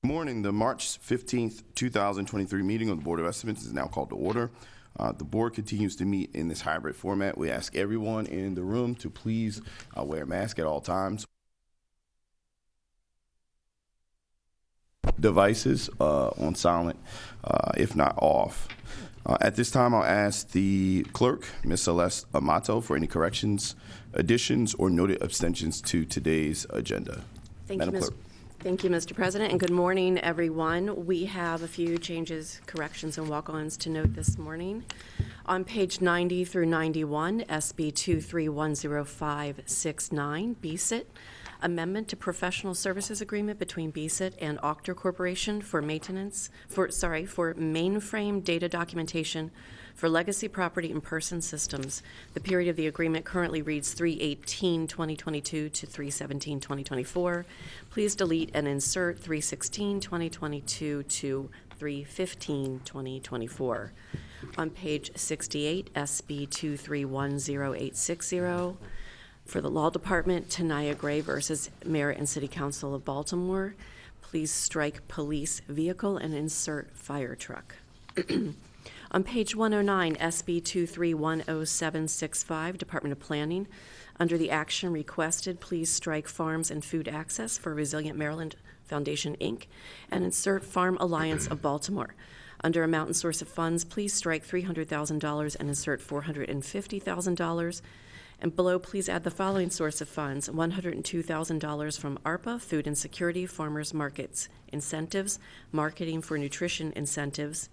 Morning. The March 15th, 2023 meeting of the Board of Estimates is now called to order. The board continues to meet in this hybrid format. We ask everyone in the room to please wear a mask at all times. Devices on silent, if not off. At this time, I'll ask the clerk, Ms. Celeste Amato, for any corrections, additions, or noted abstentions to today's agenda. Madam Clerk. Thank you, Mr. President, and good morning, everyone. We have a few changes, corrections, and walk-ons to note this morning. On page 90 through 91, SB 23-10569, BSIT, amendment to professional services agreement between BSIT and Octor Corporation for mainframe data documentation for legacy property and person systems. The period of the agreement currently reads 3/18/2022 to 3/17/2024. Please delete and insert 3/16/2022 to 3/15/2024. On page 68, SB 23-10860, for the Law Department, Tanaya Gray versus Mayor and City Council of Baltimore. Please strike police vehicle and insert fire truck. On page 109, SB 23-10765, Department of Planning. Under the action requested, please strike Farms and Food Access for Resilient Maryland Foundation, Inc., and insert Farm Alliance of Baltimore. Under amount and source of funds, please strike $300,000 and insert $450,000. And below, please add the following source of funds: $102,000 from ARPA, Food Insecurity, Farmers Markets Incentives, Marketing for Nutrition Incentives.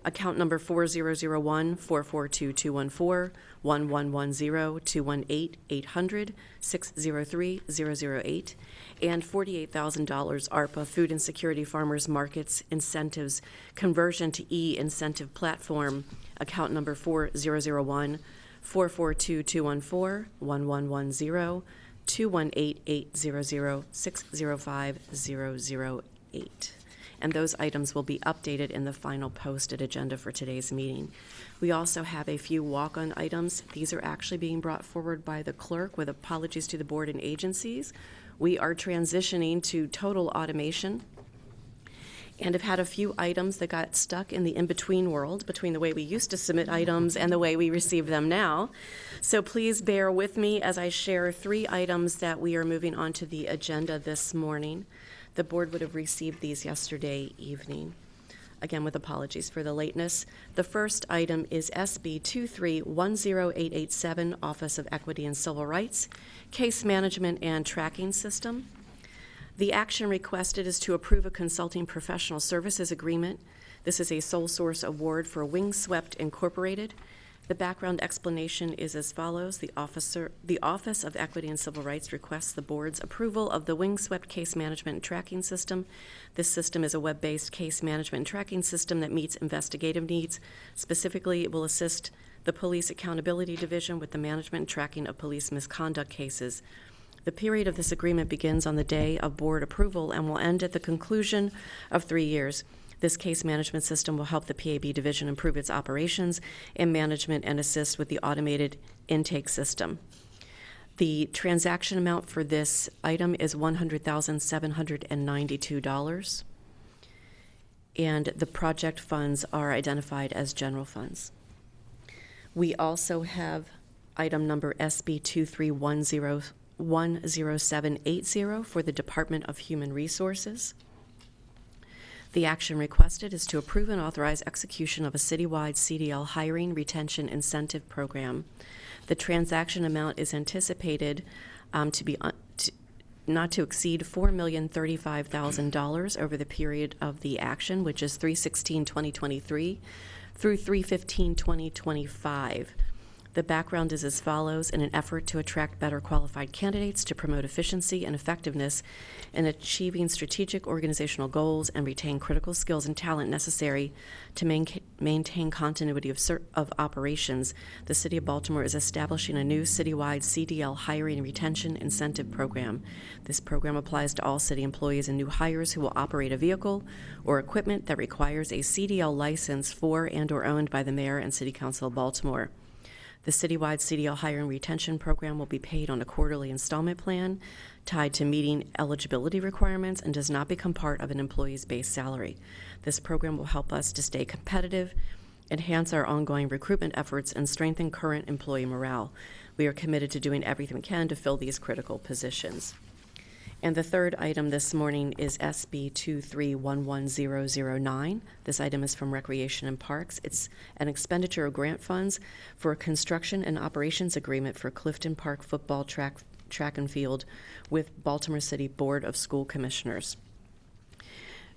Account number 4001-442-214, 1110-218-800-603-008, and $48,000 ARPA Food Insecurity Farmers Markets Incentives Conversion to E-Incentive Platform. Account number 4001-442-214, 1110-218-800-605-008. And those items will be updated in the final posted agenda for today's meeting. We also have a few walk-on items. These are actually being brought forward by the clerk with apologies to the board and agencies. We are transitioning to total automation and have had a few items that got stuck in the in-between world between the way we used to submit items and the way we receive them now. So please bear with me as I share 3 items that we are moving onto the agenda this morning. The board would have received these yesterday evening. Again, with apologies for the lateness. The first item is SB 23-10887, Office of Equity and Civil Rights, Case Management and Tracking System. The action requested is to approve a consulting professional services agreement. This is a sole source award for Wingswept Incorporated. The background explanation is as follows. The Office of Equity and Civil Rights requests the board's approval of the Wingswept Case Management and Tracking System. This system is a web-based case management and tracking system that meets investigative needs. Specifically, it will assist the Police Accountability Division with the management and tracking of police misconduct cases. The period of this agreement begins on the day of board approval and will end at the conclusion of 3 years. This case management system will help the PAB division improve its operations and management and assist with the automated intake system. The transaction amount for this item is $100,792, and the project funds are identified as general funds. We also have item number SB 23-10780 for the Department of Human Resources. The action requested is to approve and authorize execution of a citywide CDL hiring retention incentive program. The transaction amount is anticipated to be not to exceed $4,035,000 over the period of the action, which is 3/16/2023 through 3/15/2025. The background is as follows. In an effort to attract better qualified candidates to promote efficiency and effectiveness in achieving strategic organizational goals and retain critical skills and talent necessary to maintain continuity of operations, the City of Baltimore is establishing a new citywide CDL hiring and retention incentive program. This program applies to all city employees and new hires who will operate a vehicle or equipment that requires a CDL license for and or owned by the Mayor and City Council of Baltimore. The citywide CDL hiring retention program will be paid on a quarterly installment plan tied to meeting eligibility requirements and does not become part of an employee's base salary. This program will help us to stay competitive, enhance our ongoing recruitment efforts, and strengthen current employee morale. We are committed to doing everything we can to fill these critical positions. And the third item this morning is SB 2311009. This item is from Recreation and Parks. It's an expenditure of grant funds for a construction and operations agreement for Clifton Park football track and field with Baltimore City Board of School Commissioners.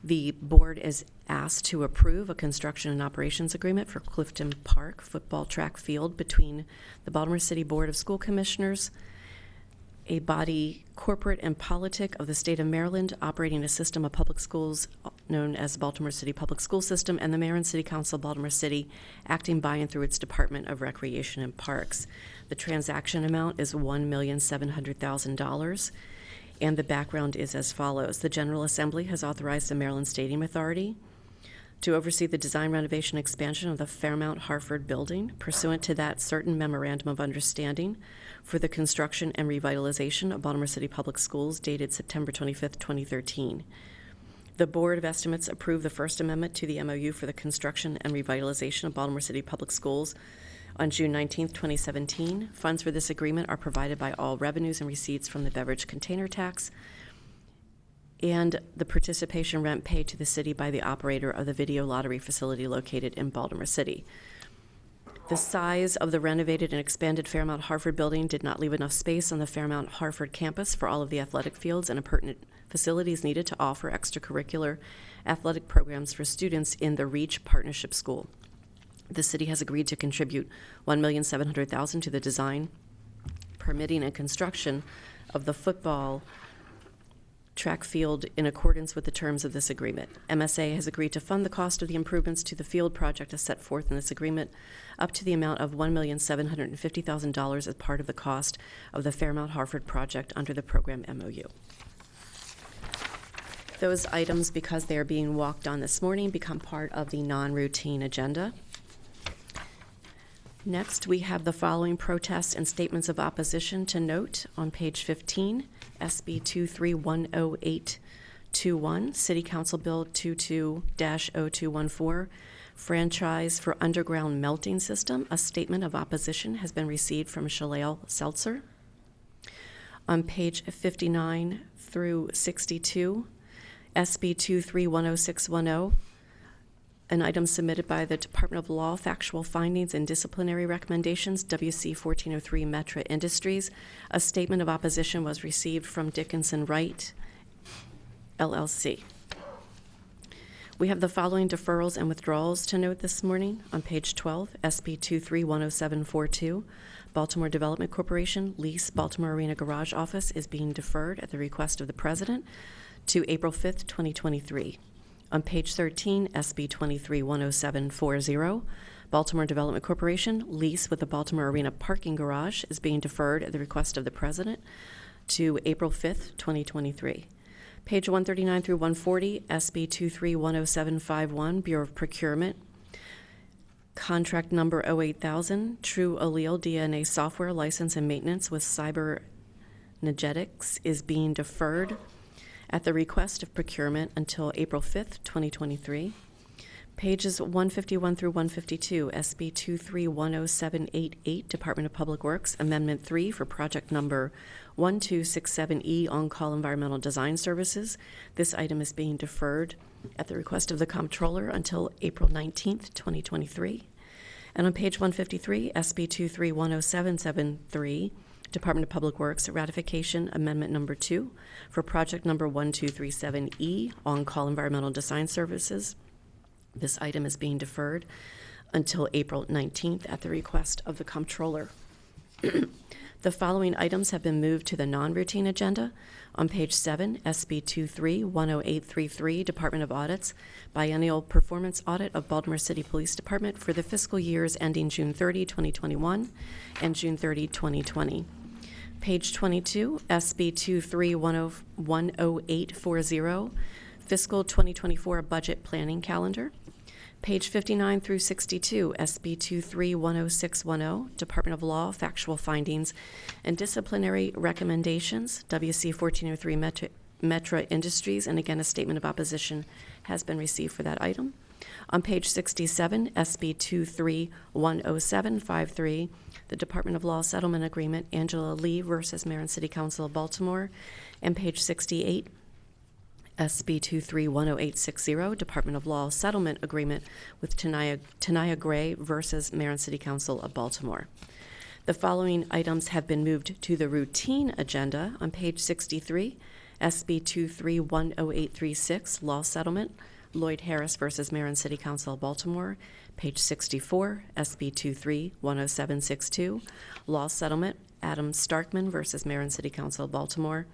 The board is asked to approve a construction and operations agreement for Clifton Park football track field between the Baltimore City Board of School Commissioners, a body corporate and politic of the state of Maryland operating a system of public schools known as Baltimore City Public School System, and the Mayor and City Council of Baltimore City acting by and through its Department of Recreation and Parks. The transaction amount is $1,700,000, and the background is as follows. The General Assembly has authorized the Maryland Stadium Authority to oversee the design, renovation, expansion of the Fairmount Harford building pursuant to that certain memorandum of understanding for the construction and revitalization of Baltimore City Public Schools dated September 25th, 2013. The Board of Estimates approved the First Amendment to the MOU for the construction and revitalization of Baltimore City Public Schools on June 19th, 2017. Funds for this agreement are provided by all revenues and receipts from the beverage container tax and the participation rent paid to the city by the operator of the video lottery facility located in Baltimore City. The size of the renovated and expanded Fairmount Harford building did not leave enough space on the Fairmount Harford campus for all of the athletic fields and pertinent facilities needed to offer extracurricular athletic programs for students in the REACH Partnership School. The city has agreed to contribute $1,700,000 to the design, permitting, and construction of the football track field in accordance with the terms of this agreement. MSA has agreed to fund the cost of the improvements to the field project as set forth in this agreement up to the amount of $1,750,000 as part of the cost of the Fairmount Harford project under the program MOU. Those items, because they are being walked on this morning, become part of the non-routine agenda. Next, we have the following protests and statements of opposition to note on page 15, SB 2310821, City Council Bill 22-0214, Franchise for Underground Melting System. A statement of opposition has been received from Shalale Seltzer. On page 59 through 62, SB 2310610, an item submitted by the Department of Law, Factual Findings and Disciplinary Recommendations, WC 1403 Metra Industries. A statement of opposition was received from Dickinson Wright, LLC. We have the following deferrals and withdrawals to note this morning. On page 12, SB 2310742, Baltimore Development Corporation lease Baltimore Arena Garage Office is being deferred at the request of the President to April 5th, 2023. On page 13, SB 23-10740, Baltimore Development Corporation lease with the Baltimore Arena parking garage is being deferred at the request of the President to April 5th, 2023. Page 139 through 140, SB 23-10751, Bureau of Procurement, contract number 08000, True Allele DNA software license and maintenance with Cybernetics is being deferred at the request of procurement until April 5th, 2023. Pages 151 through 152, SB 2310788, Department of Public Works, Amendment 3 for project number 1267E, On-Call Environmental Design Services. This item is being deferred at the request of the Comptroller until April 19th, 2023. And on page 153, SB 2310773, Department of Public Works, ratification amendment number 2 for project number 1237E, On-Call Environmental Design Services. This item is being deferred until April 19th at the request of the Comptroller. The following items have been moved to the non-routine agenda. On page 7, SB 2310833, Department of Audits, Biennial Performance Audit of Baltimore City Police Department for the fiscal years ending June 30, 2021 and June 30, 2020. Page 22, SB 2310840, Fiscal 2024 Budget Planning Calendar. Page 59 through 62, SB 23-10610, Department of Law, Factual Findings and Disciplinary Recommendations, WC 1403 Metra Industries, and again, a statement of opposition has been received for that item. On page 67, SB 23-10753, the Department of Law Settlement Agreement, Angela Lee versus Mayor and City Council of Baltimore. And page 68, SB 23-10860, Department of Law Settlement Agreement with Tanaya Gray versus Mayor and City Council of Baltimore. The following items have been moved to the routine agenda. On page 63, SB 23-10836, Law Settlement, Lloyd Harris versus Mayor and City Council of Baltimore. Page 64, SB 23-10762, Law Settlement, Adam Starkman versus Mayor and City Council of Baltimore.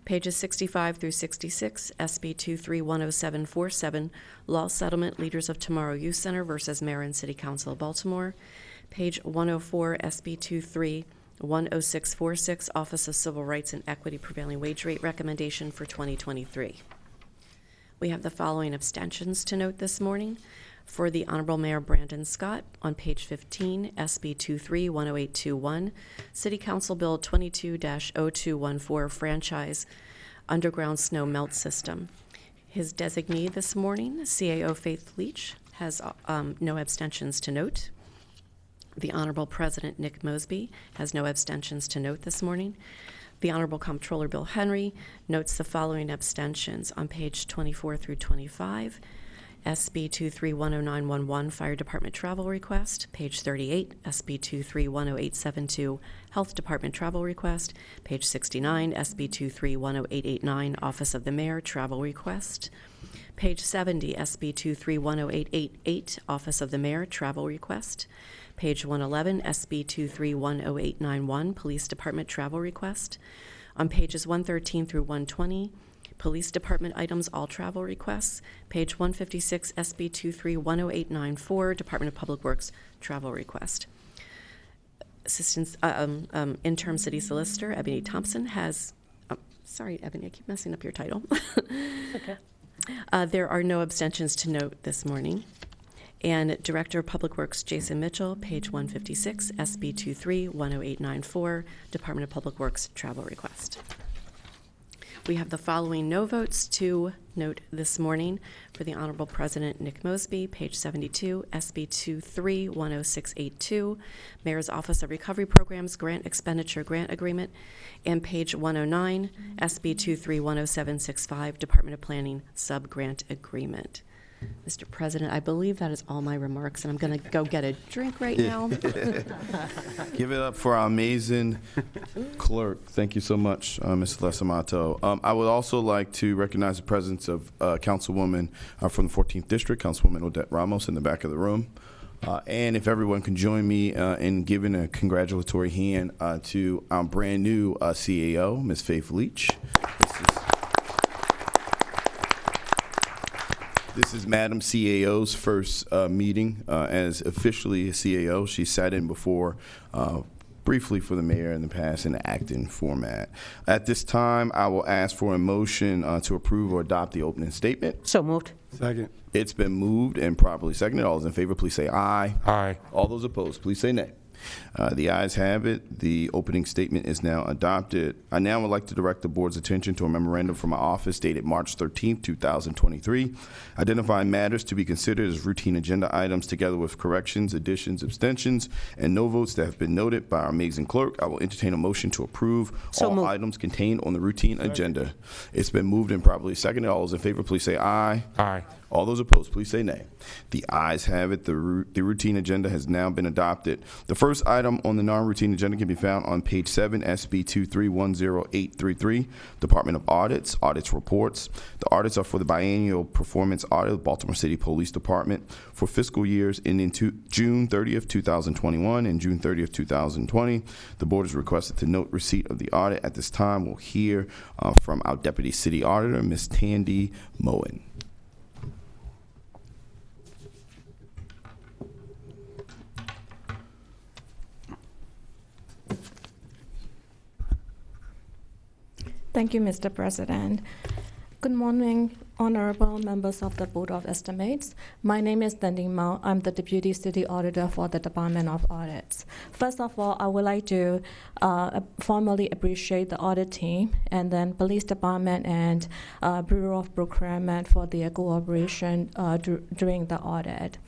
Pages 65 through 66, SB 23-10747, Law Settlement, Leaders of Tomorrow Youth Center versus Mayor and City Council of Baltimore. Page 104, SB 23-10646, Office of Civil Rights and Equity Prevailing Wage Rate Recommendation for 2023. We have the following abstentions to note this morning. For the Honorable Mayor Brandon Scott, on page 15, SB 23-10821, City Council Bill 22-0214, Franchise Underground Snow Melt System. His designee this morning, CAO Faith Leach, has no abstentions to note. The Honorable President Nick Mosby has no abstentions to note this morning. The Honorable Comptroller Bill Henry notes the following abstentions on page 24 through 25. SB 23-10911, Fire Department Travel Request. Page 38, SB 23-10872, Health Department Travel Request. Page 69, SB 23-10889, Office of the Mayor Travel Request. Page 70, SB 23-10888, Office of the Mayor Travel Request. Page 111, SB 23-10891, Police Department Travel Request. On pages 113 through 120, Police Department items, all travel requests. Page 156, SB 23-10894, Department of Public Works travel request. Assistant Interim City Solicitor Ebony Thompson has, sorry, Ebony, I keep messing up your title. Okay. There are no abstentions to note this morning. And Director of Public Works Jason Mitchell, page 156, SB 23-10894, Department of Public Works travel request. We have the following no votes to note this morning. For the Honorable President Nick Mosby, page 72, SB 23-10682, Mayor's Office of Recovery Programs Grant Expenditure Grant Agreement, and page 109, SB 23-10765, Department of Planning Sub-Grant Agreement. Mr. President, I believe that is all my remarks, and I'm going to go get a drink right now. Give it up for our amazing clerk. Thank you so much, Ms. Lesamato. I would also like to recognize the presence of Councilwoman from the 14th District, Councilwoman Odette Ramos, in the back of the room. And if everyone can join me in giving a congratulatory hand to our brand new CAO, Ms. Faith Leach. This is Madam CAO's first meeting as officially a CAO. She sat in before briefly for the mayor in the past in the acting format. At this time, I will ask for a motion to approve or adopt the opening statement. So moved. Second. It's been moved and properly seconded. All those in favor, please say aye. Aye. All those opposed, please say nay. The ayes have it. The opening statement is now adopted. I now would like to direct the board's attention to a memorandum from my office dated March 13th, 2023, identifying matters to be considered as routine agenda items together with corrections, additions, abstentions, and no votes that have been noted by our amazing clerk. I will entertain a motion to approve all items contained on the routine agenda. It's been moved and properly seconded. All those in favor, please say aye. Aye. All those opposed, please say nay. The ayes have it. The routine agenda has now been adopted. The first item on the non-routine agenda can be found on page 7, SB 23-10833, Department of Audits, Audits Reports. The audits are for the biennial performance audit of Baltimore City Police Department for fiscal years ending June 30th, 2021 and June 30th, 2020. The board is requested to note receipt of the audit. At this time, we'll hear from our Deputy City Auditor, Ms. Tandy Moen. Thank you, Mr. President. Good morning, honorable members of the Board of Estimates. My name is Dandy Mao. I'm the Deputy City Auditor for the Department of Audits. First of all, I would like to formally appreciate the audit team and then Police Department and Bureau of Procurement for their cooperation during the audit.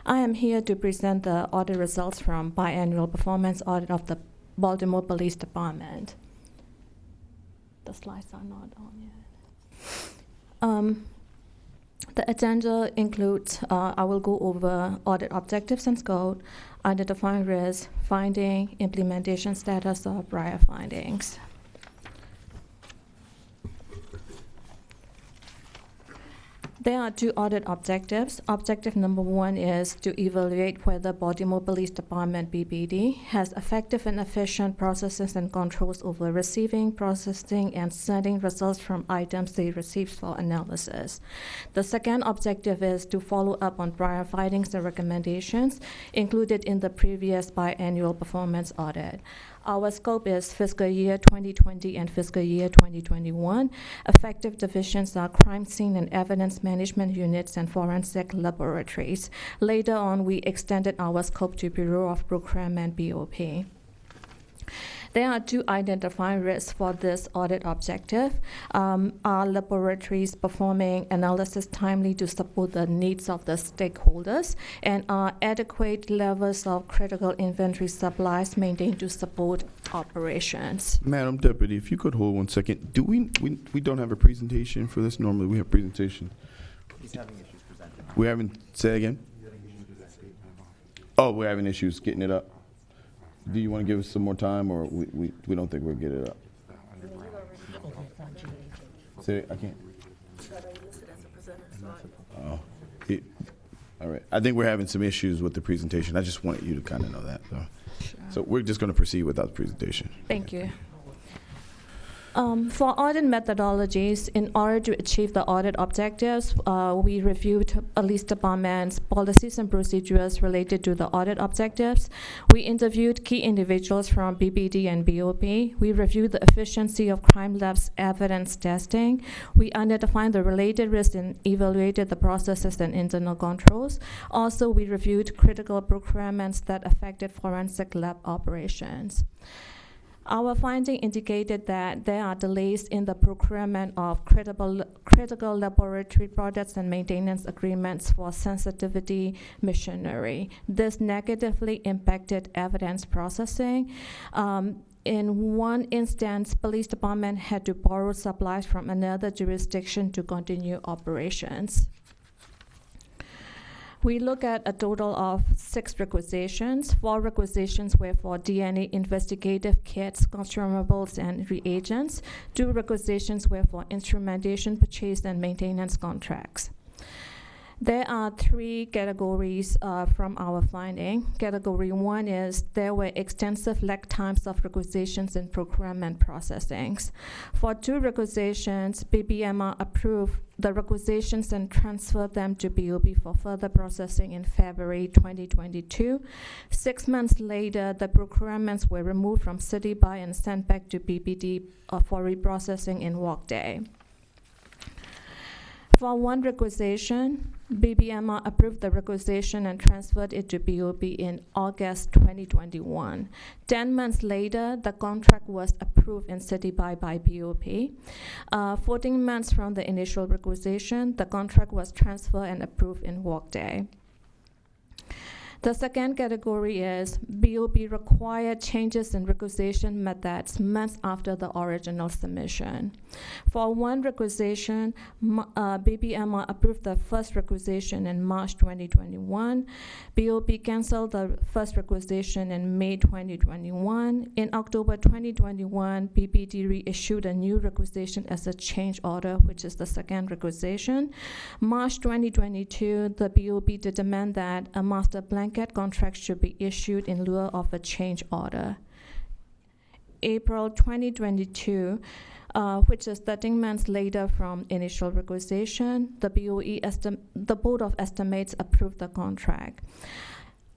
I am here to present the audit results from biannual performance audit of the Baltimore Police Department. The slides are not on yet. The agenda includes, I will go over audit objectives and scope, identifying risks, finding, implementation status of prior findings. There are two audit objectives. Objective number one is to evaluate whether Baltimore Police Department, BPD, has effective and efficient processes and controls over receiving, processing, and sending results from items they receive for analysis. The second objective is to follow up on prior findings and recommendations included in the previous biannual performance audit. Our scope is fiscal year 2020 and fiscal year 2021. Effective divisions are crime scene and evidence management units and forensic laboratories. Later on, we extended our scope to Bureau of Procurement, BOP. There are two identifying risks for this audit objective. Are laboratories performing analysis timely to support the needs of the stakeholders? And are adequate levels of critical inventory supplies maintained to support operations? Madam Deputy, if you could hold 1 second. Do we don't have a presentation for this? Normally we have presentation. He's having issues presenting. We haven't, say again? Oh, we're having issues getting it up. Do you want to give us some more time, or we don't think we'll get it up? Say, I can't. Oh, all right. I think we're having some issues with the presentation. I just wanted you to kind of know that. So we're just going to proceed without the presentation. Thank you. For audit methodologies, in order to achieve the audit objectives, we reviewed Police Department's policies and procedures related to the audit objectives. We interviewed key individuals from BPD and BOP. We reviewed the efficiency of crime labs evidence testing. We identified the related risks and evaluated the processes and internal controls. Also, we reviewed critical procurements that affected forensic lab operations. Our finding indicated that there are delays in the procurement of critical laboratory products and maintenance agreements for sensitivity machinery. This negatively impacted evidence processing. In one instance, Police Department had to borrow supplies from another jurisdiction to continue operations. We look at a total of 6 requisitions. 4 requisitions were for DNA investigative kits, consumables, and reagents. 2 requisitions were for instrumentation purchase and maintenance contracts. There are 3 categories from our finding. Category 1 is there were extensive lag times of requisitions and procurement processings. For 2 requisitions, BBMR approved the requisitions and transferred them to BOP for further processing in February 2022. 6 months later, the procurements were removed from CityBuy and sent back to BPD for reprocessing in workday. For 1 requisition, BBMR approved the requisition and transferred it to BOP in August 2021. 10 months later, the contract was approved in CityBuy by BOP. 14 months from the initial requisition, the contract was transferred and approved in Workday. The second category is BOP required changes in requisition methods months after the original submission. For 1 requisition, BBMR approved the first requisition in March 2021. BOP canceled the first requisition in May 2021. In October 2021, BPD reissued a new requisition as a change order, which is the second requisition. March 2022, the BOP determined that a master blanket contract should be issued in lieu of a change order. April 2022, which is 13 months later from initial requisition, the Board of Estimates approved the contract.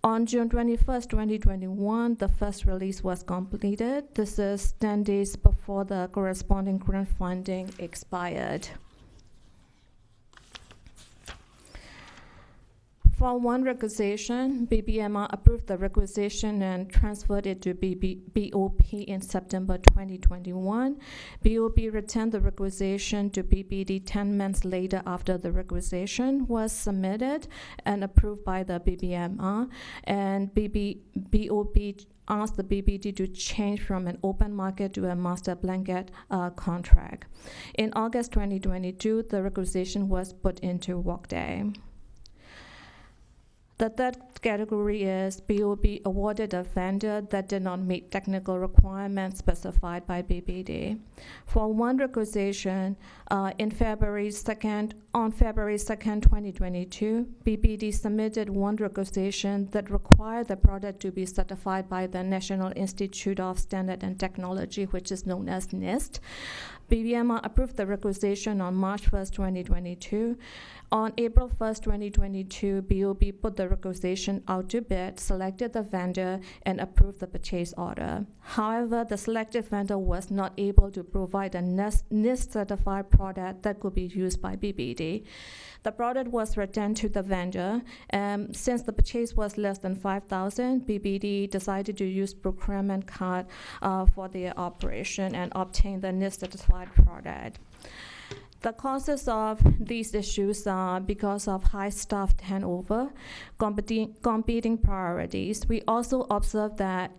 On June 21st, 2021, the first release was completed. This is 10 days before the corresponding grant funding expired. For one requisition, BBMR approved the requisition and transferred it to BOP in September 2021. BOP returned the requisition to BBD 10 months later after the requisition was submitted and approved by the BBMR, and BOP asked the BBD to change from an open market to a master blanket contract. In August 2022, the requisition was put into Workday. The third category is BOP awarded a vendor that did not meet technical requirements specified by BBD. For one requisition, on February 2nd, 2022, BBD submitted one requisition that required the product to be certified by the National Institute of Standard and Technology, which is known as NIST. BBMR approved the requisition on March 1st, 2022. On April 1st, 2022, BOP put the requisition out to bid, selected the vendor, and approved the purchase order. However, the selected vendor was not able to provide a NIST-certified product that could be used by BBD. The product was returned to the vendor. Since the purchase was less than $5,000, BBD decided to use procurement card for their operation and obtain the NIST-certified product. The causes of these issues are because of high staff turnover, competing priorities. We also observed that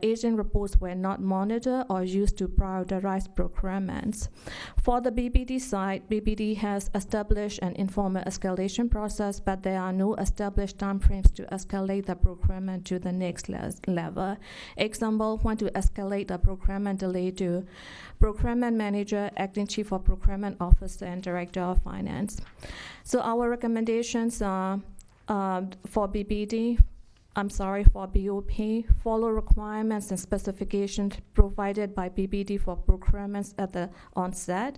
agent reports were not monitored or used to prioritize procurements. For the BBD side, BBD has established an informal escalation process, but there are no established timeframes to escalate the procurement to the next level. Example, when to escalate the procurement delay to procurement manager, acting chief of procurement officer, and director of finance. So our recommendations are for BOP, follow requirements and specifications provided by BBD for procurements at the onset,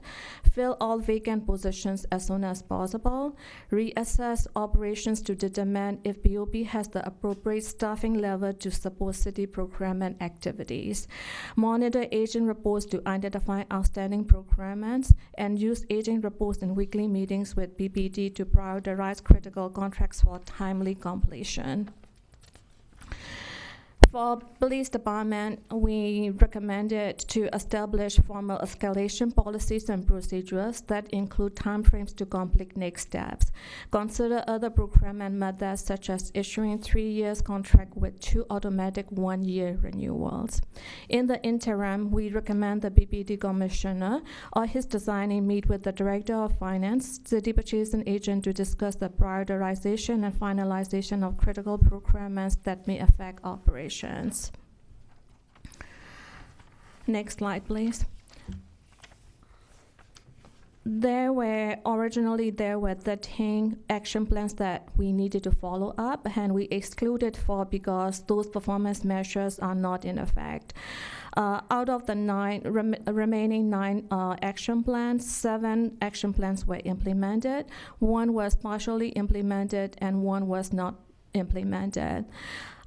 fill all vacant positions as soon as possible, reassess operations to determine if BOP has the appropriate staffing level to support city procurement activities, monitor agent reports to identify outstanding procurements, and use agent reports in weekly meetings with BBD to prioritize critical contracts for timely completion. For police department, we recommended to establish formal escalation policies and procedures that include timeframes to complete next steps. Consider other procurement methods such as issuing 3 years contract with 2 automatic 1-year renewals. In the interim, we recommend the BBD commissioner or his designee meet with the director of finance, city purchasing agent to discuss the prioritization and finalization of critical procurements that may affect operations. Next slide, please. There were 13 action plans that we needed to follow up, and we excluded 4 because those performance measures are not in effect. Out of the remaining 9 action plans, 7 action plans were implemented. 1 was partially implemented, and 1 was not implemented.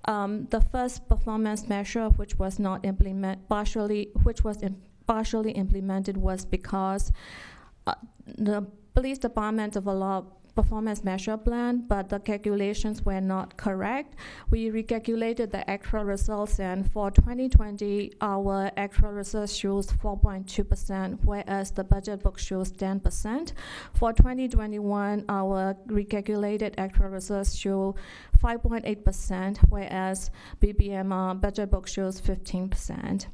The first performance measure, which was partially implemented, was because the police department developed performance measure plan, but the calculations were not correct. We recalculated the actual results, and for 2020, our actual results shows 4.2%, whereas the budget book shows 10%. For 2021, our recalculated actual results show 5.8%, whereas BBMR budget book shows 15%.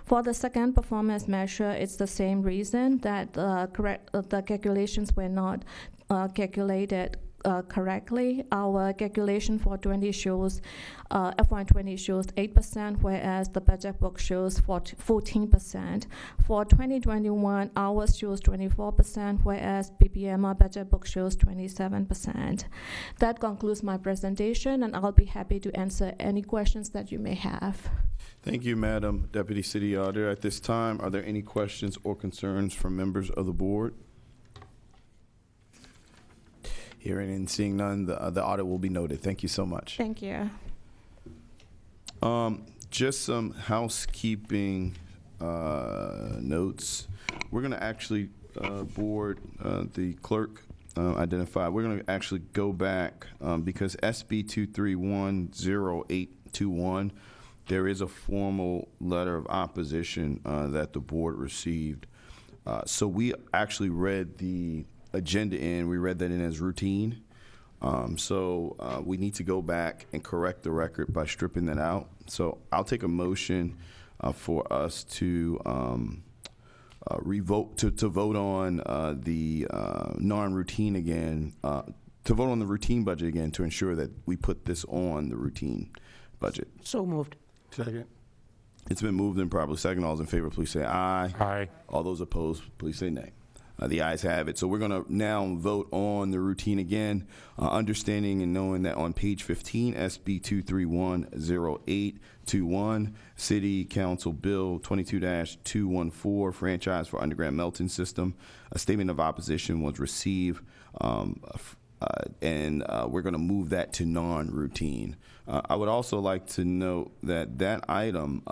For the second performance measure, it's the same reason that the calculations were not calculated correctly. Our calculation for FY20 shows 8%, whereas the budget book shows 14%. For 2021, ours shows 24%, whereas BBMR budget book shows 27%. That concludes my presentation, and I'll be happy to answer any questions that you may have. Thank you, Madam Deputy City Auditor. At this time, are there any questions or concerns from members of the board? Hearing and seeing none, the audit will be noted. Thank you so much. Thank you. Just some housekeeping notes. We're going to actually board the clerk identified. We're going to actually go back because SB 2310821, there is a formal letter of opposition that the board received. So we actually read the agenda in. We read that in as routine. So we need to go back and correct the record by stripping that out. So I'll take a motion for us to to vote on the non-routine again, to vote on the routine budget again to ensure that we put this on the routine budget. So moved. Second. It's been moved and probably second. All those in favor, please say aye. Aye. All those opposed, please say nay. The ayes have it. So we're going to now vote on the routine again, understanding and knowing that on page 15, SB 2310821, City Council Bill 22-214, Franchise for Underground Melting System, a statement of opposition was received, and we're going to move that to non-routine. I would also like to note that that item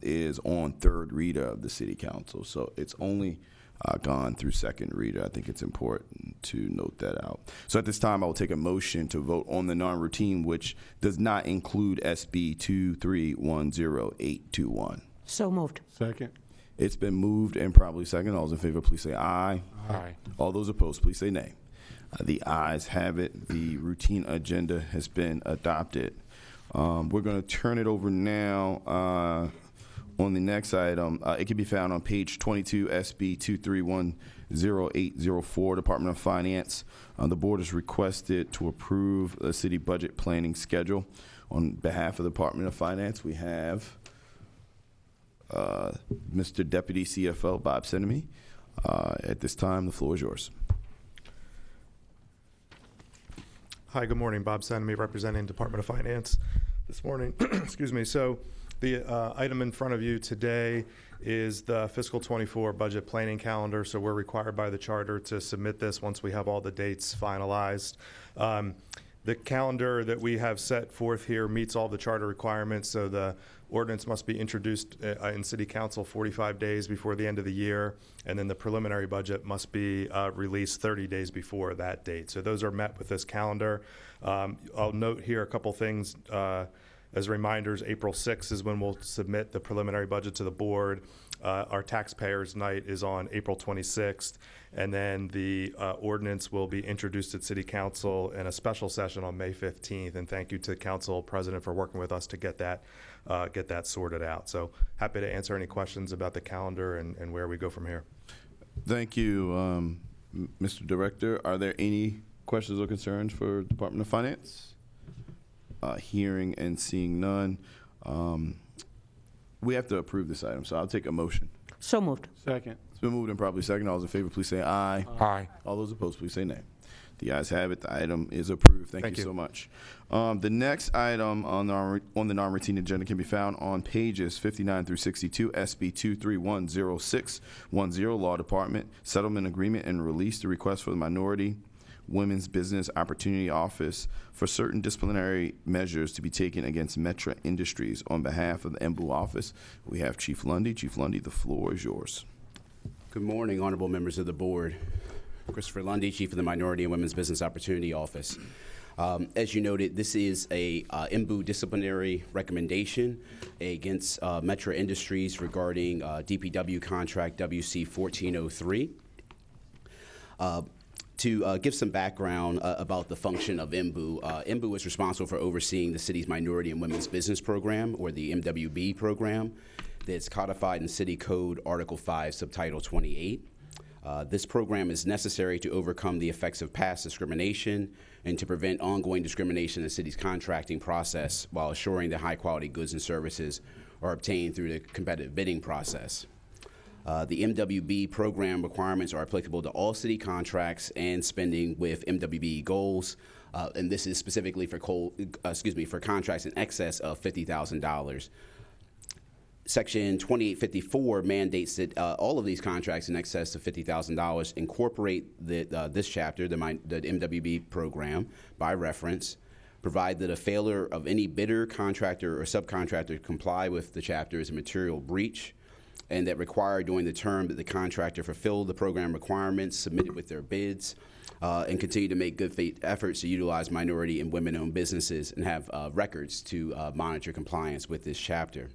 is on third reader of the City Council, so it's only gone through second reader. I think it's important to note that out. So at this time, I will take a motion to vote on the non-routine, which does not include SB 2310821. So moved. Second. It's been moved and probably second. All those in favor, please say aye. Aye. All those opposed, please say nay. The ayes have it. The routine agenda has been adopted. We're going to turn it over now on the next item. It can be found on page 22, SB 2310804, Department of Finance. The board is requested to approve the city budget planning schedule. On behalf of the Department of Finance, we have Mr. Deputy CFO Bob Senemy. At this time, the floor is yours. Hi, good morning. Bob Senemy, representing Department of Finance this morning. Excuse me. So the item in front of you today is the fiscal 24 budget planning calendar. So we're required by the charter to submit this once we have all the dates finalized. The calendar that we have set forth here meets all the charter requirements. So the ordinance must be introduced in City Council 45 days before the end of the year. And then the preliminary budget must be released 30 days before that date. So those are met with this calendar. I'll note here a couple things. As reminders, April 6th is when we'll submit the preliminary budget to the board. Our taxpayers' night is on April 26th, and then the ordinance will be introduced at City Council in a special session on May 15th. And thank you to Council President for working with us to get that sorted out. So happy to answer any questions about the calendar and where we go from here. Thank you, Mr. Director. Are there any questions or concerns for Department of Finance? Hearing and seeing none. We have to approve this item, so I'll take a motion. So moved. Second. It's been moved and probably second. All those in favor, please say aye. Aye. All those opposed, please say nay. The ayes have it. The item is approved. Thank you so much. The next item on the non-routine agenda can be found on pages 59 through 62, SB 2310610, Law Department, Settlement Agreement and Release, the request for the Minority Women's Business Opportunity Office for certain disciplinary measures to be taken against Metra Industries. On behalf of the MBU office, we have Chief Lundy. Chief Lundy, the floor is yours. Good morning, honorable members of the board. Christopher Lundy, Chief of the Minority and Women's Business Opportunity Office. As you noted, this is a MBU disciplinary recommendation against Metra Industries regarding DPW contract WC 1403. To give some background about the function of MBU, MBU is responsible for overseeing the city's Minority and Women's Business Program, or the MWB program, that's codified in City Code Article 5, Subtitle 28. This program is necessary to overcome the effects of past discrimination and to prevent ongoing discrimination in the city's contracting process while assuring that high-quality goods and services are obtained through the competitive bidding process. The MWB program requirements are applicable to all city contracts and spending with MWB goals, and this is specifically for for contracts in excess of $50,000. Section 2854 mandates that all of these contracts in excess of $50,000 incorporate this chapter, the MWB program, by reference, provide that a failure of any bidder, contractor, or subcontractor to comply with the chapter is a material breach, and that require during the term that the contractor fulfill the program requirements submitted with their bids, and continue to make good faith efforts to utilize minority and women-owned businesses and have records to monitor compliance with this chapter.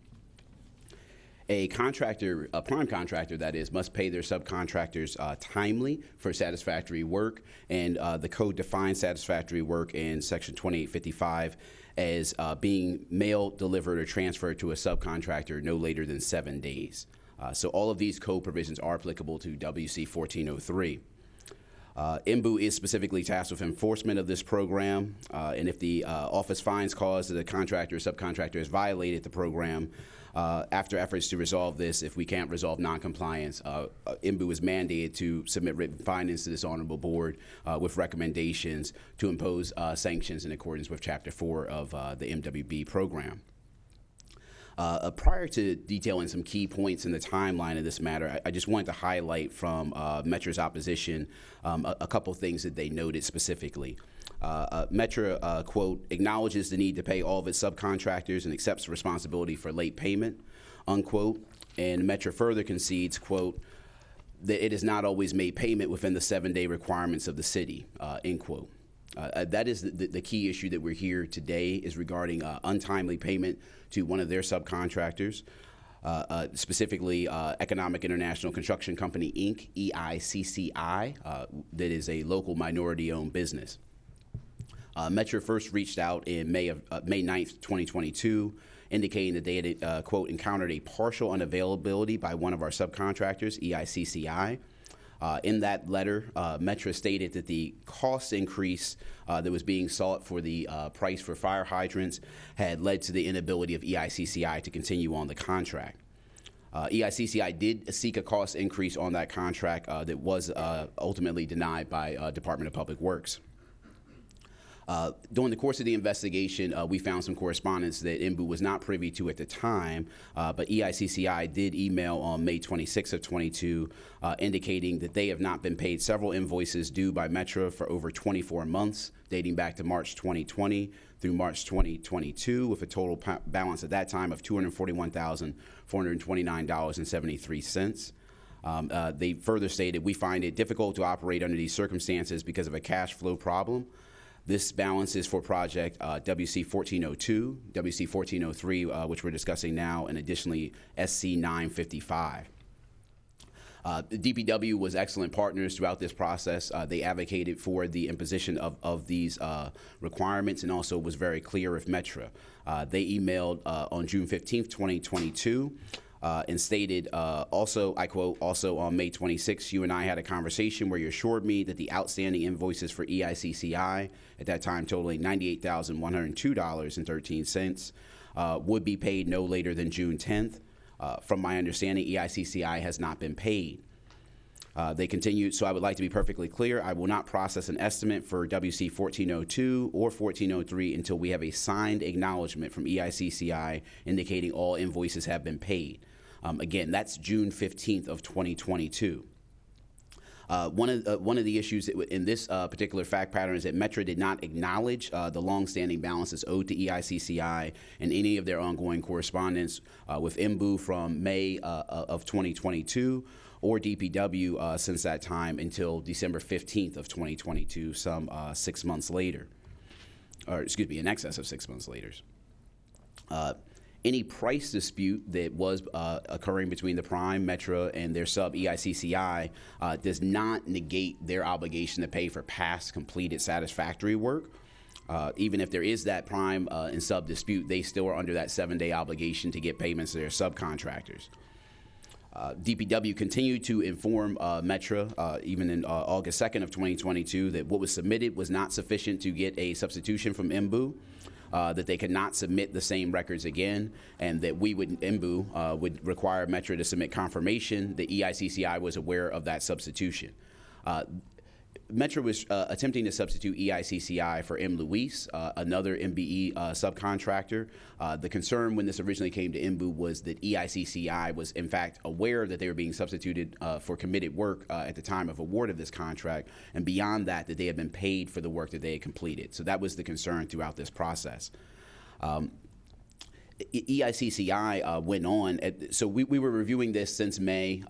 A contractor, a prime contractor that is, must pay their subcontractors timely for satisfactory work, and the code defines satisfactory work in section 2855 as being mailed, delivered, or transferred to a subcontractor no later than 7 days. So all of these code provisions are applicable to WC 1403. IMBU is specifically tasked with enforcement of this program, and if the office finds cause that a contractor or subcontractor has violated the program, after efforts to resolve this, if we can't resolve noncompliance, IMBU is mandated to submit written findings to this honorable board with recommendations to impose sanctions in accordance with Chapter 4 of the MWB program. Prior to detailing some key points in the timeline of this matter, I just wanted to highlight from Metra's opposition a couple things that they noted specifically. Metra, quote, acknowledges the need to pay all of its subcontractors and accepts responsibility for late payment, unquote. And Metra further concedes, quote, that it has not always made payment within the 7-day requirements of the city, end quote. That is the key issue that we're here today, is regarding untimely payment to one of their subcontractors, specifically Economic International Construction Company, Inc., EICCI, that is a local minority-owned business. Metra first reached out in May 9th, 2022, indicating that they had, quote, encountered a partial unavailability by one of our subcontractors, EICCI. In that letter, Metra stated that the cost increase that was being sought for the price for fire hydrants had led to the inability of EICCI to continue on the contract. EICCI did seek a cost increase on that contract that was ultimately denied by Department of Public Works. During the course of the investigation, we found some correspondence that IMBU was not privy to at the time, but EICCI did email on May 26th of 22, indicating that they have not been paid several invoices due by Metra for over 24 months, dating back to March 2020 through March 2022, with a total balance at that time of $241,429.73. They further stated, we find it difficult to operate under these circumstances because of a cash flow problem. This balance is for project WC 1402, WC 1403, which we're discussing now, and additionally SC 955. The DPW was excellent partners throughout this process. They advocated for the imposition of these requirements and also was very clear with Metra. They emailed on June 15th, 2022, and stated, also, I quote, also on May 26th, you and I had a conversation where you assured me that the outstanding invoices for EICCI, at that time totaling $98,102.13, would be paid no later than June 10th. From my understanding, EICCI has not been paid. They continued, so I would like to be perfectly clear, I will not process an estimate for WC 1402 or 1403 until we have a signed acknowledgement from EICCI indicating all invoices have been paid. Again, that's June 15th of 2022. One of the issues in this particular fact pattern is that Metra did not acknowledge the longstanding balances owed to EICCI in any of their ongoing correspondence with IMBU from May of 2022 or DPW since that time until December 15th of 2022, some 6 months later, or excuse me, in excess of 6 months later. Any price dispute that was occurring between the prime, Metra, and their sub EICCI does not negate their obligation to pay for past completed satisfactory work. Even if there is that prime and sub dispute, they still are under that 7-day obligation to get payments to their subcontractors. DPW continued to inform Metra, even in August 2nd of 2022, that what was submitted was not sufficient to get a substitution from IMBU. That they could not submit the same records again, and that IMBU would require Metra to submit confirmation that EICCI was aware of that substitution. Metra was attempting to substitute EICCI for M. Luis, another MBE subcontractor. The concern when this originally came to IMBU was that EICCI was in fact aware that they were being substituted for committed work at the time of award of this contract, and beyond that, that they had been paid for the work that they had completed. So that was the concern throughout this process. EICCI went on. So we were reviewing this since May,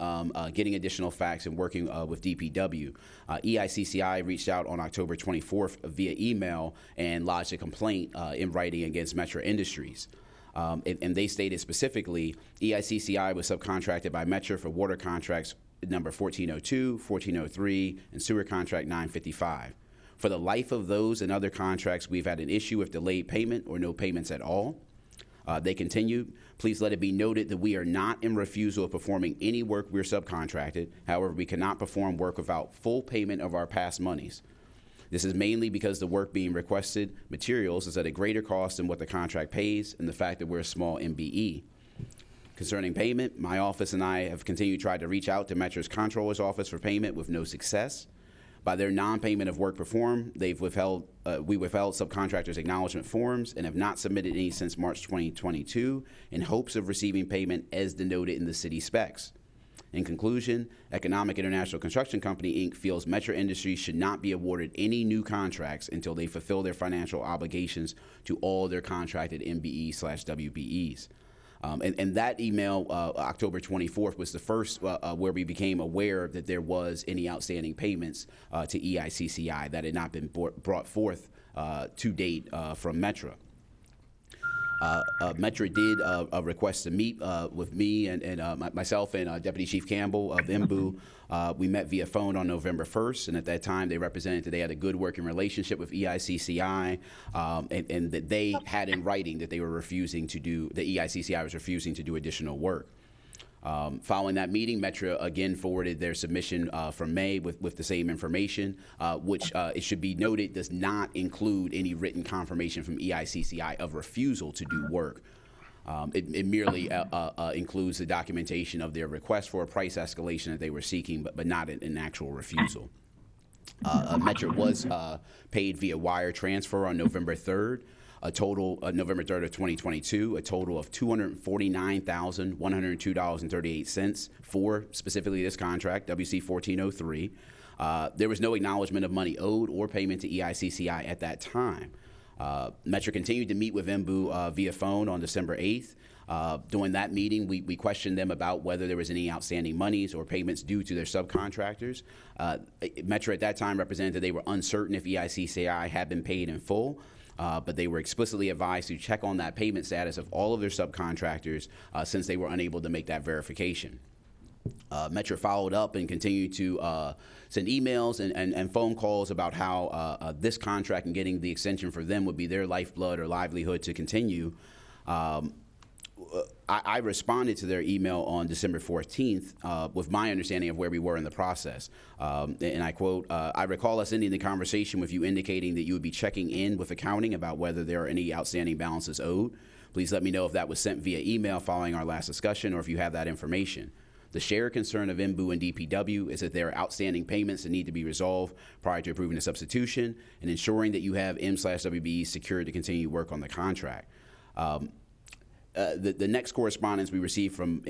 getting additional facts and working with DPW. EICCI reached out on October 24th via email and lodged a complaint in writing against Metro Industries. And they stated specifically, EICCI was subcontracted by Metro for water contracts number 1402, 1403, and sewer contract 955. For the life of those and other contracts, we've had an issue with delayed payment or no payments at all. They continued, please let it be noted that we are not in refusal of performing any work we're subcontracted. However, we cannot perform work without full payment of our past monies. This is mainly because the work being requested materials is at a greater cost than what the contract pays and the fact that we're a small MBE. Concerning payment, my office and I have continued to try to reach out to Metro's Comptroller's Office for payment with no success. By their non-payment of work performed, we withheld subcontractors' acknowledgement forms and have not submitted any since March 2022 in hopes of receiving payment as denoted in the city specs. In conclusion, Economic International Construction Company, Inc. feels Metro Industries should not be awarded any new contracts until they fulfill their financial obligations to all their contracted MBE/WBEs. And that email, October 24th, was the first where we became aware that there was any outstanding payments to EICCI that had not been brought forth to date from Metro. Metro did request to meet with me and myself and Deputy Chief Campbell of IMBU. We met via phone on November 1st, and at that time they represented that they had a good working relationship with EICCI, and that they had in writing that they were refusing to do, the EICCI was refusing to do additional work. Following that meeting, Metro again forwarded their submission from May with the same information, which it should be noted does not include any written confirmation from EICCI of refusal to do work. It merely includes the documentation of their request for a price escalation that they were seeking, but not an actual refusal. Metro was paid via wire transfer on November 3rd. November 3rd of 2022, a total of $249,102.38 for specifically this contract, WC 1403. There was no acknowledgement of money owed or payment to EICCI at that time. Metro continued to meet with IMBU via phone on December 8th. During that meeting, we questioned them about whether there was any outstanding monies or payments due to their subcontractors. Metro at that time represented that they were uncertain if EICCI had been paid in full. But they were explicitly advised to check on that payment status of all of their subcontractors since they were unable to make that verification. Metro followed up and continued to send emails and phone calls about how this contract and getting the extension for them would be their lifeblood or livelihood to continue. I responded to their email on December 14th with my understanding of where we were in the process. And I quote, I recall us ending the conversation with you indicating that you would be checking in with accounting about whether there are any outstanding balances owed. Please let me know if that was sent via email following our last discussion or if you have that information. The shared concern of IMBU and DPW is that there are outstanding payments that need to be resolved prior to approving the substitution and ensuring that you have M/WBE secured to continue work on the contract. The next correspondence we received from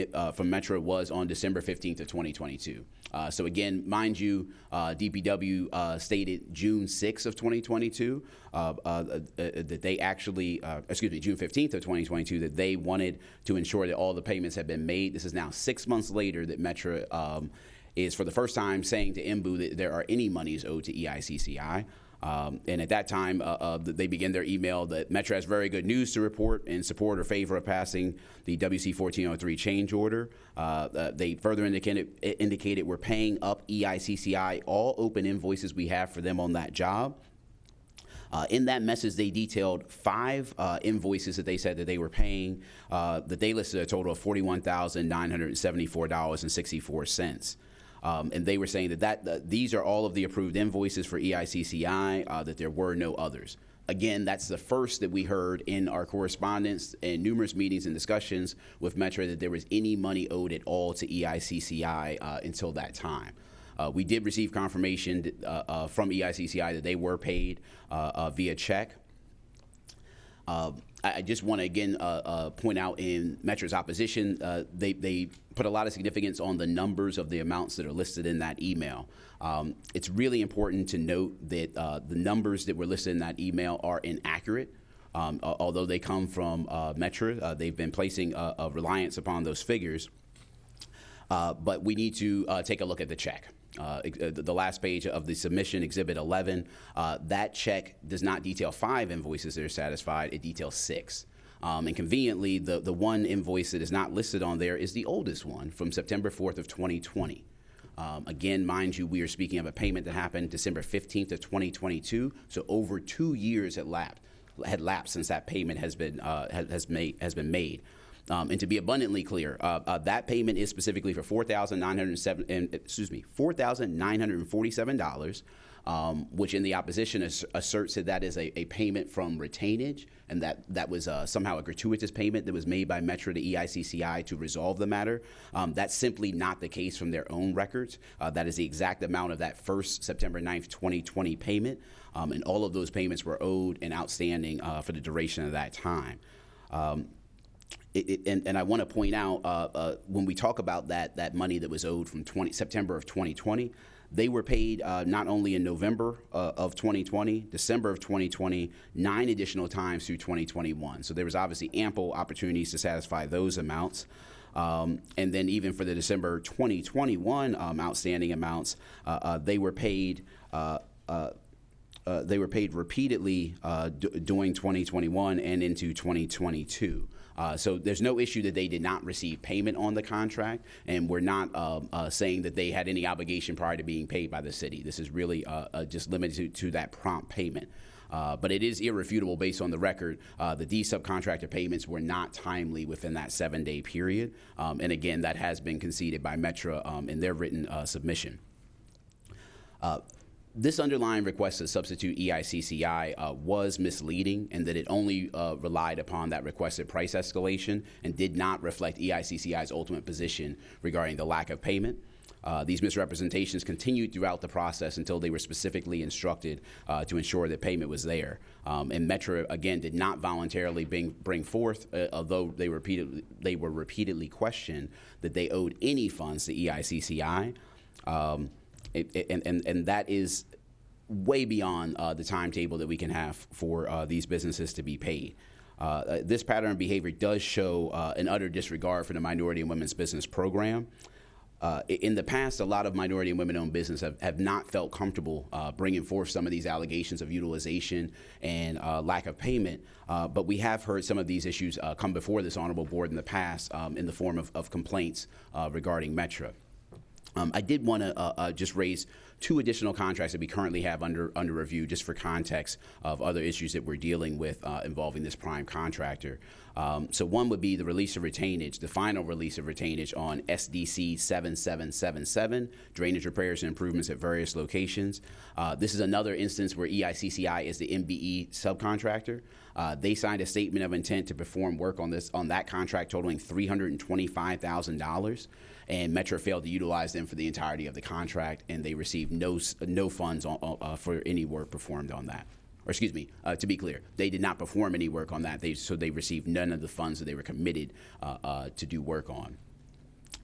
Metro was on December 15th of 2022. So again, mind you, DPW stated June 6th of 2022 that they actually, June 15th of 2022, that they wanted to ensure that all the payments had been made. This is now 6 months later that Metro is for the first time saying to IMBU that there are any monies owed to EICCI. And at that time, they began their email that Metro has very good news to report in support or favor of passing the WC 1403 change order. They further indicated we're paying up EICCI all open invoices we have for them on that job. In that message, they detailed 5 invoices that they said that they were paying, that they listed a total of $41,974.64. And they were saying that these are all of the approved invoices for EICCI, that there were no others. Again, that's the first that we heard in our correspondence and numerous meetings and discussions with Metro that there was any money owed at all to EICCI until that time. We did receive confirmation from EICCI that they were paid via check. I just want to again point out in Metro's opposition, they put a lot of significance on the numbers of the amounts that are listed in that email. It's really important to note that the numbers that were listed in that email are inaccurate. Although they come from Metro, they've been placing a reliance upon those figures. But we need to take a look at the check. The last page of the submission, Exhibit 11, that check does not detail 5 invoices that are satisfied, it details 6. And conveniently, the one invoice that is not listed on there is the oldest one from September 4th of 2020. Again, mind you, we are speaking of a payment that happened December 15th of 2022, so over 2 years had lapsed since that payment has been made. And to be abundantly clear, that payment is specifically for $4,947, which in the opposition asserts that that is a payment from retainage, and that was somehow a gratuitous payment that was made by Metro to EICCI to resolve the matter. That's simply not the case from their own records. That is the exact amount of that first September 9th, 2020 payment, and all of those payments were owed and outstanding for the duration of that time. And I want to point out, when we talk about that money that was owed from September of 2020, they were paid not only in November of 2020, December of 2020, 9 additional times through 2021. So there was obviously ample opportunities to satisfy those amounts. And then even for the December 2021 outstanding amounts, they were paid repeatedly during 2021 and into 2022. So there's no issue that they did not receive payment on the contract, and we're not saying that they had any obligation prior to being paid by the city. This is really just limited to that prompt payment. But it is irrefutable based on the record that these subcontractor payments were not timely within that 7-day period. And again, that has been conceded by Metro in their written submission. This underlying request to substitute EICCI was misleading in that it only relied upon that requested price escalation and did not reflect EICCI's ultimate position regarding the lack of payment. These misrepresentations continued throughout the process until they were specifically instructed to ensure that payment was there. And Metro, again, did not voluntarily bring forth, although they were repeatedly questioned, that they owed any funds to EICCI. And that is way beyond the timetable that we can have for these businesses to be paid. This pattern of behavior does show an utter disregard for the Minority and Women's Business Program. In the past, a lot of minority and women-owned business have not felt comfortable bringing forth some of these allegations of utilization and lack of payment, but we have heard some of these issues come before this honorable board in the past in the form of complaints regarding Metro. I did want to just raise 2 additional contracts that we currently have under review, just for context of other issues that we're dealing with involving this prime contractor. So one would be the release of retainage, the final release of retainage on SDC 7777, drainage repairs and improvements at various locations. This is another instance where EICCI is the MBE subcontractor. They signed a statement of intent to perform work on that contract totaling $325,000. And Metro failed to utilize them for the entirety of the contract, and they received no funds for any work performed on that. Or excuse me, to be clear, they did not perform any work on that, so they received none of the funds that they were committed to do work on.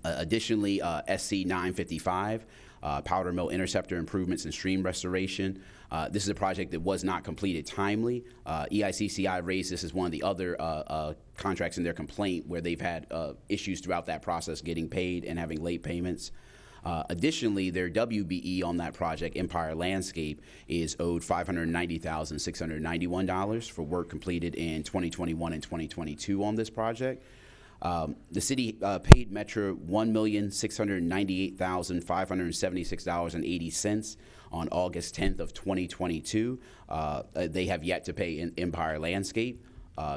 Additionally, SC 955, Powder Mill Interceptor Improvements and Stream Restoration. This is a project that was not completed timely. EICCI raised this as one of the other contracts in their complaint where they've had issues throughout that process getting paid and having late payments. Additionally, their WBE on that project, Empire Landscape, is owed $590,691 for work completed in 2021 and 2022 on this project. The city paid Metro $1,698,576.80 on August 10th of 2022. They have yet to pay Empire Landscape.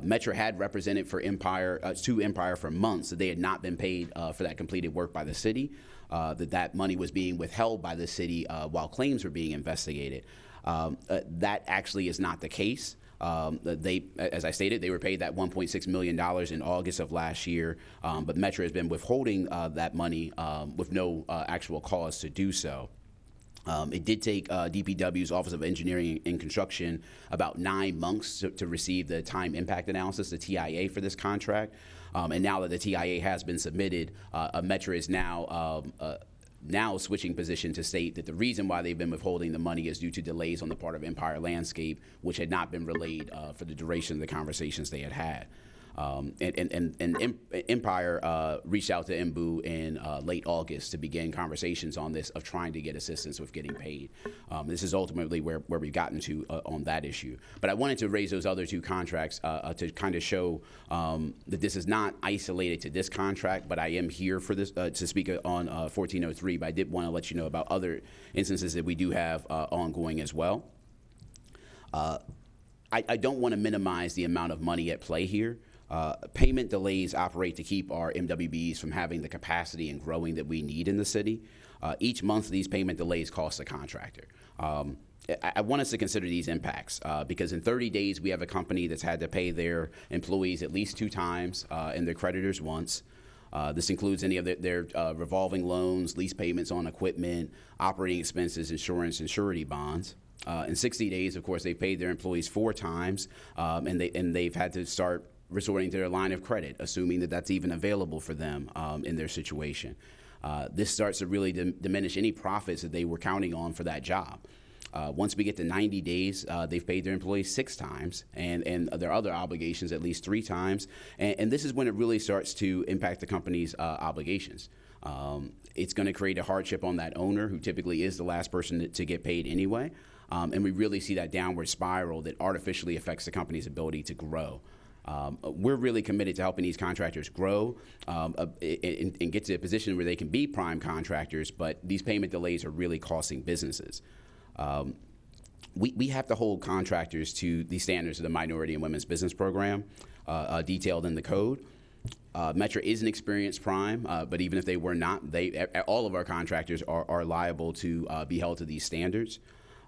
Metro had represented for to Empire for months that they had not been paid for that completed work by the city, that money was being withheld by the city while claims were being investigated. That actually is not the case. As I stated, they were paid that $1.6 million in August of last year, but Metro has been withholding that money with no actual cause to do so. It did take DPW's Office of Engineering and Construction about 9 months to receive the time impact analysis, the TIA, for this contract. And now that the TIA has been submitted, Metro is now now switching position to state that the reason why they've been withholding the money is due to delays on the part of Empire Landscape, which had not been relayed for the duration of the conversations they had had. Empire reached out to MBU in late August to begin conversations on this of trying to get assistance with getting paid. This is ultimately where we've gotten to on that issue. But I wanted to raise those other two contracts to kind of show that this is not isolated to this contract, but I am here for this to speak on 1403, but I did want to let you know about other instances that we do have ongoing as well. I don't want to minimize the amount of money at play here. Payment delays operate to keep our MWBs from having the capacity and growing that we need in the city. Each month, these payment delays cost the contractor. I want us to consider these impacts because in 30 days, we have a company that's had to pay their employees at least 2 times and their creditors once. This includes any of their revolving loans, lease payments on equipment, operating expenses, insurance, and surety bonds. In 60 days, of course, they paid their employees 4 times, and they've had to start resorting to their line of credit, assuming that that's even available for them in their situation. This starts to really diminish any profits that they were counting on for that job. Once we get to 90 days, they've paid their employees 6 times, and their other obligations at least 3 times. And this is when it really starts to impact the company's obligations. It's going to create a hardship on that owner, who typically is the last person to get paid anyway. And we really see that downward spiral that artificially affects the company's ability to grow. We're really committed to helping these contractors grow and get to a position where they can be prime contractors, but these payment delays are really costing businesses. We have to hold contractors to the standards of the Minority and Women's Business Program detailed in the code. Metra is an experienced prime, but even if they were not, all of our contractors are liable to be held to these standards.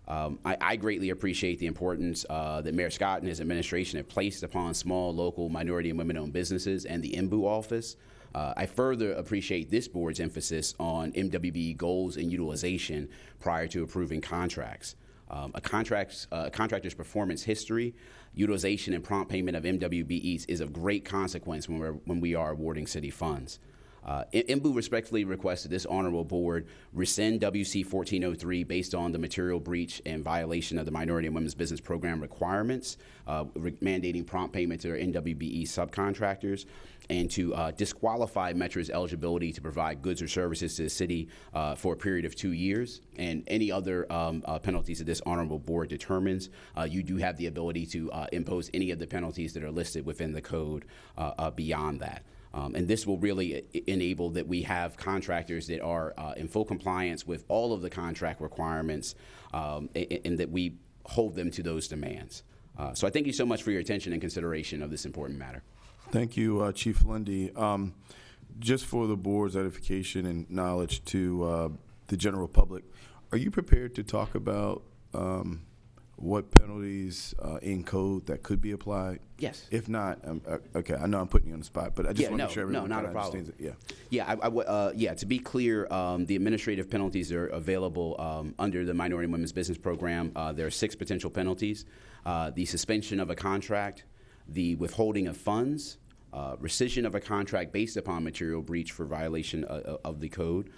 I greatly appreciate the importance that Mayor Scott and his administration have placed upon small, local, minority, and women-owned businesses and the MBU office. I further appreciate this board's emphasis on MWB goals and utilization prior to approving contracts. A contractor's performance history, utilization, and prompt payment of MWBEs is of great consequence when we are awarding city funds. MBU respectfully requests that this honorable board rescind WC 1403 based on the material breach and violation of the Minority and Women's Business Program requirements, mandating prompt payment to their NWBE subcontractors, and to disqualify Metra's eligibility to provide goods or services to the city for a period of 2 years, and any other penalties that this honorable board determines. You do have the ability to impose any of the penalties that are listed within the code beyond that. And this will really enable that we have contractors that are in full compliance with all of the contract requirements, and that we hold them to those demands. So I thank you so much for your attention and consideration of this important matter. Thank you, Chief Lundy. Just for the board's edification and knowledge to the general public, are you prepared to talk about what penalties in code that could be applied? Yes. If not, okay, I know I'm putting you on the spot, but I just want to make sure everyone not kind a of problem. understands it. Yeah, to be clear, the administrative penalties are available under the Minority and Women's Business Program. There are 6 potential penalties: the suspension of a contract, the withholding of funds, rescission of a contract based upon material breach for violation of the code,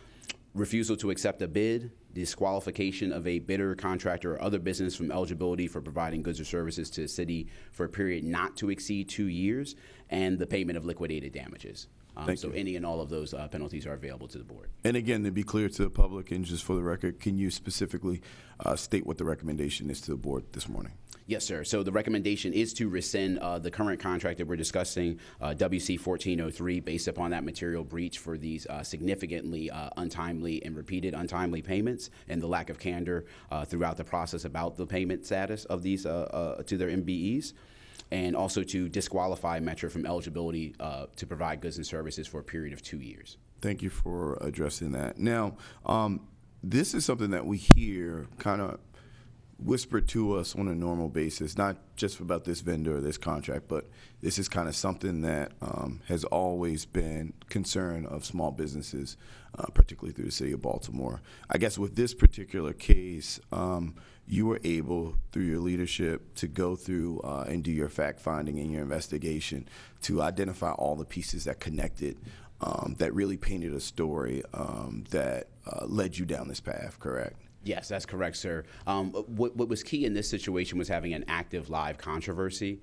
refusal to accept a bid, disqualification of a bidder, contractor, or other business from eligibility for providing goods or services to the city for a period not to exceed 2 years, and the payment of liquidated damages. So any and all of those penalties are available to the board. And again, to be clear to the public and just for the record, can you specifically state what the recommendation is to the board this morning? Yes, sir. So the recommendation is to rescind the current contract that we're discussing, WC 1403, based upon that material breach for these significantly untimely and repeated untimely payments and the lack of candor throughout the process about the payment status of these to their MBEs, and also to disqualify Metra from eligibility to provide goods and services for a period of 2 years. Thank you for addressing that. Now, this is something that we hear kind of whispered to us on a normal basis, not just about this vendor or this contract, but this is kind of something that has always been concern of small businesses, particularly through the city of Baltimore. I guess with this particular case, you were able, through your leadership, to go through and do your fact-finding and your investigation to identify all the pieces that connected that really painted a story that led you down this path, correct? Yes, that's correct, sir. What was key in this situation was having an active live controversy.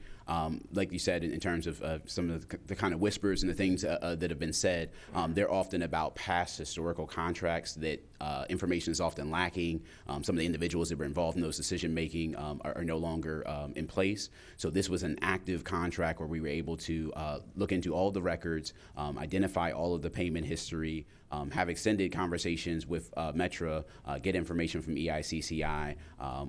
Like you said, in terms of some of the kind of whispers and the things that have been said, they're often about past historical contracts that information is often lacking. Some of the individuals that were involved in those decision-making are no longer in place. So this was an active contract where we were able to look into all the records, identify all of the payment history, have extended conversations with Metra, get information from EICCI.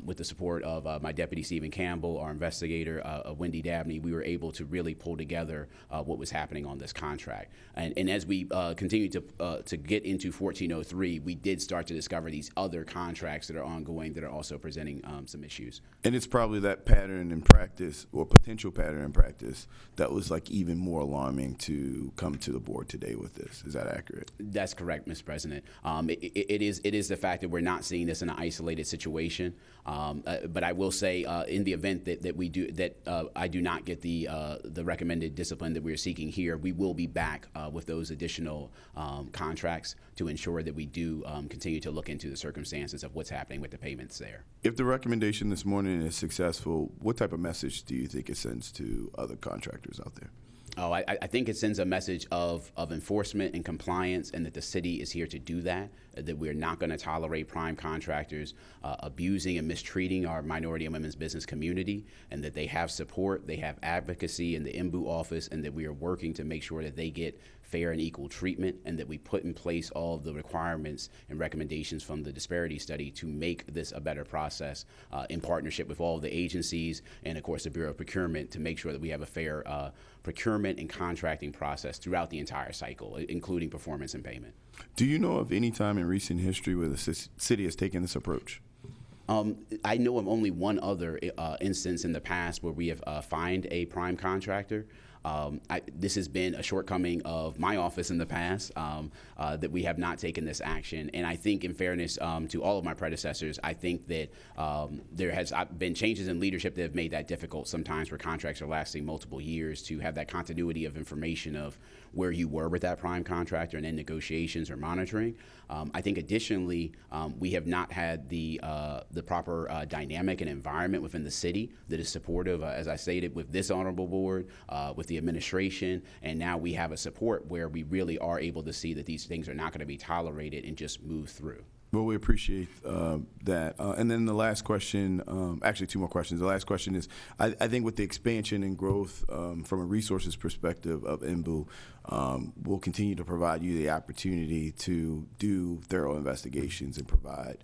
With the support of my deputy, Stephen Campbell, our investigator, Wendy Dabney, we were able to really pull together what was happening on this contract. And as we continue to get into 1403, we did start to discover these other contracts that are ongoing that are also presenting some issues. And it's probably that pattern in practice, or potential pattern in practice, that was like even more alarming to come to the board today with this. Is that accurate? That's correct, Mr. President. It is the fact that we're not seeing this in an isolated situation. But I will say, in the event that I do not get the recommended discipline that we're seeking here, we will be back with those additional contracts to ensure that we do continue to look into the circumstances of what's happening with the payments there. If the recommendation this morning is successful, what type of message do you think it sends to other contractors out there? Oh, I think it sends a message of enforcement and compliance, and that the city is here to do that, that we're not going to tolerate prime contractors abusing and mistreating our minority and women's business community, and that they have support, they have advocacy in the MBU office, and that we are working to make sure that they get fair and equal treatment, and that we put in place all of the requirements and recommendations from the disparity study to make this a better process in partnership with all of the agencies and, of course, the Bureau of Procurement, to make sure that we have a fair procurement and contracting process throughout the entire cycle, including performance and payment. Do you know of any time in recent history where the city has taken this approach? I know of only one other instance in the past where we have fined a prime contractor. This has been a shortcoming of my office in the past, that we have not taken this action. And I think, in fairness to all of my predecessors, I think that there has been changes in leadership that have made that difficult sometimes, where contracts are lasting multiple years, to have that continuity of information of where you were with that prime contractor and in negotiations or monitoring. I think additionally, we have not had the proper dynamic and environment within the city that is supportive, as I stated, with this honorable board, with the administration, and now we have a support where we really are able to see that these things are not going to be tolerated and just move through. Well, we appreciate that. And then the last question, actually two more questions. The last question is, I think with the expansion and growth from a resources perspective of MBU, we'll continue to provide you the opportunity to do thorough investigations and provide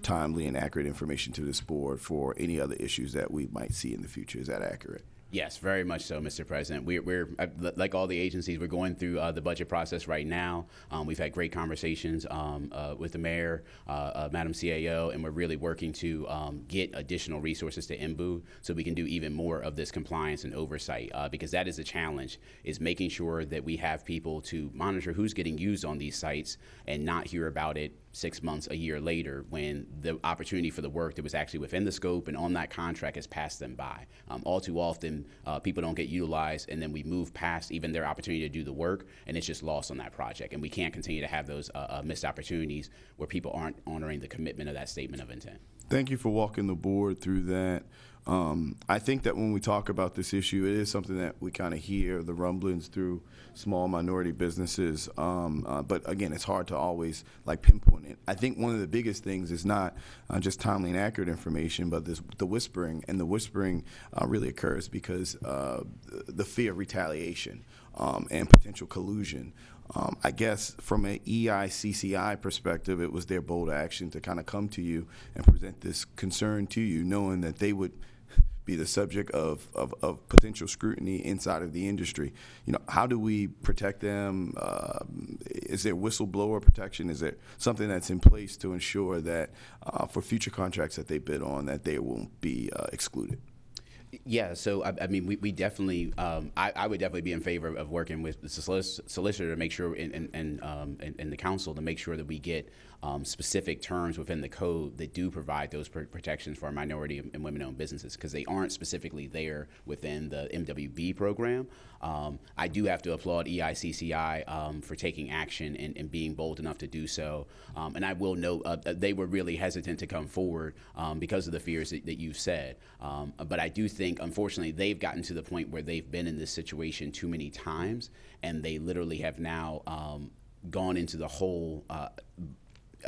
timely and accurate information to this board for any other issues that we might see in the future. Is that accurate? Yes, very much so, Mr. President. We're like all the agencies, we're going through the budget process right now. We've had great conversations with the mayor, Madam CAO, and we're really working to get additional resources to MBU so we can do even more of this compliance and oversight, because that is the challenge, is making sure that we have people to monitor who's getting used on these sites and not hear about it 6 months, a year later, when the opportunity for the work that was actually within the scope and on that contract has passed them by. All too often, people don't get utilized, and then we move past even their opportunity to do the work, and it's just lost on that project. And we can't continue to have those missed opportunities where people aren't honoring the commitment of that statement of intent. Thank you for walking the board through that. I think that when we talk about this issue, it is something that we kind of hear the rumblings through small minority businesses. But again, it's hard to always like pinpoint it. I think one of the biggest things is not just timely and accurate information, but the whispering. And the whispering really occurs because the fear of retaliation and potential collusion. I guess from an EICCI perspective, it was their bold action to kind of come to you and present this concern to you, knowing that they would be the subject of potential scrutiny inside of the industry. You know, how do we protect them? Is there whistleblower protection? Is there something that's in place to ensure that for future contracts that they bid on, that they won't be excluded? Yeah, so I mean, we definitely, I would definitely be in favor of working with the solicitor to make sure, and the council to make sure that we get specific terms within the code that do provide those protections for our minority and women-owned businesses, because they aren't specifically there within the MWB program. I do have to applaud EICCI for taking action and being bold enough to do so. And I will note they were really hesitant to come forward because of the fears that you've said. But I do think, unfortunately, they've gotten to the point where they've been in this situation too many times, and they literally have now gone into the whole,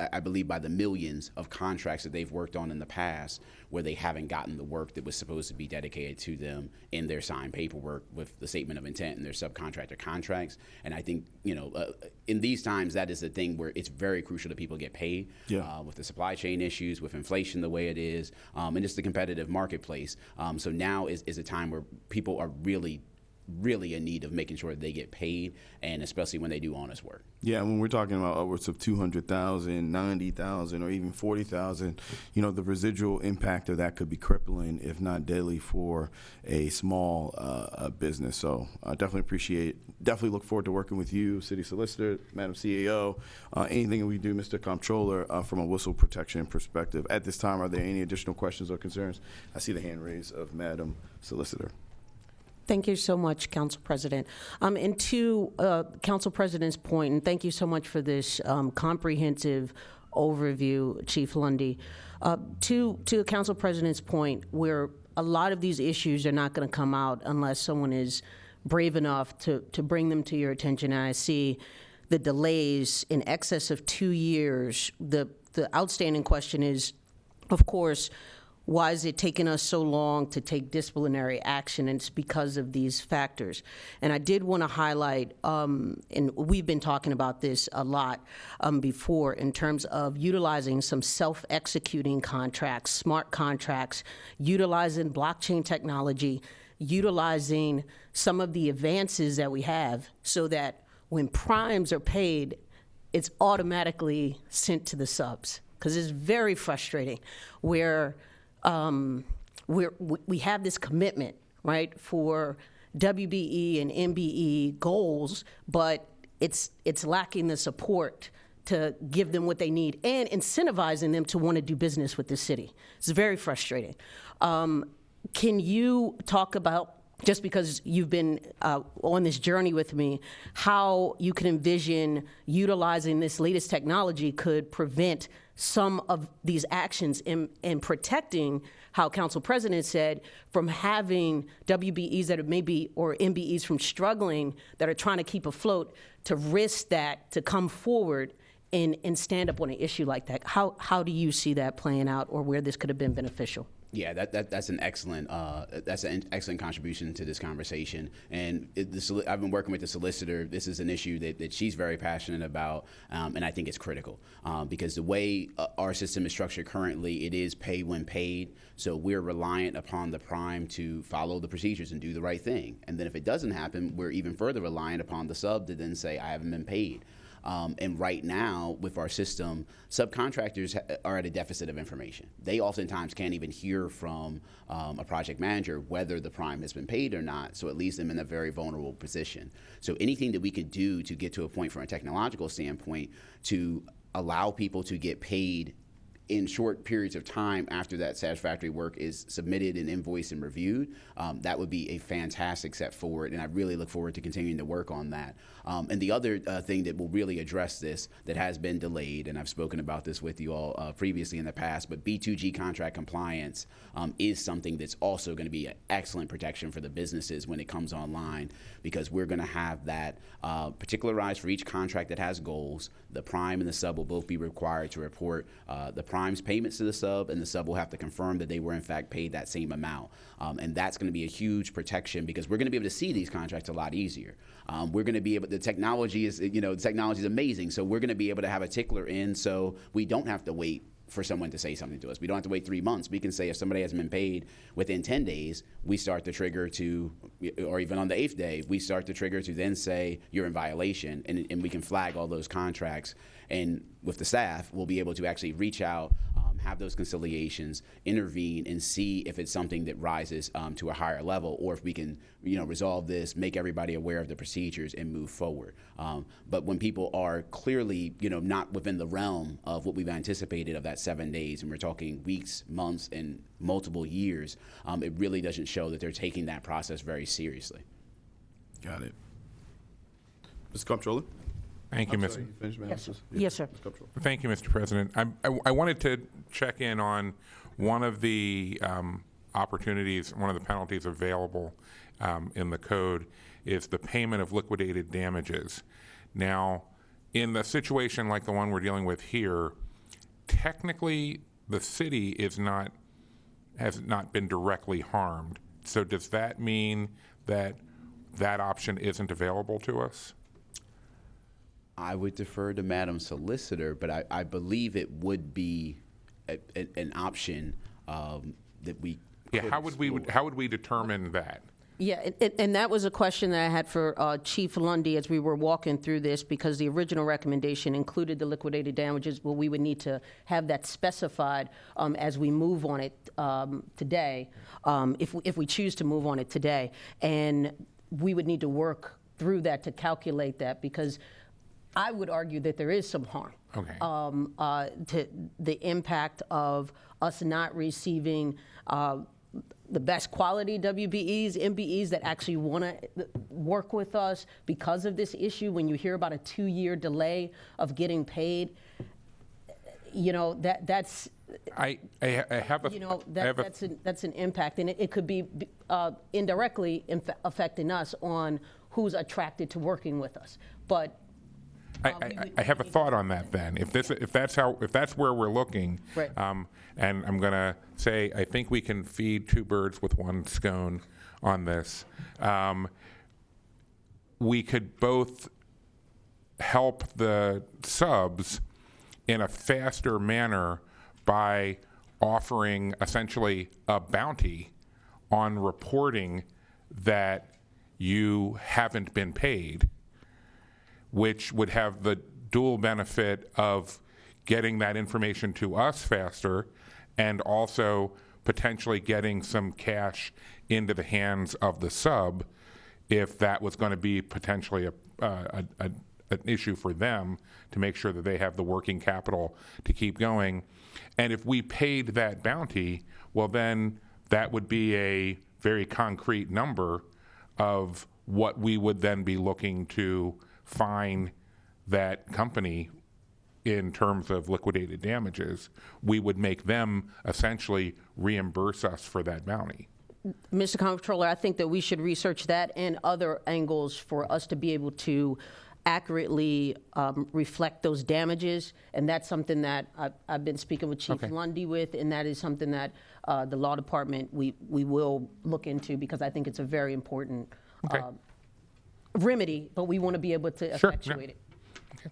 I believe, by the millions of contracts that they've worked on in the past where they haven't gotten the work that was supposed to be dedicated to them in their signed paperwork with the statement of intent and their subcontractor contracts. And I think, in these times, that is the thing where it's very crucial that people get paid. With the supply chain issues, with inflation the way it is, and just the competitive marketplace. So now is a time where people are really in need of making sure that they get paid, and especially when they do honest work. Yeah, when we're talking about upwards of 200,000, 90,000, or even 40,000, the residual impact of that could be crippling, if not deadly, for a small business. So I definitely look forward to working with you, City Solicitor, Madam CEO, anything that we do, Mr. Comptroller, from a whistle protection perspective. At this time, are there any additional questions or concerns? I see the hand raised of Madam Solicitor. Thank you so much, Council President. And to Council President's point, and thank you so much for this comprehensive overview, Chief Lundy. To Council President's point, where a lot of these issues are not going to come out unless someone is brave enough to bring them to your attention. And I see the delays in excess of 2 years. The outstanding question is, of course, why is it taking us so long to take disciplinary action? And it's because of these factors. And I did want to highlight, and we've been talking about this a lot before, in terms of utilizing some self-executing contracts, smart contracts, utilizing blockchain technology, utilizing some of the advances that we have so that when primes are paid, it's automatically sent to the subs. Because it's very frustrating where we have this commitment, right, for WBE and MBE goals, but it's lacking the support to give them what they need and incentivizing them to want to do business with the city. It's very frustrating. Can you talk about, just because you've been on this journey with me, how you can envision utilizing this latest technology could prevent some of these actions in protecting, how Council President said, from having WBEs that are maybe, or MBEs from struggling, that are trying to keep afloat, to risk that, to come forward and stand up on an issue like that? How do you see that playing out, or where this could have been beneficial? Yeah, that's an excellent contribution to this conversation. And I've been working with the solicitor. This is an issue that she's very passionate about, and I think it's critical because the way our system is structured currently, it is pay when paid. So we're reliant upon the prime to follow the procedures and do the right thing. And then if it doesn't happen, we're even further reliant upon the sub to then say, I haven't been paid. And right now, with our system, subcontractors are at a deficit of information. They oftentimes can't even hear from a project manager whether the prime has been paid or not, so it leaves them in a very vulnerable position. So anything that we could do to get to a point from a technological standpoint to allow people to get paid in short periods of time after that satisfactory work is submitted and invoiced and reviewed, that would be a fantastic step forward, and I really look forward to continuing to work on that. And the other thing that will really address this that has been delayed, and I've spoken about this with you all previously in the past, but B2G contract compliance is something that's also going to be an excellent protection for the businesses when it comes online, because we're going to have that particularized for each contract that has goals. The prime and the sub will both be required to report the prime's payments to the sub, and the sub will have to confirm that they were in fact paid that same amount. And that's going to be a huge protection, because we're going to be able to see these contracts a lot easier. We're going to be able, the technology is amazing, so we're going to be able to have a tickler in, so we don't have to wait for someone to say something to us. We don't have to wait 3 months. We can say if somebody hasn't been paid within 10 days, we start the trigger to, or even on the 8th day, we start the trigger to then say you're in violation, and we can flag all those contracts. And with the staff, we'll be able to actually reach out, have those conciliations, intervene, and see if it's something that rises to a higher level, or if we can, resolve this, make everybody aware of the procedures, and move forward. But when people are clearly, not within the realm of what we've anticipated of that 7 days, and we're talking weeks, months, and multiple years, it really doesn't show that they're taking that process very seriously. Got it. Mr. Comptroller? Thank you, I'm Mr. sorry, you finished, ma'am? Yes, sir. Mr. Comptroller. Thank you, Mr. President. I wanted to check in on one of the opportunities, one of the penalties available in the code is the payment of liquidated damages. Now, in the situation like the one we're dealing with here, technically the city has not been directly harmed. So does that mean that that option isn't available to us? I would defer to Madam Solicitor, but I believe it would be an option that we Yeah, could how would we determine that? Yeah, and that was a question that I had for Chief Lundy as we were walking through this, because the original recommendation included the liquidated damages, but we would need to have that specified as we move on it today, if we choose to move on it today. And we would need to work through that to calculate that, because I would argue that there is some harm. Okay. To the impact of us not receiving the best quality WBEs, MBEs that actually want to work with us because of this issue. When you hear about a 2-year delay of getting paid, that's I have a that's an impact, and it could be indirectly affecting us on who's attracted to working with us. But I have a thought on that then. If that's where we're looking, Right. And I'm gonna say I think we can feed two birds with one scone on this. We could both help the subs in a faster manner by offering essentially a bounty on reporting that you haven't been paid, which would have the dual benefit of getting that information to us faster and also potentially getting some cash into the hands of the sub if that was going to be potentially an issue for them to make sure that they have the working capital to keep going. And if we paid that bounty, well, then that would be a very concrete number of what we would then be looking to fine that company in terms of liquidated damages. We would make them essentially reimburse us for that bounty. Mr. Comptroller, I think that we should research that and other angles for us to be able to accurately reflect those damages, and that's something that I've been speaking with Chief Lundy with, and that is something that the law department we will look into, because I think it's a very important remedy, but we want to be able to effectuate it. Okay,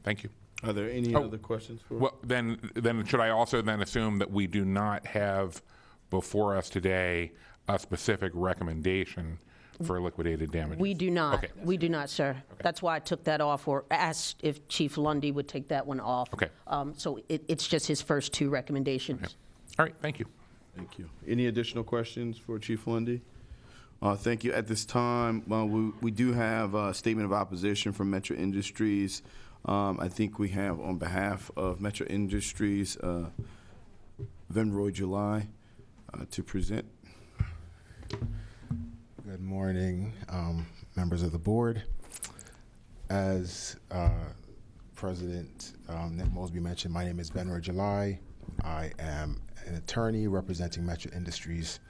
thank you. Are there any other questions for? Well, then should I also then assume that we do not have before us today a specific recommendation for liquidated damages? We do not. Okay. We do not, sir. That's why I took that off, or asked if Chief Lundy would take that one off. Okay. So it's just his first two recommendations. Okay. All right, thank you. Thank you. Any additional questions for Chief Lundy? Thank you. At this time, we do have a statement of opposition from Metro Industries. I think we have, on behalf of Metro Industries, Venroy July to present. Good morning, members of the board. As President Nick Mosby mentioned, my name is Venroy July. I am an attorney representing Metro Industries.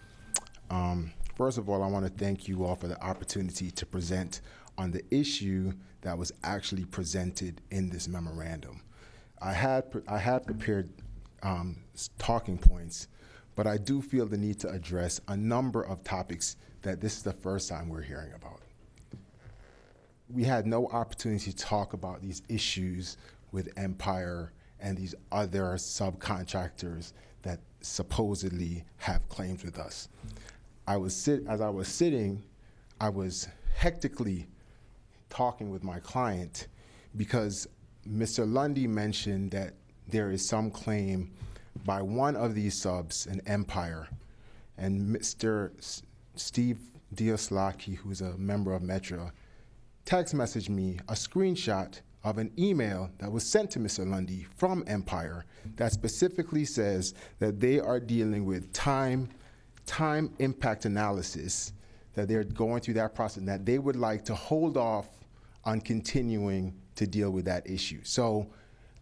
First of all, I want to thank you all for the opportunity to present on the issue that was actually presented in this memorandum. I had prepared talking points, but I do feel the need to address a number of topics that this is the first time we're hearing about. We had no opportunity to talk about these issues with Empire and these other subcontractors that supposedly have claims with us. As I was sitting, I was hectically talking with my client because Mr. Lundy mentioned that there is some claim by one of these subs, an Empire, and Mr. Steve Dioslaki, who's a member of Metro, text messaged me a screenshot of an email that was sent to Mr. Lundy from Empire that specifically says that they are dealing with time impact analysis, that they're going through that process, and that they would like to hold off on continuing to deal with that issue. So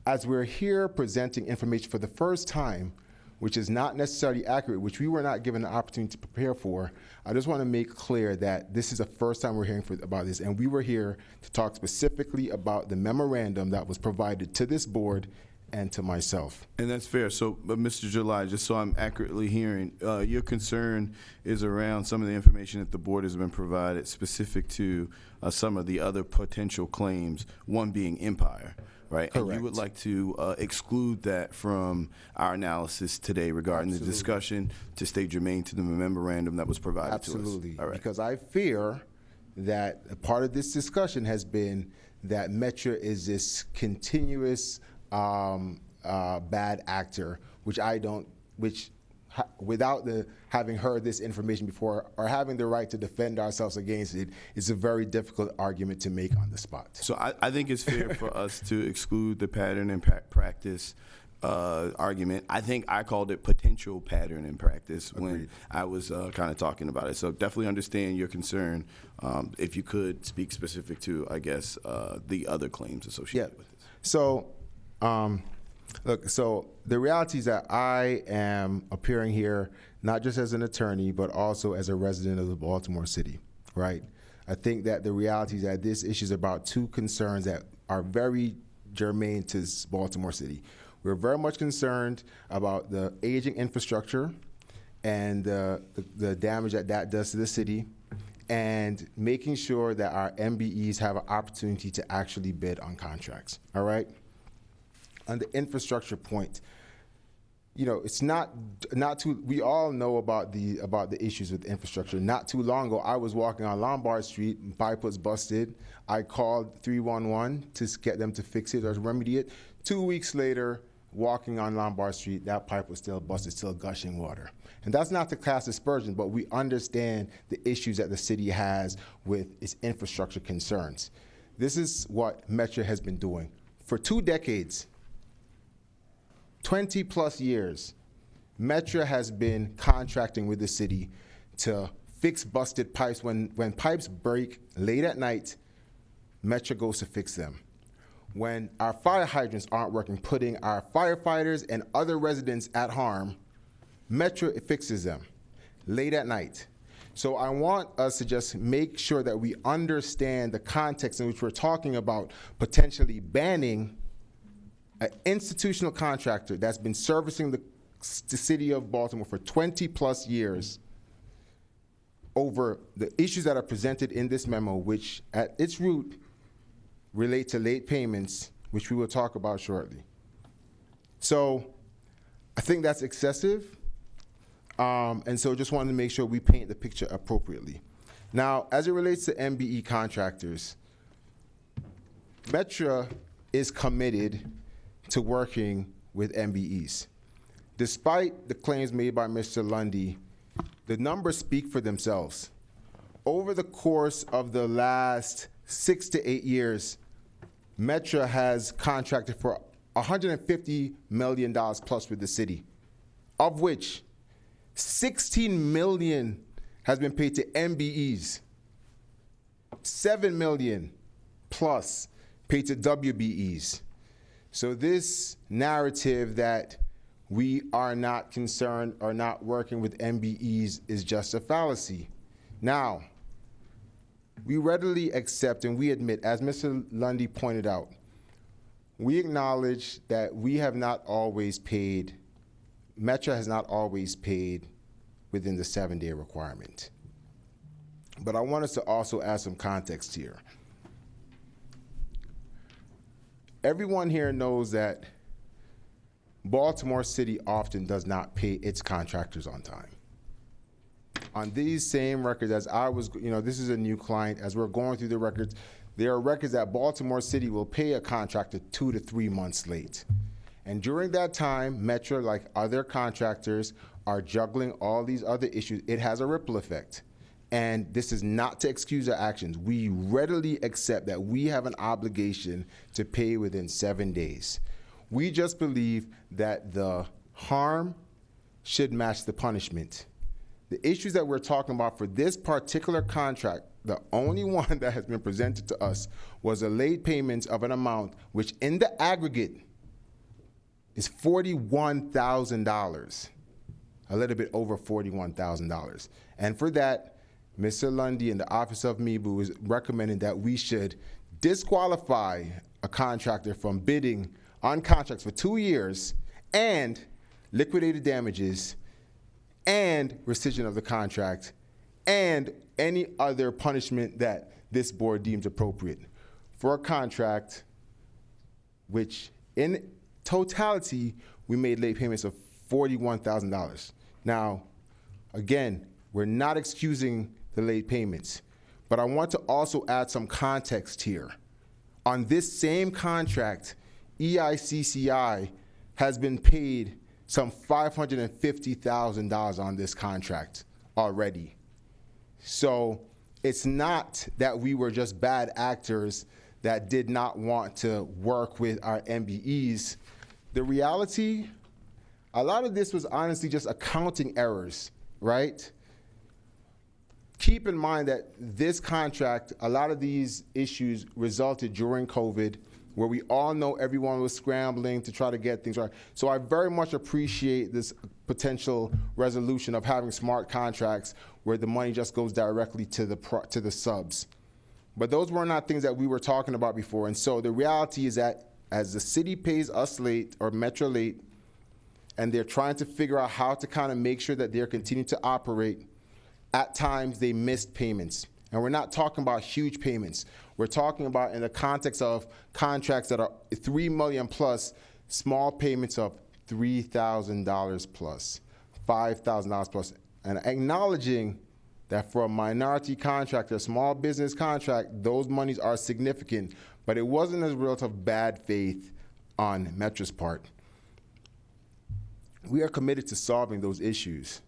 as we're here presenting information for the first time, which is not necessarily accurate, which we were not given the opportunity to prepare for, I just want to make clear that this is the first time we're hearing about this, and we were here to talk specifically about the memorandum that was provided to this board and to myself. And that's fair. So, but Mr. July, just so I'm accurately hearing, your concern is around some of the information that the board has been provided specific to some of the other potential claims, one being Empire, right? Correct. And you would like to exclude that from our analysis today regarding the discussion to stay germane to the memorandum that was provided to us. Absolutely. All right. Because I fear that a part of this discussion has been that Metro is this continuous bad actor, without having heard this information before or having the right to defend ourselves against it, is a very difficult argument to make on the spot. So I think it's fair for us to exclude the pattern and practice argument. I think I called it potential pattern and practice when I was kind of talking about it. So definitely understand your concern. If you could speak specific to, I guess, the other claims associated with it. So, look, so the reality is that I am appearing here not just as an attorney, but also as a resident of the Baltimore City, right? I think that the reality is that this issue is about two concerns that are very germane to Baltimore City. We're very much concerned about the aging infrastructure and the damage that does to the city, and making sure that our MBEs have an opportunity to actually bid on contracts, all right? On the infrastructure point, you know, it's not too, we all know about the issues with infrastructure. Not too long ago, I was walking on Lombard Street, and pipe was busted. I called 311 to get them to fix it or remedy it. 2 weeks later, walking on Lombard Street, that pipe was still busted, still gushing water. And that's not to cast aspersion, but we understand the issues that the city has with its infrastructure concerns. This is what Metro has been doing. For 2 decades, 20 plus years, Metro has been contracting with the city to fix busted pipes. When pipes break late at night, Metro goes to fix them. When our fire hydrants aren't working, putting our firefighters and other residents at harm, Metro fixes them late at night. So I want us to just make sure that we understand the context in which we're talking about potentially banning an institutional contractor that's been servicing the city of Baltimore for 20 plus years over the issues that are presented in this memo, which at its root relate to late payments, which we will talk about shortly. So I think that's excessive. And so just wanted to make sure we paint the picture appropriately. Now, as it relates to MBE contractors, Metro is committed to working with MBEs. Despite the claims made by Mr. Lundy, the numbers speak for themselves. Over the course of the last 6 to 8 years, Metro has contracted for $150 million plus with the city, of which $16 million has been paid to MBEs, $7 million plus paid to WBEs. So this narrative that we are not concerned or not working with MBEs is just a fallacy. Now, we readily accept and we admit, as Mr. Lundy pointed out, we acknowledge that we have not always paid, Metro has not always paid within the 7-day requirement. But I want us to also add some context here. Everyone here knows that Baltimore City often does not pay its contractors on time. On these same records, as I was, this is a new client, as we're going through the records, there are records that Baltimore City will pay a contractor 2 to 3 months late. And during that time, Metro, like other contractors, are juggling all these other issues. It has a ripple effect. And this is not to excuse our actions. We readily accept that we have an obligation to pay within 7 days. We just believe that the harm should match the punishment. The issues that we're talking about for this particular contract, the only one that has been presented to us was a late payment of an amount which in the aggregate is $41,000, a little bit over $41,000. And for that, Mr. Lundy and the Office of MEBU is recommending that we should disqualify a contractor from bidding on contracts for 2 years and liquidated damages and rescission of the contract and any other punishment that this board deems appropriate for a contract which in totality we made late payments of $41,000. Now, again, we're not excusing the late payments, but I want to also add some context here. On this same contract, EICCI has been paid some $550,000 on this contract already. So it's not that we were just bad actors that did not want to work with our MBEs. The reality, a lot of this was honestly just accounting errors, right? Keep in mind that this contract, a lot of these issues resulted during COVID, where we all know everyone was scrambling to try to get things right. So I very much appreciate this potential resolution of having smart contracts where the money just goes directly to the subs. But those were not things that we were talking about before. And so the reality is that as the city pays us late or Metro late, and they're trying to figure out how to kind of make sure that they're continuing to operate, at times they missed payments. And we're not talking about huge payments. We're talking about, in the context of contracts that are $3 million plus, small payments of $3,000 plus, $5,000 plus, and acknowledging that for a minority contractor, a small business contract, those monies are significant, but it wasn't as a result of bad faith on Metro's part. We are committed to solving those issues.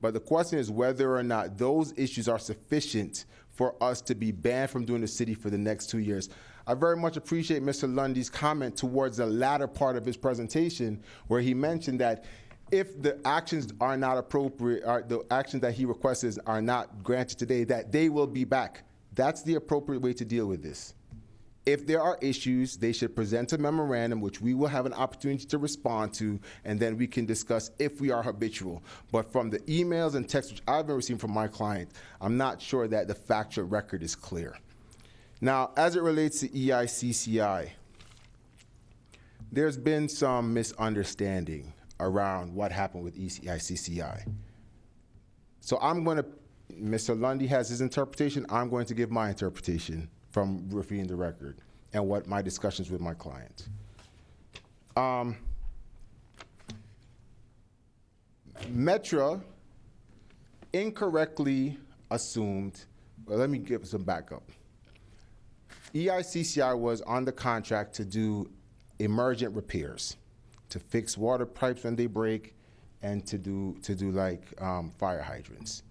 But the question is whether or not those issues are sufficient for us to be banned from doing the city for the next 2 years. I very much appreciate Mr. Lundy's comment towards the latter part of his presentation, where he mentioned that if the actions are not appropriate, or the actions that he requests are not granted today, that they will be back. That's the appropriate way to deal with this. If there are issues, they should present a memorandum, which we will have an opportunity to respond to, and then we can discuss if we are habitual. But from the emails and texts which I've been receiving from my client, I'm not sure that the factual record is clear. Now, as it relates to EICCI, there's been some misunderstanding around what happened with EICCI. So Mr. Lundy has his interpretation, I'm going to give my interpretation from reviewing the record and what my discussions with my client. Metra incorrectly assumed, well, let me give some backup. EICCI was on the contract to do emergent repairs, to fix water pipes when they break, and to do fire hydrants.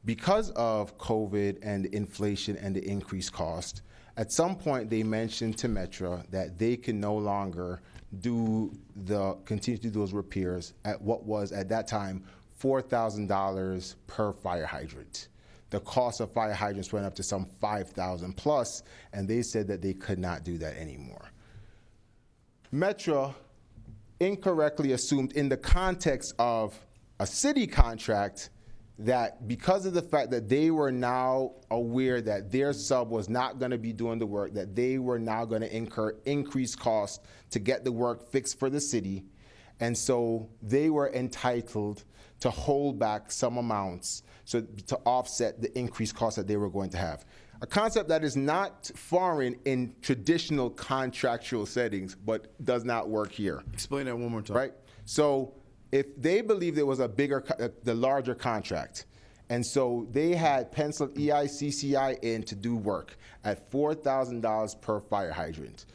Because of COVID and inflation and the increased cost, at some point they mentioned to Metra that they can no longer continue to do those repairs at what was at that time $4,000 per fire hydrant. The cost of fire hydrants went up to some $5,000 plus, and they said that they could not do that anymore. Metra incorrectly assumed, in the context of a city contract, that because of the fact that they were now aware that their sub was not going to be doing the work, that they were now going to incur increased costs to get the work fixed for the city, and so they were entitled to hold back some amounts to offset the increased costs that they were going to have. A concept that is not foreign in traditional contractual settings, but does not work here. Explain that one more time. Right? So if they believed there was the larger contract, and so they had penciled EICCI in to do work at $4,000 per fire hydrant.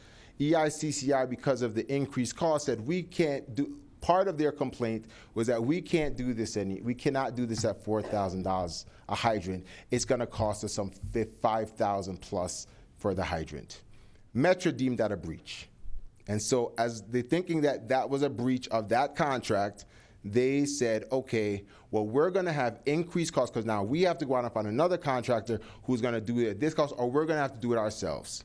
EICCI, because of the increased cost, said we can't do. Part of their complaint was that we cannot do this at $4,000 a hydrant. It's going to cost us some $5,000 plus for the hydrant. Metro deemed that a breach. And so as they're thinking that that was a breach of that contract, they said, okay, well, we're going to have increased costs because now we have to go out and find another contractor who's going to do it at this cost, or we're going to have to do it ourselves.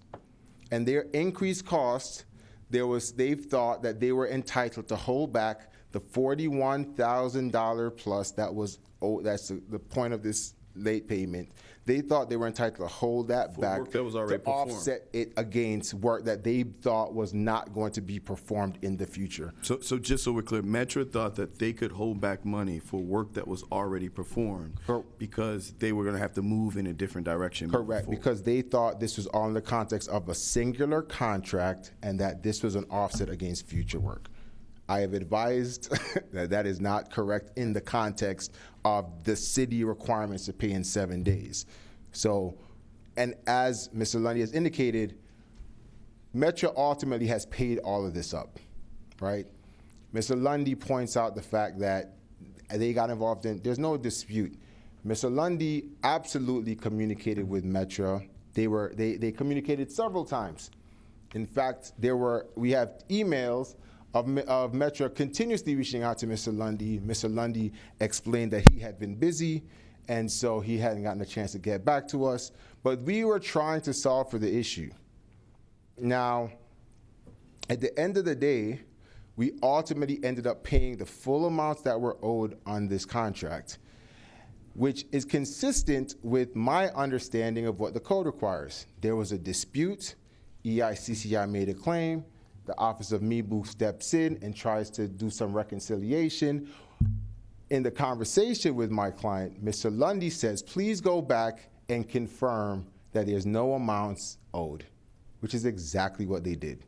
And their increased costs, they thought that they were entitled to hold back the $41,000 plus that's the point of this late payment. They thought they were entitled to hold that back work that was already to performed. offset it against work that they thought was not going to be performed in the future. So just so we're clear, Metro thought that they could hold back money for work that was already performed because they were going to have to move in a different direction. Correct, because they thought this was all in the context of a singular contract and that this was an offset against future work. I have advised that that is not correct in the context of the city requirements to pay in 7 days. So, and as Mr. Lundy has indicated, Metro ultimately has paid all of this up, right? Mr. Lundy points out the fact that they got involved in, there's no dispute. Mr. Lundy absolutely communicated with Metro. They communicated several times. In fact, we have emails of Metro continuously reaching out to Mr. Lundy. Mr. Lundy explained that he had been busy, and so he hadn't gotten a chance to get back to us. But we were trying to solve for the issue. Now, at the end of the day, we ultimately ended up paying the full amounts that were owed on this contract, which is consistent with my understanding of what the code requires. There was a dispute. EICCI made a claim. The Office of MIBU steps in and tries to do some reconciliation. In the conversation with my client, Mr. Lundy says, please go back and confirm that there's no amounts owed, which is exactly what they did.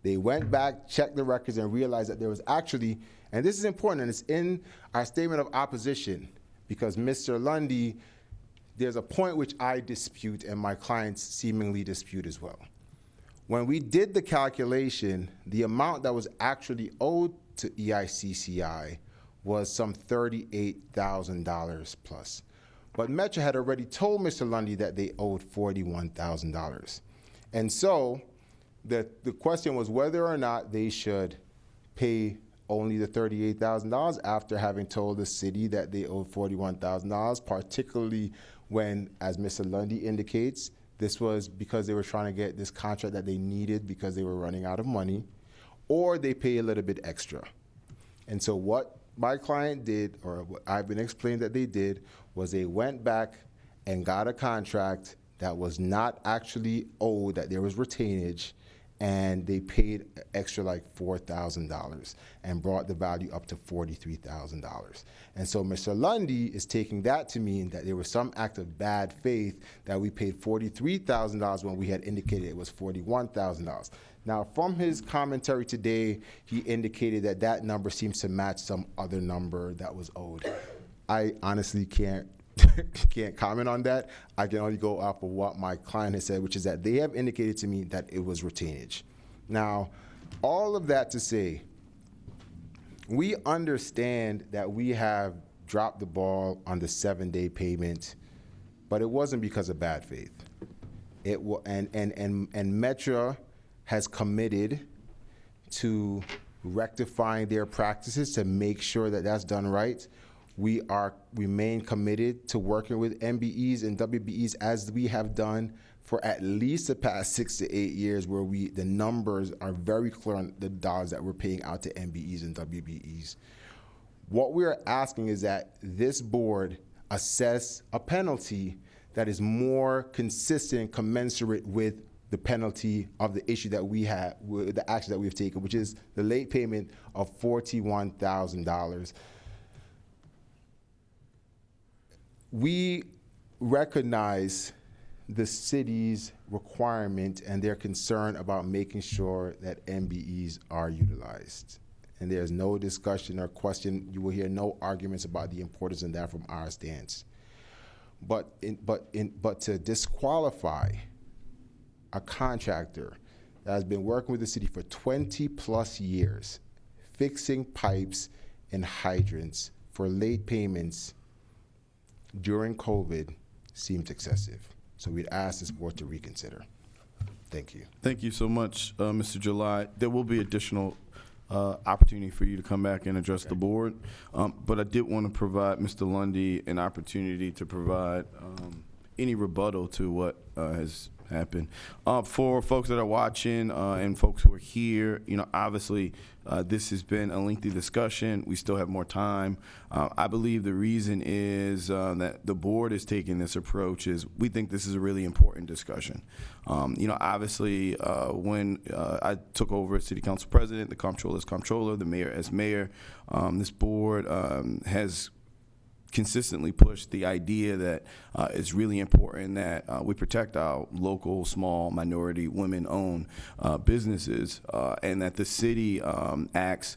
They went back, checked the records, and realized that there was actually, and this is important, and it's in our statement of opposition, because Mr. Lundy, there's a point which I dispute and my clients seemingly dispute as well. When we did the calculation, the amount that was actually owed to EICCI was some $38,000 plus. But Metro had already told Mr. Lundy that they owed $41,000. And so the question was whether or not they should pay only the $38,000 after having told the city that they owed $41,000, particularly when, as Mr. Lundy indicates, this was because they were trying to get this contract that they needed because they were running out of money, or they pay a little bit extra. And so what my client did, or what I've been explained that they did, was they went back and got a contract that was not actually owed, that there was retainage, and they paid extra like $4,000 and brought the value up to $43,000. And so Mr. Lundy is taking that to mean that there was some act of bad faith that we paid $43,000 when we had indicated it was $41,000. Now, from his commentary today, he indicated that that number seems to match some other number that was owed. I honestly can't comment on that. I can only go off of what my client has said, which is that they have indicated to me that it was retainage. Now, all of that to say, we understand that we have dropped the ball on the 7-day payment, but it wasn't because of bad faith. And Metro has committed to rectifying their practices to make sure that that's done right. We remain committed to working with MBEs and WBEs as we have done for at least the past 6 to 8 years, where the numbers are very clear on the dollars that we're paying out to MBEs and WBEs. What we're asking is that this board assess a penalty that is more consistent, commensurate with the penalty of the issue that we have, the action that we've taken, which is the late payment of $41,000. We recognize the city's requirement and their concern about making sure that MBEs are utilized. And there's no discussion or question, you will hear no arguments about the importance of that from our stance. But to disqualify a contractor that has been working with the city for 20 plus years, fixing pipes and hydrants for late payments during COVID seems excessive. So we'd ask this board to reconsider. Thank you. Thank you so much, Mr. July. There will be additional opportunity for you to come back and address the board. But I did want to provide Mr. Lundy an opportunity to provide any rebuttal to what has happened. For folks that are watching and folks who are here, obviously this has been a lengthy discussion. We still have more time. I believe the reason is that the board is taking this approach is we think this is a really important discussion. Obviously when I took over as city council president, the comptroller as comptroller, the mayor as mayor, this board has consistently pushed the idea that it's really important that we protect our local, small, minority, women-owned businesses, and that the city acts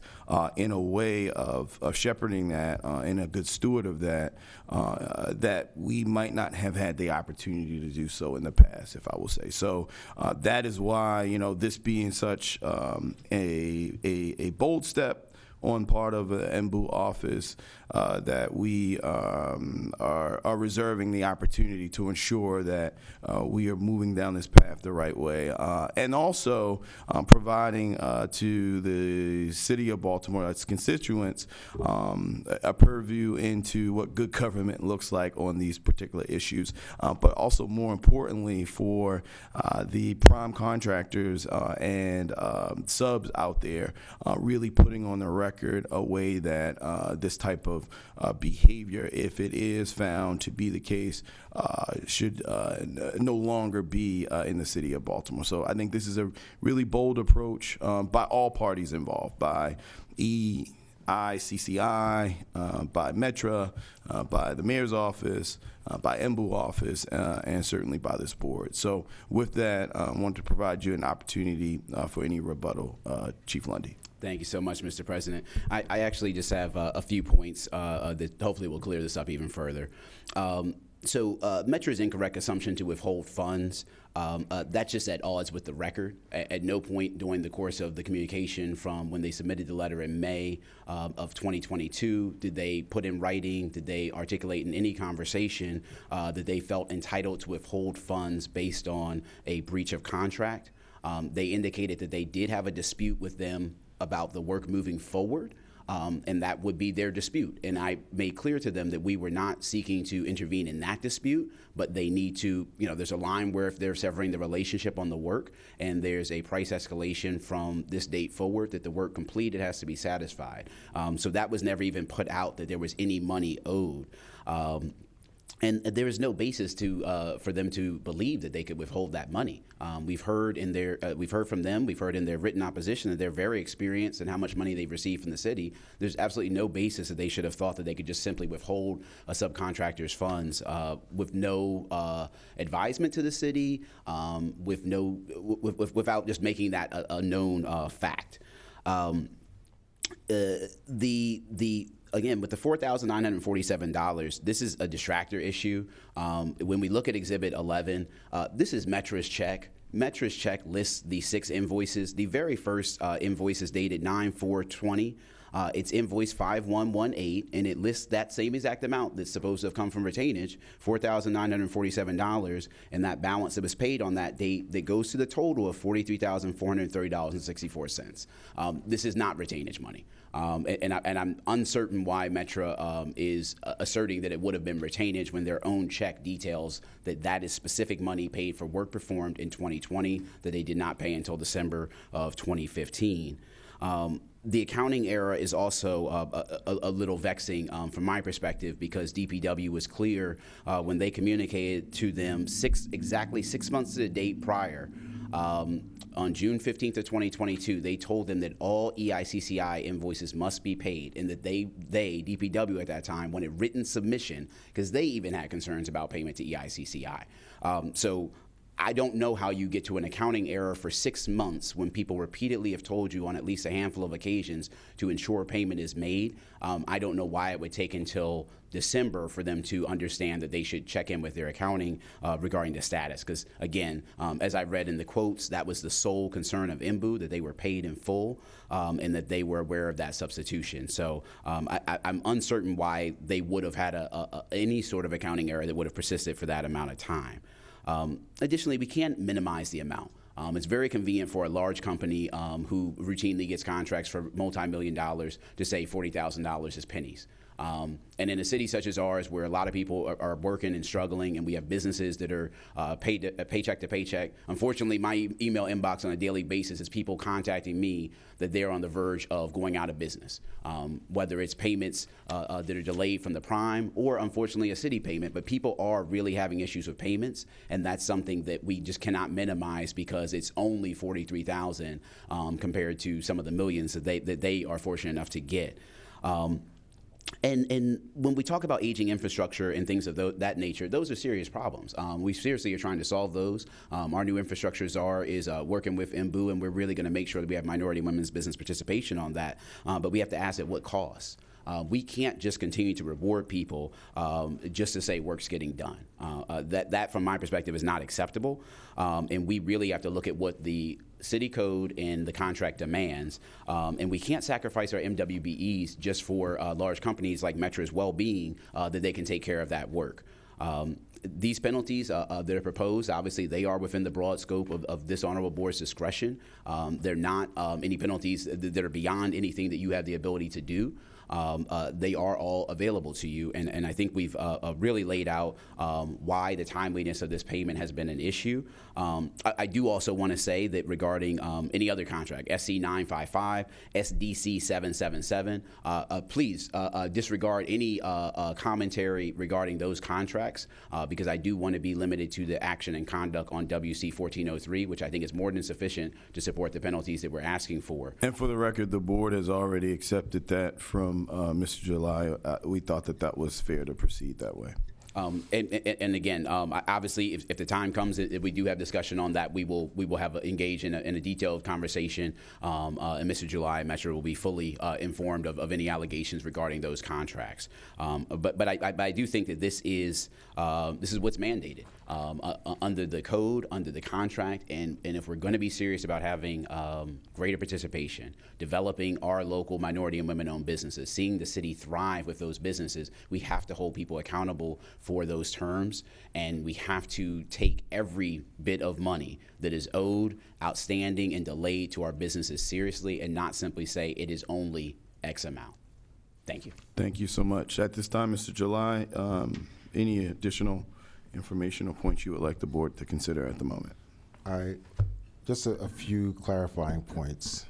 in a way of shepherding that and a good steward of that, that we might not have had the opportunity to do so in the past, if I will say. So that is why, this being such a bold step on part of the MBU office, that we are reserving the opportunity to ensure that we are moving down this path the right way, and also providing to the city of Baltimore, its constituents, a purview into what good government looks like on these particular issues, but also more importantly for the prime contractors and subs out there, really putting on the record a way that this type of behavior, if it is found to be the case, should no longer be in the city of Baltimore. So I think this is a really bold approach by all parties involved, by ICCI, by Metra, by the mayor's office, by MBU office, and certainly by this board. So with that, I wanted to provide you an opportunity for any rebuttal. Chief Lundy. Thank you so much, Mr. President. I actually just have a few points that hopefully will clear this up even further. So Metra's incorrect assumption to withhold funds, that's just at odds with the record. At no point during the course of the communication from when they submitted the letter in May of 2022 did they put in writing, did they articulate in any conversation that they felt entitled to withhold funds based on a breach of contract. They indicated that they did have a dispute with them about the work moving forward, and that would be their dispute. And I made clear to them that we were not seeking to intervene in that dispute, but they need to, there's a line where if they're severing the relationship on the work and there's a price escalation from this date forward that the work completed has to be satisfied. So that was never even put out that there was any money owed. And there is no basis for them to believe that they could withhold that money. We've heard from them. We've heard in their written opposition that they're very experienced in how much money they've received from the city. There's absolutely no basis that they should have thought that they could just simply withhold a subcontractor's funds with no advisement to the city, without just making that a known fact. Again, with the $4,947, this is a distractor issue. When we look at Exhibit 11, this is Metra's check. Metra's check lists the 6 invoices. The very first invoice is dated 9/4/20. It's invoice 5118, and it lists that same exact amount that's supposed to have come from retainage, $4,947, and that balance that was paid on that date that goes to the total of $43,430.64. This is not retainage money. And I'm uncertain why Metra is asserting that it would have been retainage when their own check details that is specific money paid for work performed in 2020 that they did not pay until December of 2015. The accounting error is also a little vexing from my perspective because DPW was clear when they communicated to them exactly 6 months to the date prior. On June 15th of 2022, they told them that all EICCI invoices must be paid and that they DPW at that time, wanted written submission because they even had concerns about payment to EICCI. So I don't know how you get to an accounting error for 6 months when people repeatedly have told you on at least a handful of occasions to ensure payment is made. I don't know why it would take until December for them to understand that they should check in with their accounting regarding the status. Because again, as I read in the quotes, that was the sole concern of MBU, that they were paid in full and that they were aware of that substitution. So I'm uncertain why they would have had any sort of accounting error that would have persisted for that amount of time. Additionally, we can't minimize the amount. It's very convenient for a large company who routinely gets contracts for multi-million dollars to say $40,000 is pennies. And in a city such as ours, where a lot of people are working and struggling, and we have businesses that are paid paycheck to paycheck, unfortunately, my email inbox on a daily basis is people contacting me that they're on the verge of going out of business, whether it's payments that are delayed from the prime or, unfortunately, a city payment. But people are really having issues with payments, and that's something that we just cannot minimize because it's only $43,000 compared to some of the millions that they are fortunate enough to get. And when we talk about aging infrastructure and things of that nature, those are serious problems. We seriously are trying to solve those. Our new infrastructure czar is working with MBU, and we're really going to make sure that we have minority and women's business participation on that. But we have to ask at what cost. We can't just continue to reward people just to say work's getting done. That, from my perspective, is not acceptable. And we really have to look at what the city code and the contract demands. And we can't sacrifice our MWBEs just for large companies like Metra's well-being that they can take care of that work. These penalties that are proposed, obviously, they are within the broad scope of this honorable board's discretion. They're not any penalties that are beyond anything that you have the ability to do. They are all available to you, and I think we've really laid out why the timeliness of this payment has been an issue. I do also want to say that regarding any other contract, SC 955, SDC 777, please disregard any commentary regarding those contracts because I do want to be limited to the action and conduct on WC 1403, which I think is more than sufficient to support the penalties that we're asking for. And for the record, the board has already accepted that from Mr. July. We thought that was fair to proceed that way. And again, obviously, if the time comes that we do have discussion on that, we will have engage in a detailed conversation, and Mr. July, I'm sure, will be fully informed of any allegations regarding those contracts. But I do think that this is what's mandated under the code, under the contract, and if we're going to be serious about having greater participation, developing our local minority and women-owned businesses, seeing the city thrive with those businesses, we have to hold people accountable for those terms, and we have to take every bit of money that is owed, outstanding, and delayed to our businesses seriously and not simply say it is only X amount. Thank you. Thank you so much. At this time, Mr. July, any additional information or points you would like the board to consider at the moment? Just a few clarifying points.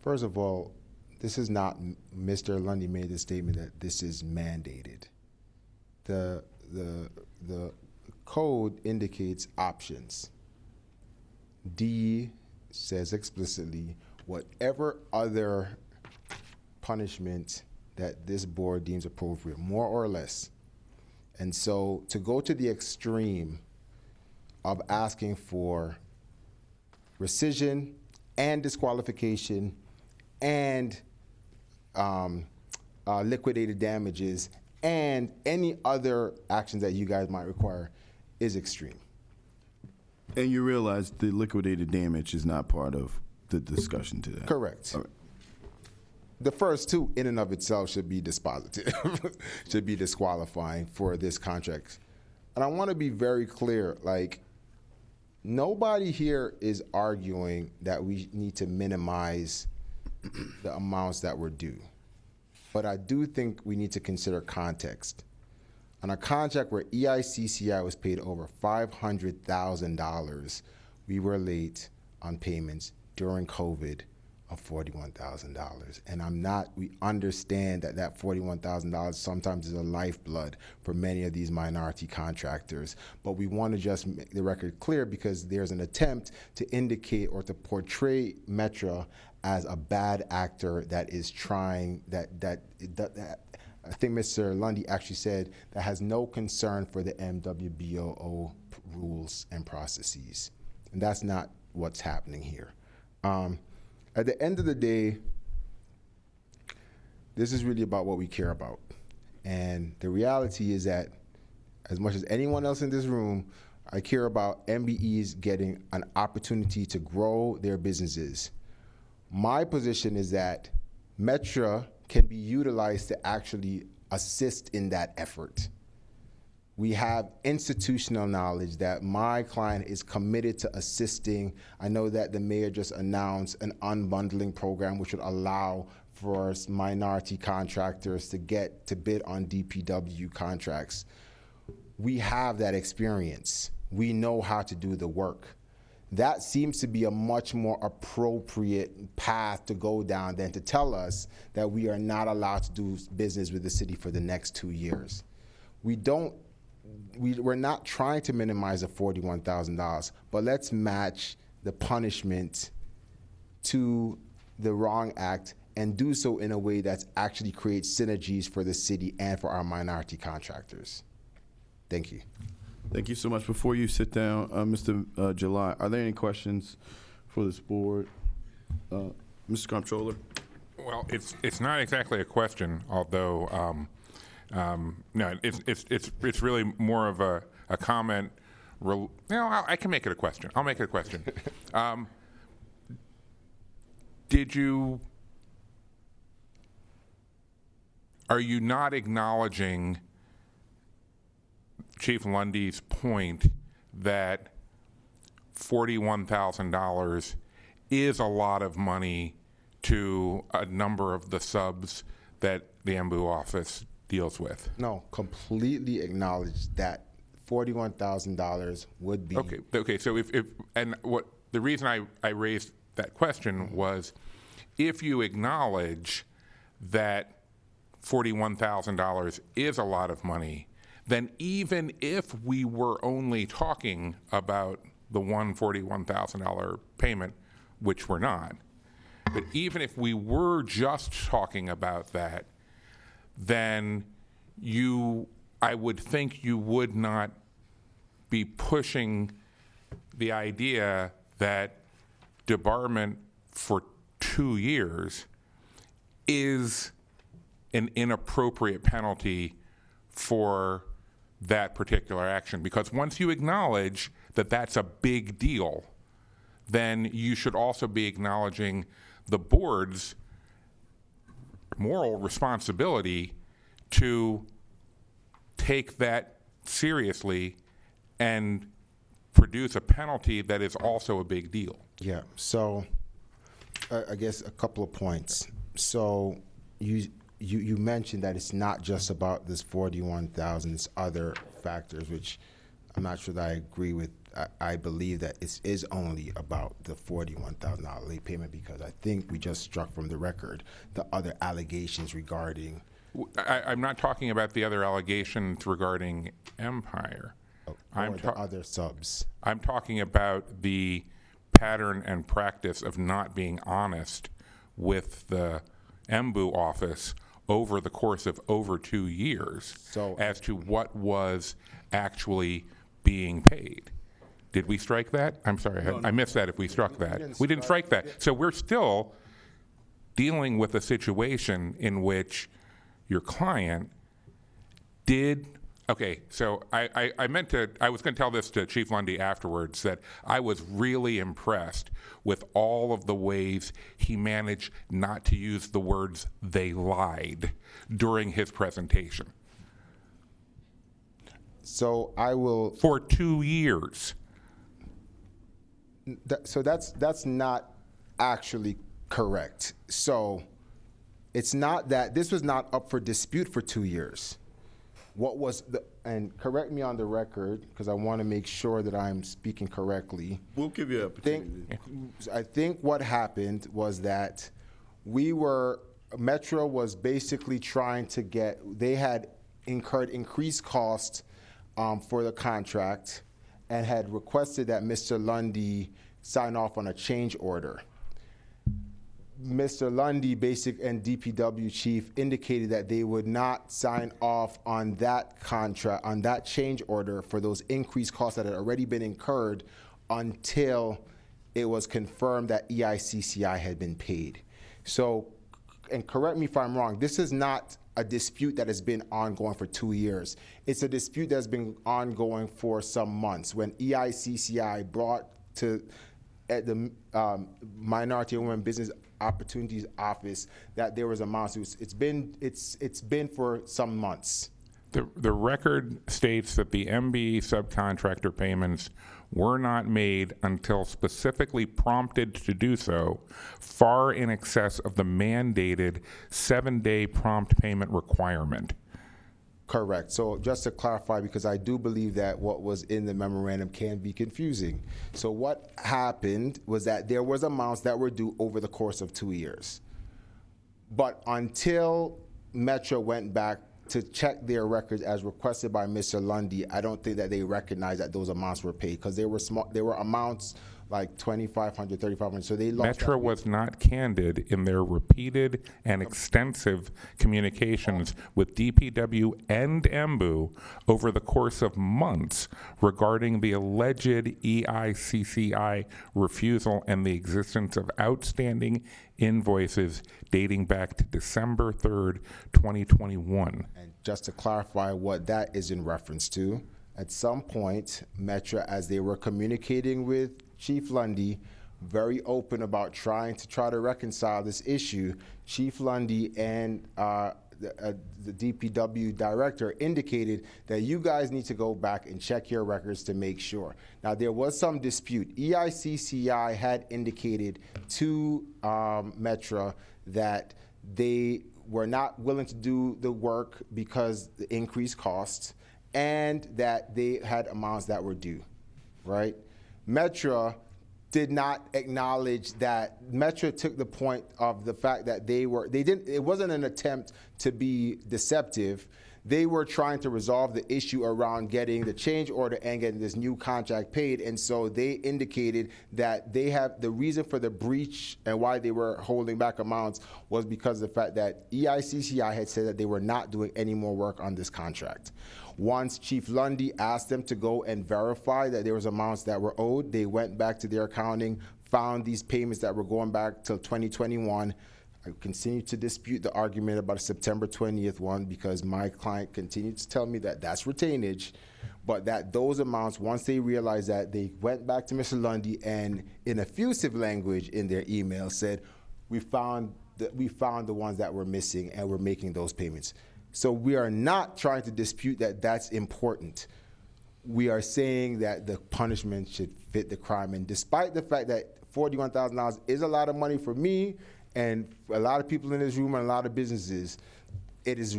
First of all, this is not, Mr. Lundy made the statement that this is mandated. The code indicates options. D says explicitly whatever other punishment that this board deems appropriate, more or less. And so to go to the extreme of asking for rescission and disqualification and liquidated damages and any other actions that you guys might require is extreme. And you realize the liquidated damage is not part of the discussion today? Correct. All right. The first two in and of itself should be dispositive, should be disqualifying for this contract. And I want to be very clear, like, nobody here is arguing that we need to minimize the amounts that were due. But I do think we need to consider context. On a contract where EICCI was paid over $500,000, we were late on payments during COVID of $41,000. And we understand that $41,000 sometimes is a lifeblood for many of these minority contractors. But we want to just make the record clear because there's an attempt to indicate or to portray Metra as a bad actor that is trying, that I think Mr. Lundy actually said that has no concern for the MWBOO rules and processes. And that's not what's happening here. At the end of the day, this is really about what we care about. And the reality is that as much as anyone else in this room, I care about MBEs getting an opportunity to grow their businesses. My position is that Metra can be utilized to actually assist in that effort. We have institutional knowledge that my client is committed to assisting. I know that the mayor just announced an unbundling program which would allow for minority contractors to get to bid on DPW contracts. We have that experience. We know how to do the work. That seems to be a much more appropriate path to go down than to tell us that we are not allowed to do business with the city for the next 2 years. We're not trying to minimize the $41,000, but let's match the punishment to the wrong act and do so in a way that actually creates synergies for the city and for our minority contractors. Thank you. Thank you so much. Before you sit down, Mr. July, are there any questions for this board? Mr. Comptroller? Well, it's not exactly a question, although no, it's really more of a comment. I can make it a question. I'll make it a question. Are you not acknowledging Chief Lundy's point that $41,000 is a lot of money to a number of the subs that the MBU office deals with? No, completely acknowledge that $41,000 would be. Okay. So the reason I raised that question was, if you acknowledge that $41,000 is a lot of money, then even if we were only talking about the one $41,000 payment, which we're not, but even if we were just talking about that, then I would think you would not be pushing the idea that debarment for 2 years is an inappropriate penalty for that particular action. Because once you acknowledge that that's a big deal, then you should also be acknowledging the board's moral responsibility to take that seriously and produce a penalty that is also a big deal. Yeah, so I guess a couple of points. So you mentioned that it's not just about this $41,000, it's other factors, which I'm not sure that I agree with. I believe that it is only about the $41,000 late payment, because I think we just struck from the record the other allegations regarding. I'm not talking about the other allegations regarding Empire. Or the other subs. I'm talking about the pattern and practice of not being honest with the MBU office over the course of over 2 years as to what was actually being paid. Did we strike that? I'm sorry, I missed that if we struck that. We didn't strike that. So we're still dealing with a situation in which your client did. Okay, so I was going to tell this to Chief Lundy afterwards, that I was really impressed with all of the ways he managed not to use the words "they lied" during his presentation. So I will. For 2 years. So that's not actually correct. So it's not that this was not up for dispute for 2 years. What was and correct me on the record, because I want to make sure that I'm speaking correctly. We'll give you an opportunity. I think what happened was that Metro was basically trying to they had incurred increased costs for the contract and had requested that Mr. Lundy sign off on a change order. Mr. Lundy, and DPW chief indicated that they would not sign off on that contract, on that change order for those increased costs that had already been incurred until it was confirmed that EICCI had been paid. So, and correct me if I'm wrong, this is not a dispute that has been ongoing for 2 years. It's a dispute that's been ongoing for some months. When EICCI brought to at the Minority and Women Business Opportunities Office that there was amounts. It's been for some months. The record states that the MBE subcontractor payments were not made until specifically prompted to do so, far in excess of the mandated 7-day prompt payment requirement. Correct. So just to clarify, because I do believe that what was in the memorandum can be confusing. So what happened was that there was amounts that were due over the course of 2 years. But until Metro went back to check their records as requested by Mr. Lundy, I don't think that they recognized that those amounts were paid, because they were small. They were amounts like $2,500, $3,500. So they lost. Metro was not candid in their repeated and extensive communications with DPW and MBU over the course of months regarding the alleged EICCI refusal and the existence of outstanding invoices dating back to December 3rd, 2021. And just to clarify what that is in reference to, at some point, Metro, as they were communicating with Chief Lundy, very open about trying to reconcile this issue, Chief Lundy and the DPW director indicated that you guys need to go back and check your records to make sure. Now, there was some dispute. EICCI had indicated to Metro that they were not willing to do the work because the increased costs, and that they had amounts that were due, right? Metro did not acknowledge that. Metro took the point of the fact that it wasn't an attempt to be deceptive. They were trying to resolve the issue around getting the change order and getting this new contract paid. And so they indicated that they have the reason for the breach and why they were holding back amounts was because of the fact that EICCI had said that they were not doing any more work on this contract. Once Chief Lundy asked them to go and verify that there was amounts that were owed, they went back to their accounting, found these payments that were going back till 2021. I continue to dispute the argument about a September 20th one, because my client continued to tell me that that's retainage, but that those amounts, once they realized that, they went back to Mr. Lundy and in effusive language in their email said, we found the ones that were missing and we're making those payments. So we are not trying to dispute that that's important. We are saying that the punishment should fit the crime. And despite the fact that $41,000 is a lot of money for me and a lot of people in this room and a lot of businesses, it is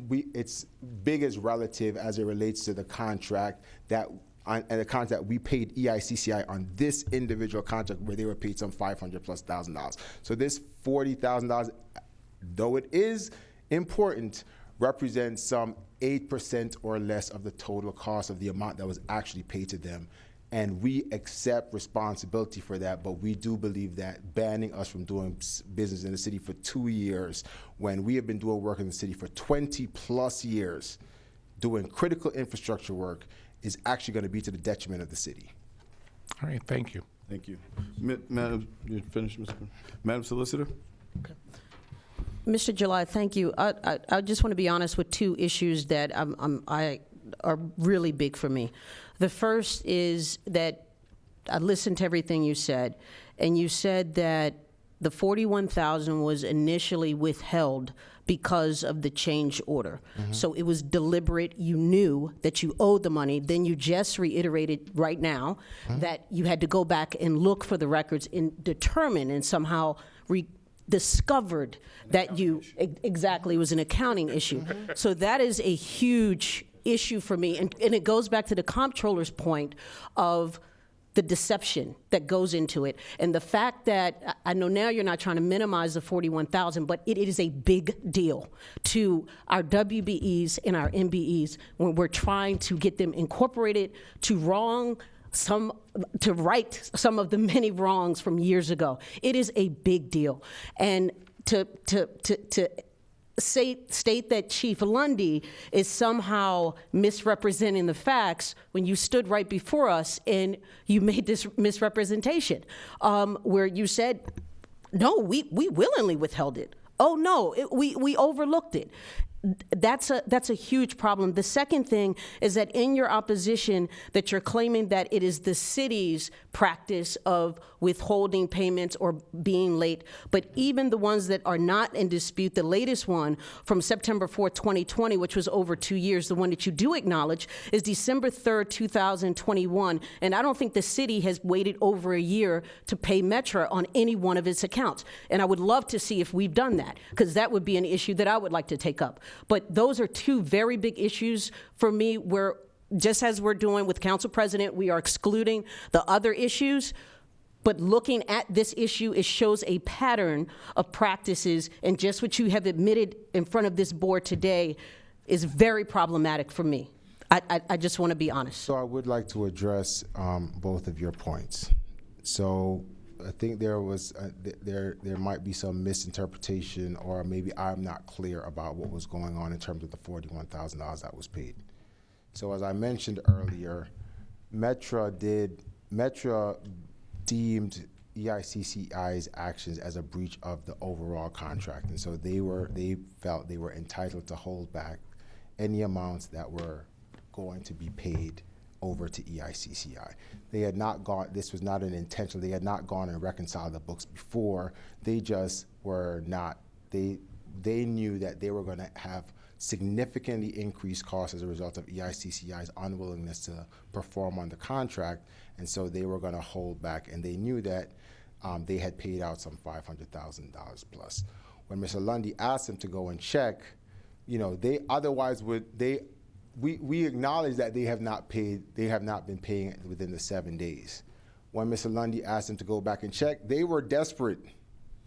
it's big as relative as it relates to the contract and the contract we paid EICCI on this individual contract where they were paid some $500,000+. So this $40,000, though it is important, represents some 8% or less of the total cost of the amount that was actually paid to them. And we accept responsibility for that, but we do believe that banning us from doing business in the city for 2 years, when we have been doing work in the city for 20+ years, doing critical infrastructure work, is actually going to be to the detriment of the city. All right, thank you. Thank you. Madam, you finished, Mr. Madam Solicitor? Okay. Mr. July, thank you. I just want to be honest with two issues that are really big for me. The first is that I listened to everything you said, and you said that the $41,000 was initially withheld because of the change order. Mm-hmm. So it was deliberate. You knew that you owed the money. Then you just reiterated right now that you had to go back and look for the records and determine and somehow discovered that you exactly was an accounting issue. So that is a huge issue for me, and it goes back to the comptroller's point of the deception that goes into it, and the fact that I know now you're not trying to minimize the $41,000, but it is a big deal to our WBEs and our MBEs when we're trying to get them incorporated to wrong to right some of the many wrongs from years ago. It is a big deal. And to state that Chief Lundy is somehow misrepresenting the facts when you stood right before us and you made this misrepresentation, where you said, no, we willingly withheld it. Oh, no, we overlooked it. That's a huge problem. The second thing is that in your opposition, that you're claiming that it is the city's practice of withholding payments or being late, but even the ones that are not in dispute, the latest one from September 4th, 2020, which was over 2 years, the one that you do acknowledge is December 3rd, 2021, and I don't think the city has waited over a year to pay Metra on any one of its accounts, and I would love to see if we've done that, because that would be an issue that I would like to take up. But those are two very big issues for me where, just as we're doing with Council President, we are excluding the other issues. But looking at this issue, it shows a pattern of practices, and just what you have admitted in front of this board today is very problematic for me. I just want to be honest. So I would like to address both of your points. So I think there was there might be some misinterpretation, or maybe I'm not clear about what was going on in terms of the $41,000 that was paid. So as I mentioned earlier, Metra deemed EICCI's actions as a breach of the overall contract, and so they felt they were entitled to hold back any amounts that were going to be paid over to EICCI. They had not gone, this was not an intention, they had not gone and reconciled the books before. They just were not, they knew that they were going to have significantly increased costs as a result of EICCI's unwillingness to perform on the contract, and so they were going to hold back, and they knew that they had paid out some $500,000 plus. When Mr. Lundy asked them to go and check, you know, they otherwise would, we acknowledge that they have not been paying it within the 7 days. When Mr. Lundy asked them to go back and check, they were desperate.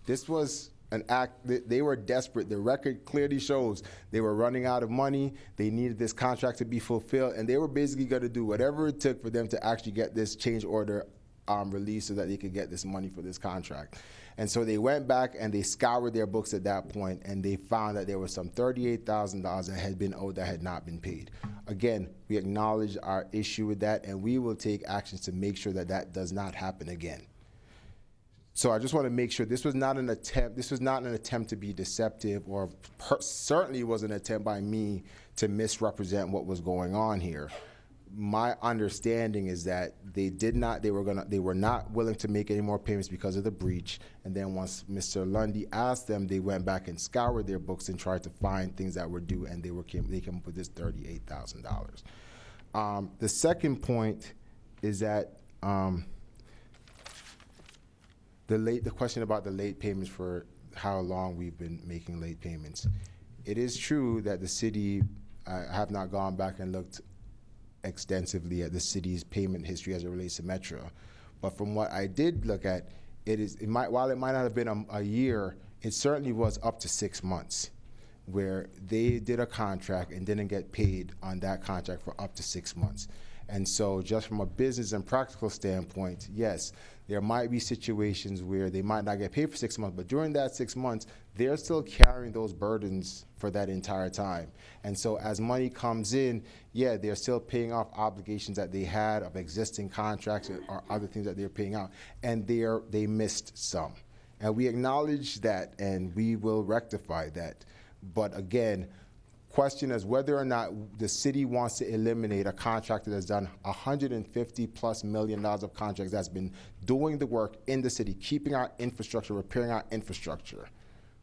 This was an act, they were desperate. The record clearly shows they were running out of money, they needed this contract to be fulfilled, and they were basically gonna do whatever it took for them to actually get this change order released so that they could get this money for this contract. And so they went back and they scoured their books at that point, and they found that there was some $38,000 that had been owed that had not been paid. Again, we acknowledge our issue with that, and we will take actions to make sure that that does not happen again. So I just want to make sure this was not an attempt to be deceptive, or certainly was an attempt by me to misrepresent what was going on here. My understanding is that they were not willing to make any more payments because of the breach, and then once Mr. Lundy asked them, they went back and scoured their books and tried to find things that were due, and they came up with this $38,000. The second point is that the question about the late payments, for how long we've been making late payments. It is true that the city, I have not gone back and looked extensively at the city's payment history as it relates to Metra, but from what I did look at, while it might not have been a year, it certainly was up to 6 months, where they did a contract and didn't get paid on that contract for up to 6 months. And so just from a business and practical standpoint, yes, there might be situations where they might not get paid for 6 months, but during that 6 months, they're still carrying those burdens for that entire time. And so as money comes in, yeah, they're still paying off obligations that they had of existing contracts or other things that they're paying out, and they missed some. And we acknowledge that, and we will rectify that. But again, question is whether or not the city wants to eliminate a contractor that's done $150+ million of contracts, that's been doing the work in the city, keeping our infrastructure, repairing our infrastructure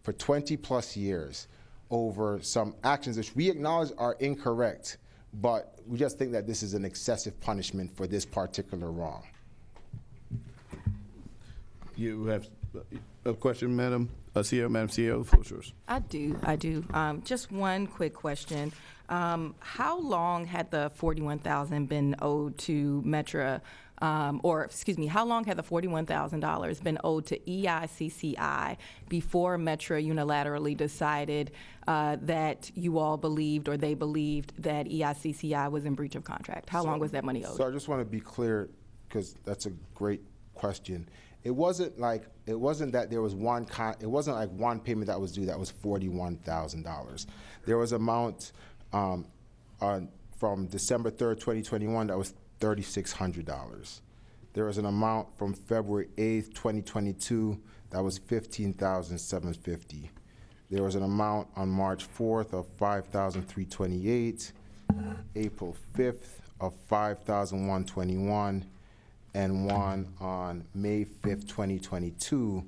for 20+ years, over some actions which we acknowledge are incorrect, but we just think that this is an excessive punishment for this particular wrong. You have a question, Madam CEO? Madam CEO, the floor is yours. I do. Just one quick question. How long had the $41,000 been owed to Metra, how long had the $41,000 been owed to EICCI before Metra unilaterally decided that you all believed, or they believed, that EICCI was in breach of contract? How long was that money owed? So I just want to be clear, because that's a great question. It wasn't that there was it wasn't like one payment that was due that was $41,000. There was amount from December 3rd, 2021 that was $3,600. There was an amount from February 8th, 2022 that was $15,750. There was an amount on March 4th of $5,328, April 5th of $5,121, and one on May 5th, 2022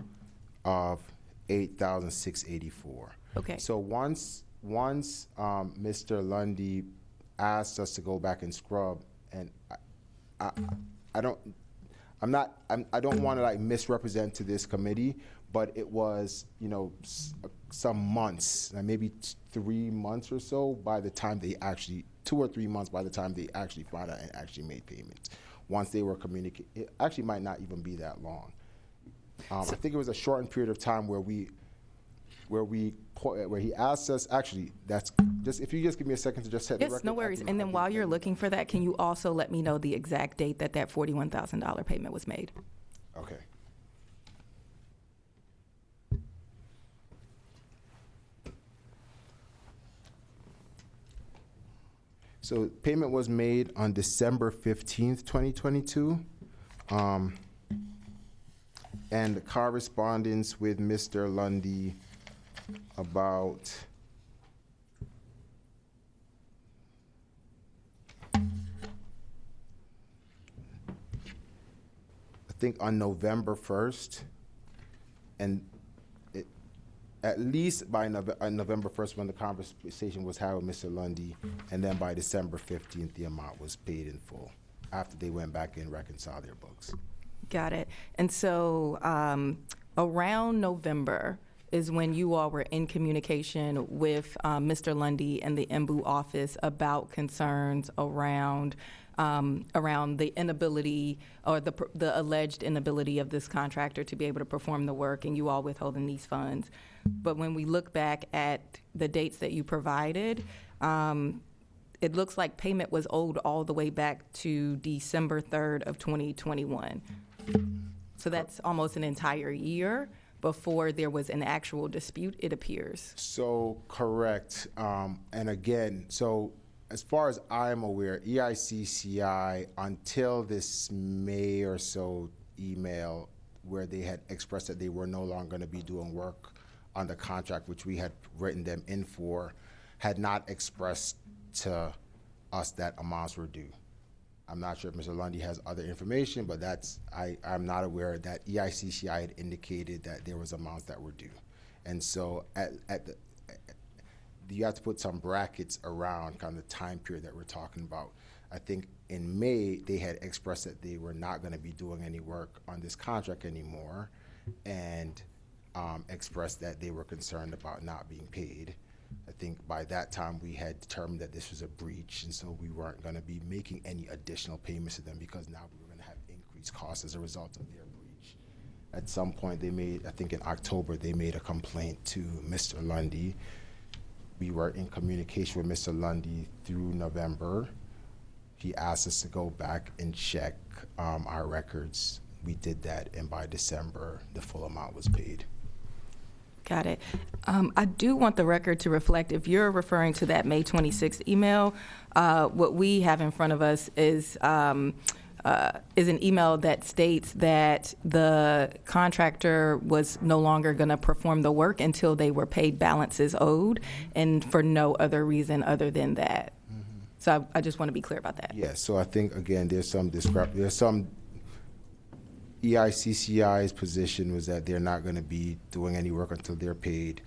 of $8,684. Okay. So once Mr. Lundy asked us to go back and scrub, and I don't want to like misrepresent to this committee, but it was, you know, some months, maybe 3 months or so, by the time they actually, 2 or 3 months by the time they actually found out and actually made payments. Once they were communicating, it actually might not even be that long. I think it was a shortened period of time where he asked us, actually, that's just, if you just give me a second to just set the record. Yes, no worries. And then while you're looking for that, can you also let me know the exact date that $41,000 payment was made? Okay. So payment was made on December 15th, 2022. And the correspondence with Mr. Lundy about I think on November 1st, and at least by November 1st when the conversation was had with Mr. Lundy, and then by December 15th, the amount was paid in full after they went back and reconciled their books. Got it. And so around November is when you all were in communication with Mr. Lundy and the MBU office about concerns around the inability or the alleged inability of this contractor to be able to perform the work, and you all withholding these funds. But when we look back at the dates that you provided, it looks like payment was owed all the way back to December 3rd of 2021. So that's almost an entire year before there was an actual dispute, it appears. So correct. And again, so as far as I'm aware, EICCI, until this May or so email where they had expressed that they were no longer going to be doing work on the contract, which we had written them in for, had not expressed to us that amounts were due. I'm not sure if Mr. Lundy has other information, but I'm not aware that EICCI had indicated that there was amounts that were due. And so you have to put some brackets around kind of the time period that we're talking about. I think in May, they had expressed that they were not going to be doing any work on this contract anymore, and expressed that they were concerned about not being paid. I think by that time we had determined that this was a breach, and so we weren't going to be making any additional payments to them because now we were going to have increased costs as a result of their breach. At some point they made, I think in October, they made a complaint to Mr. Lundy. We were in communication with Mr. Lundy through November. He asked us to go back and check our records. We did that, and by December, the full amount was paid. Got it. I do want the record to reflect, if you're referring to that May 26th email, what we have in front of us is an email that states that the contractor was no longer going to perform the work until they were paid balances owed, and for no other reason other than that. Mm-hmm. So I just want to be clear about that. Yeah, so I think, again, there's some EICCI's position was that they're not going to be doing any work until they're paid.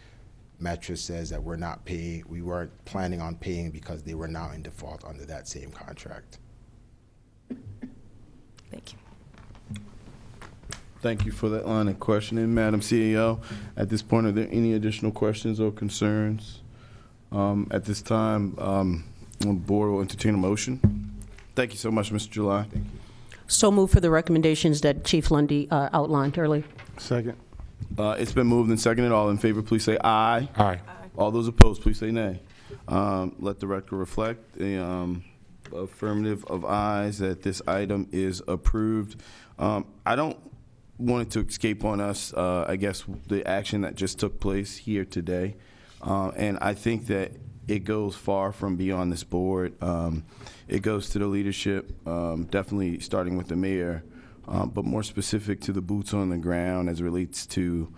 Metro says that we weren't planning on paying because they were now in default under that same contract. Thank you. Thank you for that line of questioning, Madam CEO. At this point, are there any additional questions or concerns? At this time, the board will entertain a motion. Thank you so much, Mr. July. Thank you. So move for the recommendations that Chief Lundy outlined earlier. Second. It's been moved and seconded. All in favor, please say aye. Aye. All those opposed, please say nay. Let the record reflect. The affirmative of ayes that this item is approved. I don't want it to escape on us, I guess, the action that just took place here today. And I think that it goes far from beyond this board. It goes to the leadership, definitely starting with the mayor, but more specific to the boots on the ground as it relates to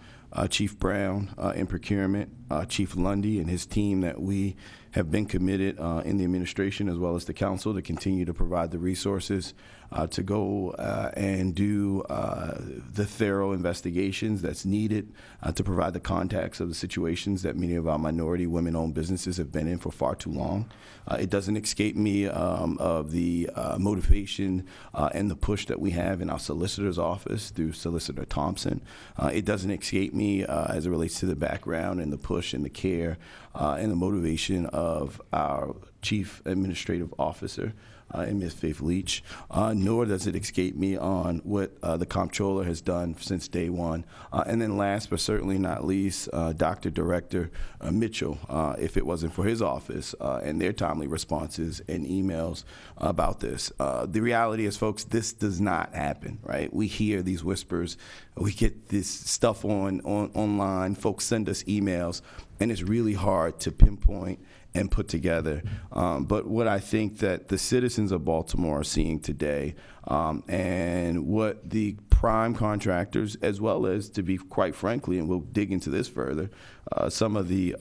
Chief Brown in procurement, Chief Lundy and his team, that we have been committed in the administration as well as the council to continue to provide the resources to go and do the thorough investigations that's needed to provide the context of the situations that many of our minority women-owned businesses have been in for far too long. It doesn't escape me of the motivation and the push that we have in our solicitor's office through Solicitor Thompson. It doesn't escape me as it relates to the background and the push and the care and the motivation of our Chief Administrative Officer and Ms. Faith Leach, nor does it escape me on what the comptroller has done since day one. And then last but certainly not least, Dr. Director Mitchell, if it wasn't for his office and their timely responses and emails about this. The reality is, folks, this does not happen, right? We hear these whispers. We get this stuff online. Folks send us emails, and it's really hard to pinpoint and put together. But what I think that the citizens of Baltimore are seeing today, and what the prime contractors, as well as, to be quite frankly, and we'll dig into this further, some of the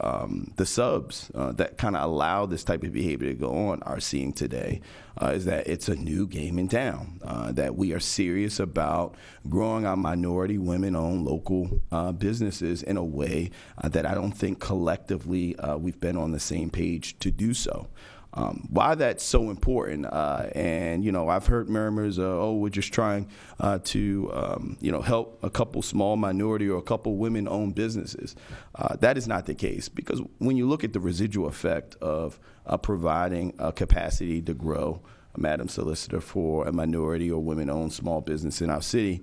subs that kind of allow this type of behavior to go on are seeing today, is that it's a new game in town, that we are serious about growing our minority women-owned local businesses in a way that I don't think collectively we've been on the same page to do so. Why that's so important, and I've heard murmurs, we're just trying to help a couple small minority or a couple women-owned businesses. That is not the case, because when you look at the residual effect of providing a capacity to grow, Madam Solicitor, for a minority or women-owned small business in our city,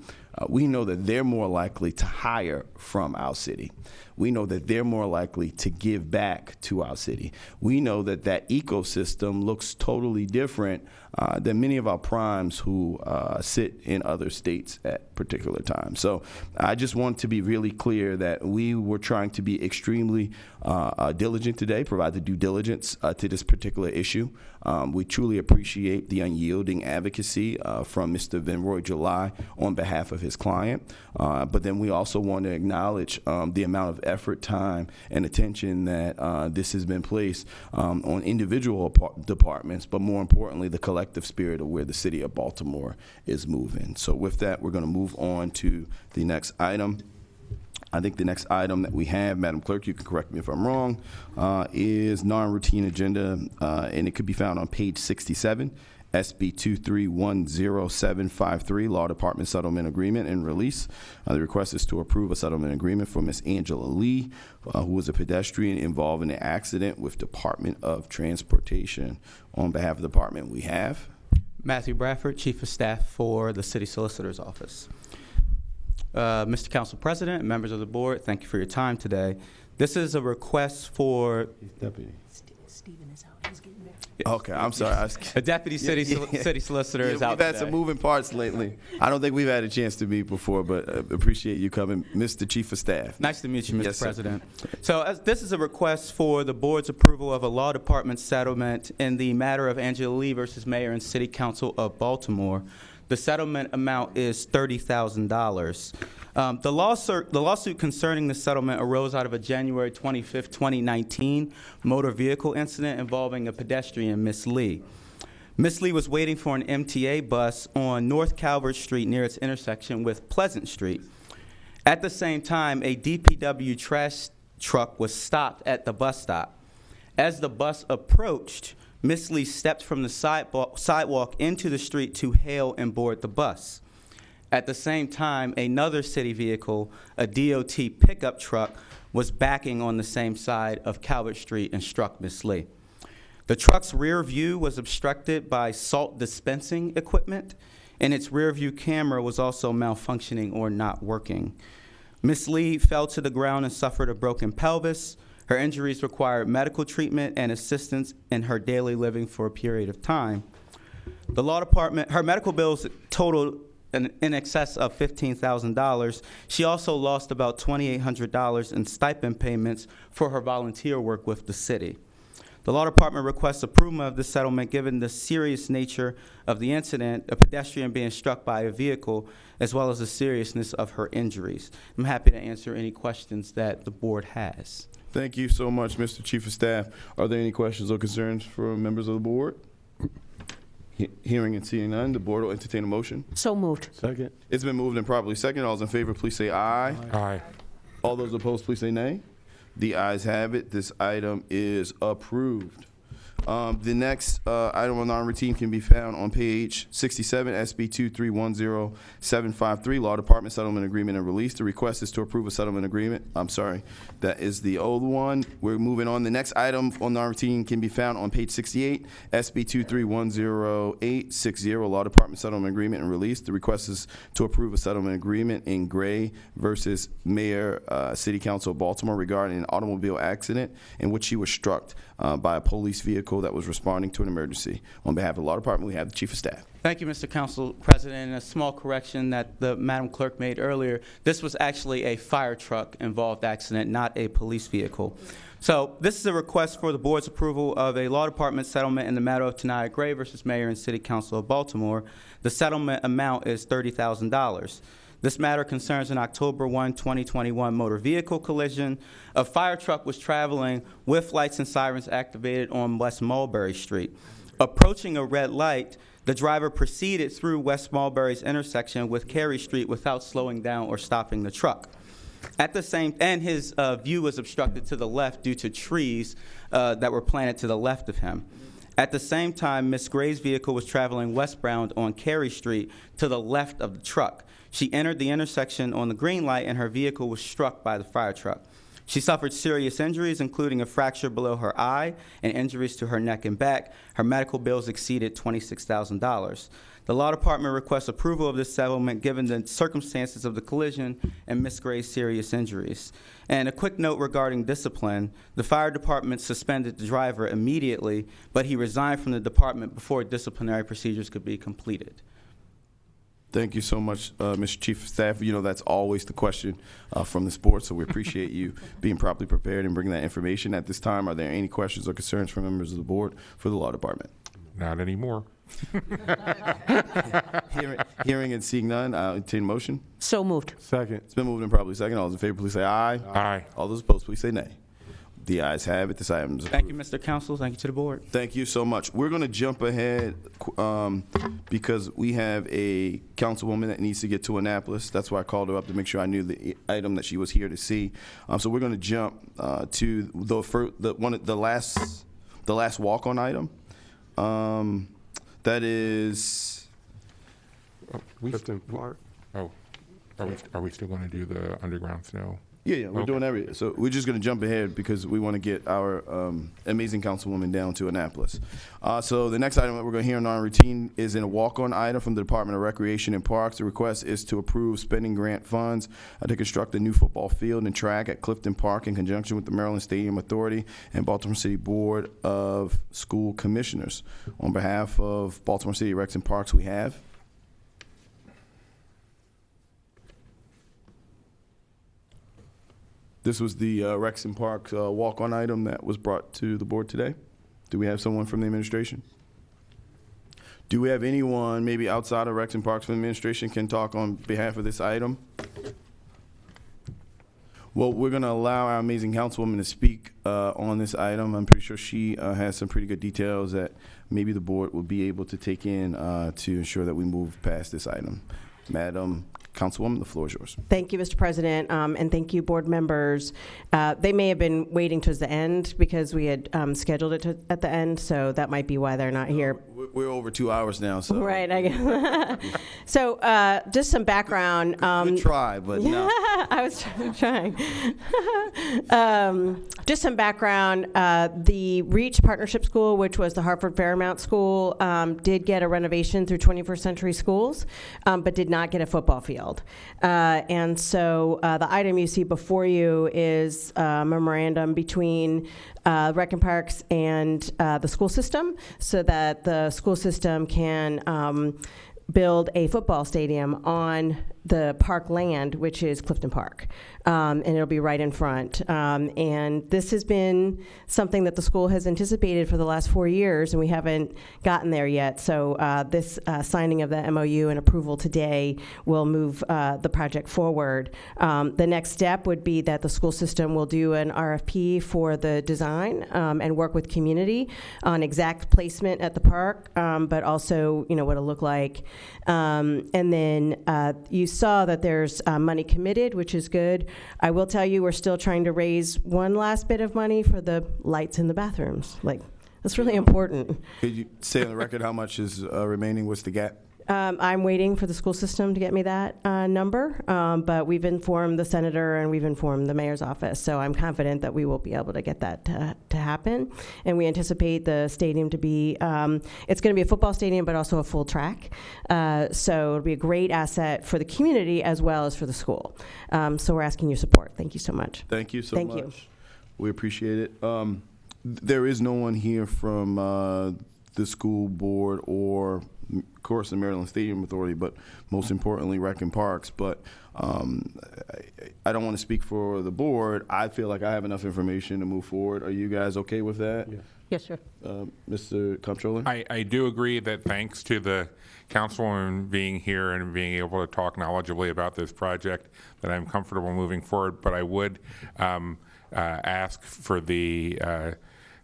we know that they're more likely to hire from our city. We know that they're more likely to give back to our city. We know that that ecosystem looks totally different than many of our primes who sit in other states at particular times. So I just want to be really clear that we were trying to be extremely diligent today, provide the due diligence to this particular issue. We truly appreciate the unyielding advocacy from Mr. Venroy July on behalf of his client. But then we also want to acknowledge the amount of effort, time, and attention that this has been placed on individual departments, but more importantly, the collective spirit of where the city of Baltimore is moving. So with that, we're going to move on to the next item. I think the next item that we have, Madam Clerk, you can correct me if I'm wrong, is non-routine agenda, and it could be found on page 67, SB 231073, Law Department Settlement Agreement and Release. The request is to approve a settlement agreement for Ms. Angela Lee, who was a pedestrian involved in an accident with Department of Transportation. On behalf of the department, we have Matthew Bradford, Chief of Staff for the City Solicitor's Office. Mr. Council President and members of the board, thank you for your time today. This is a request for Deputy. Stephen is out. He's getting there. Okay, I'm sorry. a deputy city solicitor is out We've had today. some moving parts lately. I don't think we've had a chance to meet before, but appreciate you coming, Mr. Chief of Staff. Nice to meet you, Mr. Yes, sir. President. So this is a request for the board's approval of a law department settlement in the matter of Angela Lee versus Mayor and City Council of Baltimore. The settlement amount is $30,000. The lawsuit concerning the settlement arose out of a January 25th, 2019 motor vehicle incident involving a pedestrian, Miss Lee. Miss Lee was waiting for an MTA bus on North Calvert Street near its intersection with Pleasant Street. At the same time, a DPW trash truck was stopped at the bus stop. As the bus approached, Miss Lee stepped from the sidewalk into the street to hail and board the bus. At the same time, another city vehicle, a DOT pickup truck, was backing on the same side of Calvert Street and struck Miss Lee. The truck's rear view was obstructed by salt dispensing equipment, and its rear view camera was also malfunctioning or not working. Miss Lee fell to the ground and suffered a broken pelvis. Her injuries required medical treatment and assistance in her daily living for a period of time. The law department, her medical bills totaled in excess of $15,000. She also lost about $2,800 in stipend payments for her volunteer work with the city. The law department requests approval of this settlement given the serious nature of the incident, a pedestrian being struck by a vehicle, as well as the seriousness of her injuries. I'm happy to answer any questions that the board has. Thank you so much, Mr. Chief of Staff. Are there any questions or concerns from members of the board? Hearing and seeing none, the board will entertain a motion. So moved. Second. It's been moved and properly seconded. All those in favor, please say aye. Aye. All those opposed, please say nay. The ayes have it. This item is approved. The next item on non-routine can be found on page 67, SB 2310753, Law Department Settlement Agreement and Release. The request is to approve a settlement agreement. I'm sorry, that is the old one. We're moving on. The next item on non-routine can be found on page 68, SB 2310860, Law Department Settlement Agreement and Release. The request is to approve a settlement agreement in Gray versus Mayor, City Council of Baltimore regarding an automobile accident in which she was struck by a police vehicle that was responding to an emergency. On behalf of the Law Department, we have the Chief of Staff. Thank you, Mr. Council President. And a small correction that the Madam Clerk made earlier. This was actually a fire truck involved accident, not a police vehicle. So this is a request for the board's approval of a Law Department settlement in the matter of Tanaya Gray versus Mayor and City Council of Baltimore. The settlement amount is $30,000. This matter concerns an October 1, 2021 motor vehicle collision. A fire truck was traveling with lights and sirens activated on West Mulberry Street. Approaching a red light, the driver proceeded through West Mulberry's intersection with Carey Street without slowing down or stopping the truck. At the same, and his view was obstructed to the left due to trees that were planted to the left of him. At the same time, Ms. Gray's vehicle was traveling westbound on Carey Street to the left of the truck. She entered the intersection on the green light and her vehicle was struck by the fire truck. She suffered serious injuries, including a fracture below her eye and injuries to her neck and back. Her medical bills exceeded $26,000. The Law Department requests approval of this settlement given the circumstances of the collision and Ms. Gray's serious injuries. And a quick note regarding discipline. The fire department suspended the driver immediately, but he resigned from the department before disciplinary procedures could be completed. Thank you so much, Mr. Chief of Staff. You know, that's always the question from this board, so we appreciate you being properly prepared and bringing that information. At this time, are there any questions or concerns from members of the board for the Law Department? Not anymore. Hearing and seeing none, I'll entertain a motion. So moved. Second. It's been moved and probably second. All those in favor, please say aye. Aye. All those opposed, please say nay. The ayes have it. This item is approved. Thank you, Mr. Council. Thank you to the board. Thank you so much. We're going to jump ahead because we have a councilwoman that needs to get to Annapolis. That's why I called her up to make sure I knew the item that she was here to see. So we're going to jump to the last walk-on item. That is Clifton Park. Oh, are we still going to do the underground snow? Yeah, we're doing everything. So we're just going to jump ahead because we want to get our amazing councilwoman down to Annapolis. So the next item that we're going to hear on our routine is in a walk-on item from the Department of Recreation and Parks. The request is to approve spending grant funds to construct a new football field and track at Clifton Park in conjunction with the Maryland Stadium Authority and Baltimore City Board of School Commissioners. On behalf of Baltimore City Recs and Parks, we have this was the Recs and Parks walk-on item that was brought to the board today. Do we have someone from the administration? Do we have anyone maybe outside of Recs and Parks from the administration can talk on behalf of this item? Well, we're going to allow our amazing councilwoman to speak on this item. I'm pretty sure she has some pretty good details that maybe the board will be able to take in to ensure that we move past this item. Madam Councilwoman, the floor is yours. Thank you, Mr. President, and thank you, board members. They may have been waiting towards the end because we had scheduled it at the end, so that might be why they're not here. We're over 2 hours now, so. Right, I guess. So just some background. Good try, but no. I was trying. Just some background. The REACH Partnership School, which was the Hartford Fairmount School, did get a renovation through 21st Century Schools, but did not get a football field. And so the item you see before you is a memorandum between Rec and Parks and the school system so that the school school system can build a football stadium on the park land, which is Clifton Park, and it'll be right in front. And this has been something that the school has anticipated for the last 4 years, and we haven't gotten there yet. So this signing of the MOU and approval today will move the project forward. The next step would be that the school system will do an RFP for the design and work with community on exact placement at the park, but also, what it'll look like. And then you saw that there's money committed, which is good. I will tell you, we're still trying to raise one last bit of money for the lights in the bathrooms. That's really important. Could you say on the record how much is remaining? What's the gap? I'm waiting for the school system to get me that number, but we've informed the senator and we've informed the mayor's office, so I'm confident that we will be able to get that to happen. And we anticipate the stadium to be, it's going to be a football stadium, but also a full track. So it'll be a great asset for the community as well as for the school. So we're asking your support. Thank you so much. Thank you so Thank much. you. We appreciate it. There is no one here from the school board or, of course, the Maryland Stadium Authority, but most importantly, Rec and Parks. But I don't want to speak for the board. I feel like I have enough information to move forward. Are you guys okay with that? Yes. Yes, sir. Mr. Comptroller? I do agree that thanks to the councilwoman being here and being able to talk knowledgeably about this project, that I'm comfortable moving forward. But I would ask for the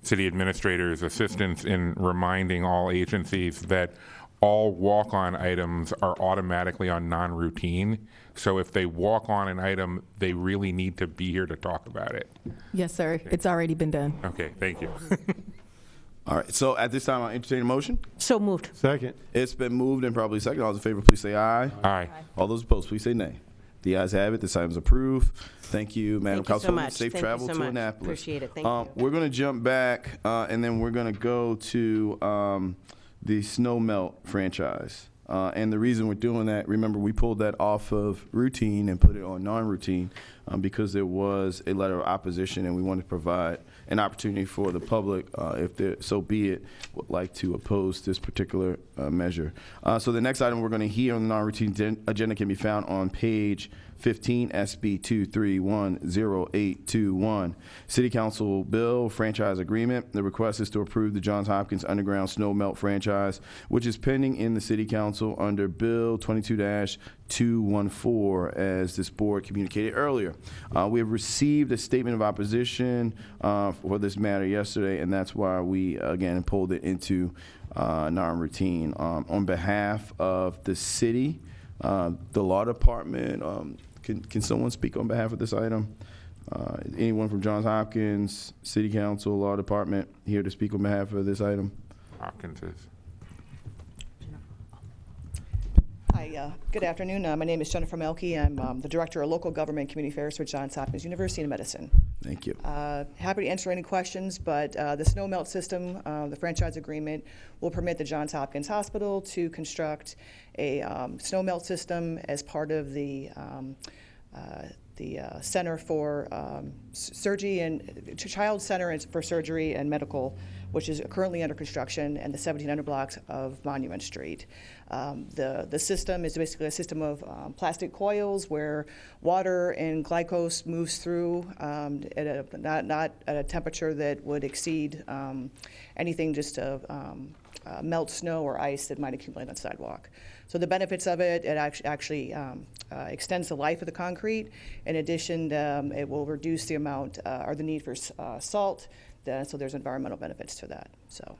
city administrator's assistance in reminding all agencies that all walk-on items are automatically on non-routine. So if they walk on an item, they really need to be here to talk about it. Yes, sir. It's already been done. Okay, thank you. All right, so at this time, I'll entertain a motion. So moved. Second. It's been moved and probably second. All those in favor, please say aye. Aye. All those opposed, please say nay. The ayes have it. This item is approved. Thank you, Madam Thank you so Councilwoman. much. Safe Thank you travel so to much. Annapolis. Appreciate it. Thank you. We're going to jump back, and then we're going to go to the Snow Melt franchise. And the reason we're doing that, remember, we pulled that off of routine and put it on non-routine because there was a letter of opposition, and we wanted to provide an opportunity for the public, if there, so be it, would like to oppose this particular measure. So the next item we're going to hear on the non-routine agenda can be found on page 15, SB 2310821. City Council Bill Franchise Agreement. The request is to approve the Johns Hopkins Underground Snow Melt franchise, which is pending in the City Council under Bill 22-214, as this board communicated earlier. We have received a statement of opposition for this matter yesterday, and that's why we, again, pulled it into non-routine. On behalf of the city, the law department, can someone speak on behalf of this item? Anyone from Johns Hopkins, City Council, Law Department here to speak on behalf of this item? Hopkins is. Hi, good afternoon. My name is Jennifer Melke. I'm the Director of Local Government and Community Affairs for Johns Hopkins University in Medicine. Thank you. Happy to answer any questions, but the snow melt system, the franchise agreement, will permit the Johns Hopkins Hospital to construct a snow melt system as part of the Center for Surgery and Child Center for Surgery and Medical, which is currently under construction, and the 1700 blocks of Monument Street. The system is basically a system of plastic coils where water and glucose moves through not at a temperature that would exceed anything just to melt snow or ice that might accumulate on the sidewalk. So the benefits of it, it actually extends the life of the concrete. In addition, it will reduce the amount or the need for salt. So there's environmental benefits to that. So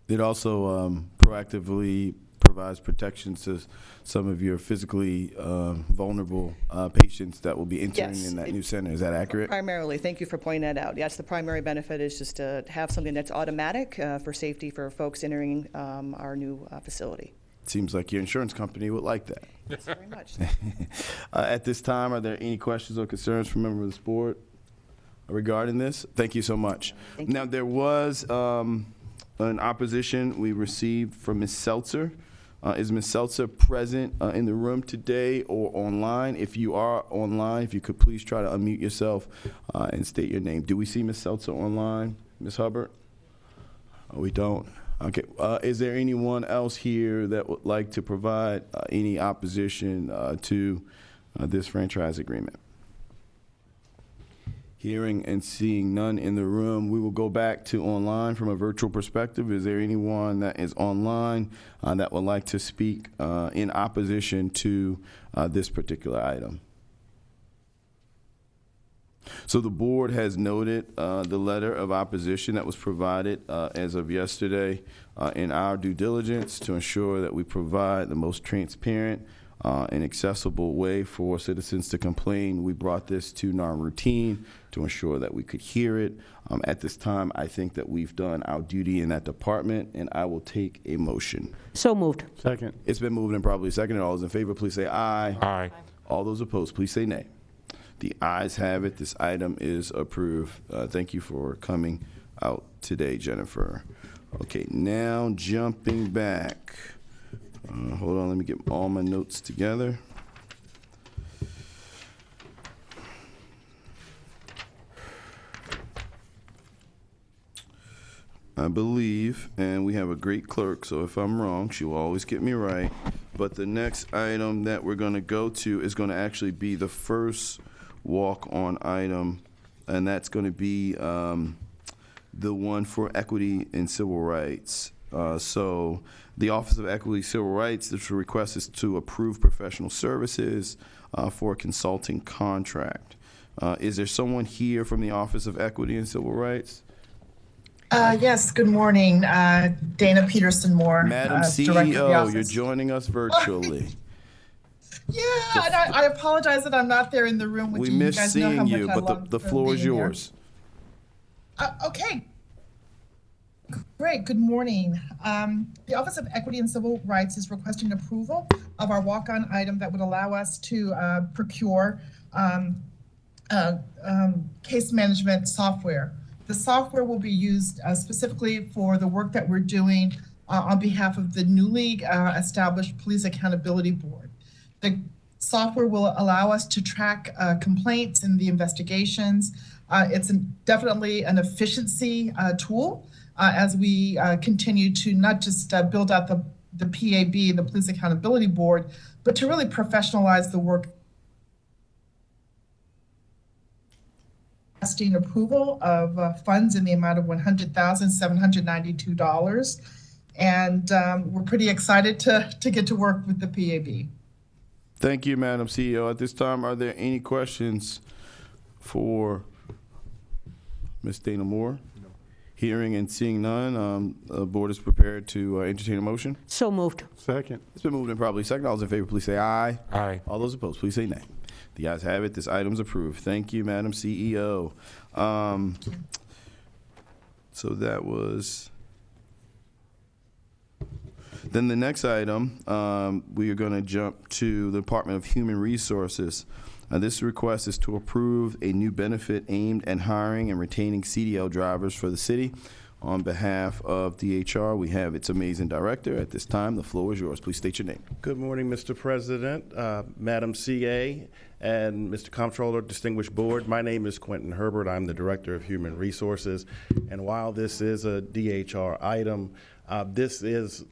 it also proactively provides protections to some of your physically vulnerable patients that will be entering in that new center. Is that accurate? Primarily, thank you for pointing that out. Yes, the primary benefit is just to have something that's automatic for safety for folks entering our new facility. Seems like your insurance company would like that. Thanks very much. At this time, are there any questions or concerns from members of this board regarding this? Thank you so much. Now, there was an opposition we received from Ms. Seltzer. Is Ms. Seltzer present in the room today or online? If you are online, if you could please try to unmute yourself and state your name. Do we see Ms. Seltzer online? Ms. Hubbard? We don't. Okay, is there anyone else here that would like to provide any opposition to this franchise agreement? Hearing and seeing none in the room, we will go back to online from a virtual perspective. Is there anyone that is online that would like to speak in opposition to this particular item? So the board has noted the letter of opposition that was provided as of yesterday in our due diligence to ensure that we provide the most transparent and accessible way for citizens to complain. We brought this to non-routine to ensure that we could hear it. At this time, I think that we've done our duty in that department, and I will take a motion. So moved. Second. It's been moved and probably seconded. All those in favor, please say aye. Aye. All those opposed, please say nay. The ayes have it. This item is approved. Thank you for coming out today, Jennifer. Okay, now jumping back. Hold on, let me get all my notes together. I believe, and we have a great clerk, so if I'm wrong, she will always get me right. But the next item that we're going to go to is going to actually be the first walk-on item, and that's going to be the one for equity and civil rights. So the Office of Equity Civil Rights, this request is to approve professional services for a consulting contract. Is there someone here from the Office of Equity and Civil Rights? Yes, good morning. Dana Peterson Moore. Madam Director of the CEO, office. you're joining us virtually. Yeah, and I apologize that I'm not there in the room with We you. miss You guys know how seeing much you, I but love the floor is being here. yours. Okay. Great, good morning. The Office of Equity and Civil Rights is requesting approval of our walk-on item that would allow us to procure case management software. The software will be used specifically for the work that we're doing on behalf of the newly established Police Accountability Board. The software will allow us to track complaints and the investigations. It's definitely an efficiency tool as we continue to not just build out the PAB, the Police Accountability Board, but to really professionalize the work. Requesting approval of funds in the amount of $100,792. And we're pretty excited to get to work with the PAB. Thank you, Madam CEO. At this time, are there any questions for Ms. Dana Moore? No. Hearing and seeing none, the board is prepared to entertain a motion. So moved. Second. It's been moved and probably second. All those in favor, please say aye. Aye. All those opposed, please say nay. The ayes have it. This item's approved. Thank you, Madam CEO. So that was. Then the next item, we are going to jump to the Department of Human Resources. This request is to approve a new benefit aimed at hiring and retaining CDL drivers for the city. On behalf of DHR, we have its amazing director. At this time, the floor is yours. Please state your name. Good morning, Mr. President, Madam CA, and Mr. Comptroller, distinguished board. My name is Quentin Herbert. I'm the Director of Human Resources. And while this is a DHR item, this is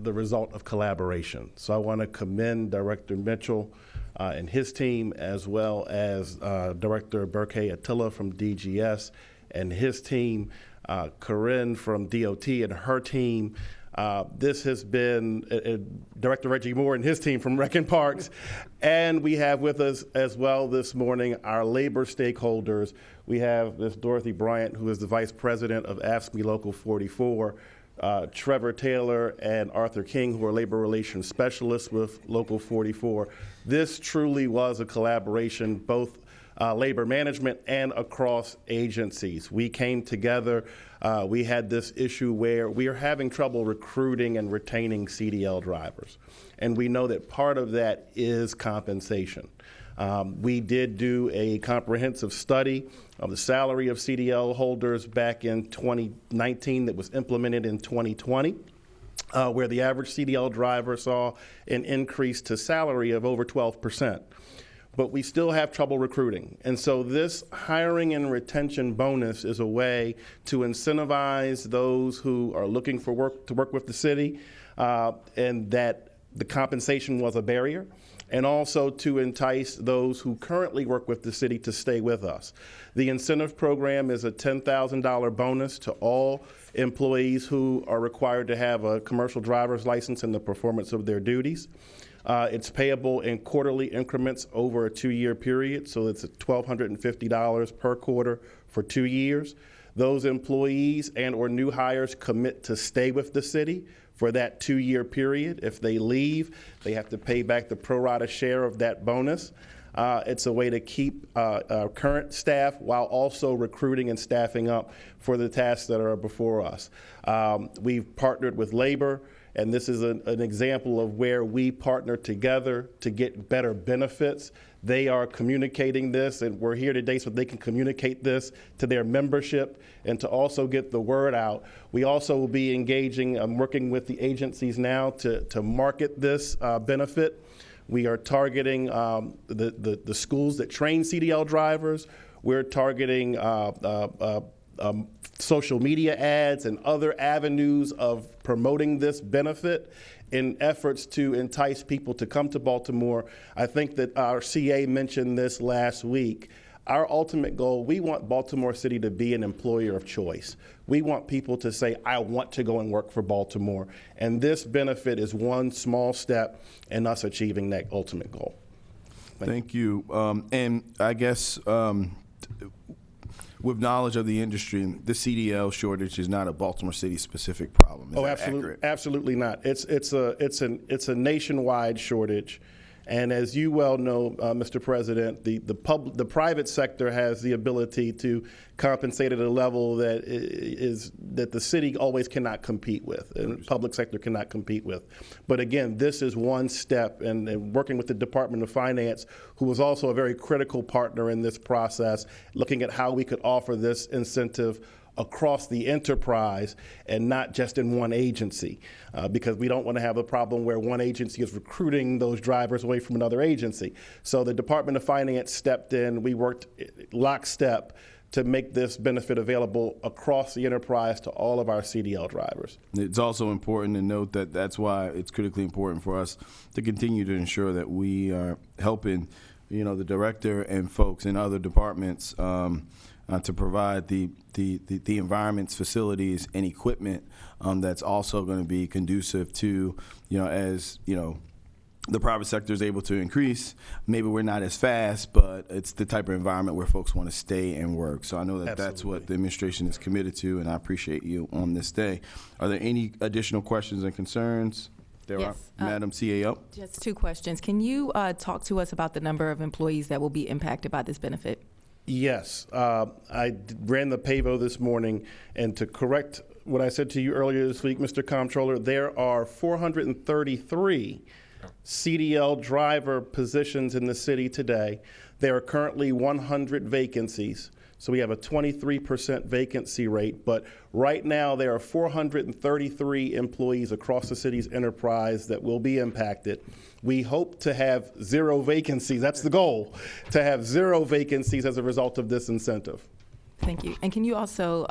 the result of collaboration. So I want to commend Director Mitchell and his team, as well as Director Berkay Attila from DGS and his team, Corinne from DOT and her team. This has been Director Reggie Moore and his team from Rec and Parks. And we have with us as well this morning our labor stakeholders. We have Ms. Dorothy Bryant, who is the Vice President of AFSCME Local 44, Trevor Taylor and Arthur King, who are labor relations specialists with Local 44. This truly was a collaboration, both labor management and across agencies. We came together. We had this issue where we are having trouble recruiting and retaining CDL drivers. And we know that part of that is compensation. We did do a comprehensive study of the salary of CDL holders back in 2019 that was implemented in 2020, where the average CDL driver saw an increase to salary of over 12%. but we still have trouble recruiting. And so this hiring and retention bonus is a way to incentivize those who are looking for work to work with the city, and that the compensation was a barrier, and also to entice those who currently work with the city to stay with us. The incentive program is a $10,000 bonus to all employees who are required to have a commercial driver's license in the performance of their duties. It's payable in quarterly increments over a 2-year period, so it's $1,250 per quarter for 2 years. Those employees and or new hires commit to stay with the city for that 2-year period. If they leave, they have to pay back the pro rata share of that bonus. It's a way to keep our current staff while also recruiting and staffing up for the tasks that are before us. We've partnered with labor, and this is an example of where we partner together to get better benefits. They are communicating this, and we're here today so they can communicate this to their membership and to also get the word out. We also will be engaging, working with the agencies now to market this benefit. We are targeting the schools that train CDL drivers. We're targeting social media ads and other avenues of promoting this benefit in efforts to entice people to come to Baltimore. I think that our CA mentioned this last week. Our ultimate goal, we want Baltimore City to be an employer of choice. We want people to say, I want to go and work for Baltimore. And this benefit is one small step in us achieving that ultimate goal. Thank you. And I guess with knowledge of the industry, the CDL shortage is not a Baltimore City specific problem. Is that absolutely, accurate? absolutely not. It's a nationwide shortage. And as you well know, Mr. President, the private sector has the ability to compensate at a level that the city always cannot compete with, and the public sector cannot compete with. But again, this is one step, and working with the Department of Finance, who was also a very critical partner in this process, looking at how we could offer this incentive across the enterprise and not just in one agency, because we don't want to have a problem where one agency is recruiting those drivers away from another agency. So the Department of Finance stepped in. We worked lockstep to make this benefit available across the enterprise to all of our CDL drivers. It's also important to note that that's why it's critically important for us to continue to ensure that we are helping, the director and folks in other departments to provide the environments, facilities, and equipment that's also going to be conducive to, as the private sector is able to increase. Maybe we're not as fast, but it's the type of environment where folks want to stay and work. So I know that that's what the administration is committed to, and I appreciate you on this day. Are there any additional questions and concerns? There Yes. are. Madam CAO. Just 2 questions. Can you talk to us about the number of employees that will be impacted by this benefit? Yes, I ran the PAVO this morning, and to correct what I said to you earlier this week, Mr. Comptroller, there are 433 CDL driver positions in the city today. There are currently 100 vacancies, so we have a 23% vacancy rate, but right now there are 433 employees across the city's enterprise that will be impacted. We hope to have 0 vacancies. That's the goal, to have 0 vacancies as a result of this incentive. Thank you. And can you also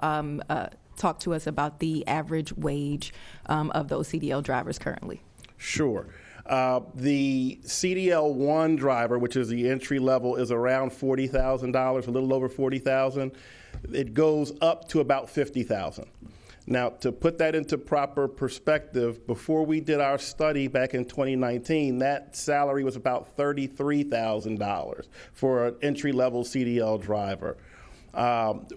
talk to us about the average wage of those CDL drivers currently? Sure. The CDL1 driver, which is the entry level, is around $40,000, a little over $40,000. It goes up to about $50,000. Now, to put that into proper perspective, before we did our study back in 2019, that salary was about $33,000 for an entry-level CDL driver.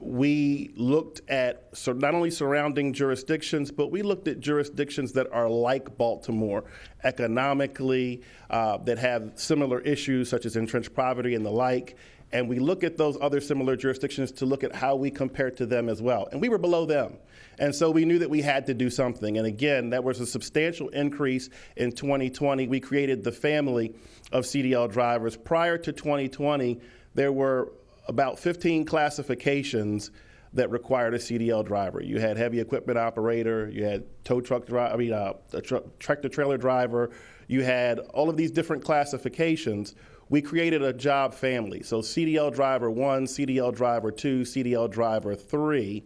We looked at not only surrounding jurisdictions, but we looked at jurisdictions that are like Baltimore economically, that have similar issues such as entrenched poverty and the like. And we look at those other similar jurisdictions to look at how we compare to them as well. And we were below them. And so we knew that we had to do something. And again, that was a substantial increase in 2020. We created the family of CDL drivers. Prior to 2020, there were about 15 classifications that required a CDL driver. You had heavy equipment operator, you had tow truck driver, tractor trailer driver, you had all of these different classifications. we created a job family. So CDL driver 1, CDL driver 2, CDL driver 3.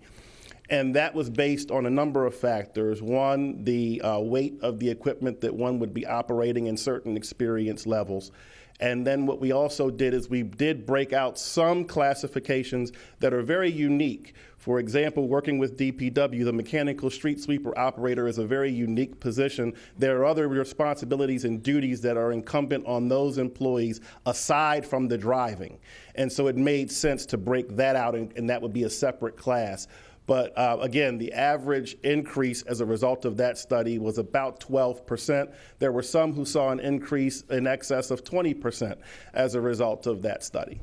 And that was based on a number of factors. One, the weight of the equipment that one would be operating in certain experience levels. And then what we also did is we did break out some classifications that are very unique. For example, working with DPW, the mechanical street sweeper operator is a very unique position. There are other responsibilities and duties that are incumbent on those employees aside from the driving. And so it made sense to break that out, and that would be a separate class. But again, the average increase as a result of that study was about 12%. There were some who saw an increase in excess of 20% as a result of that study.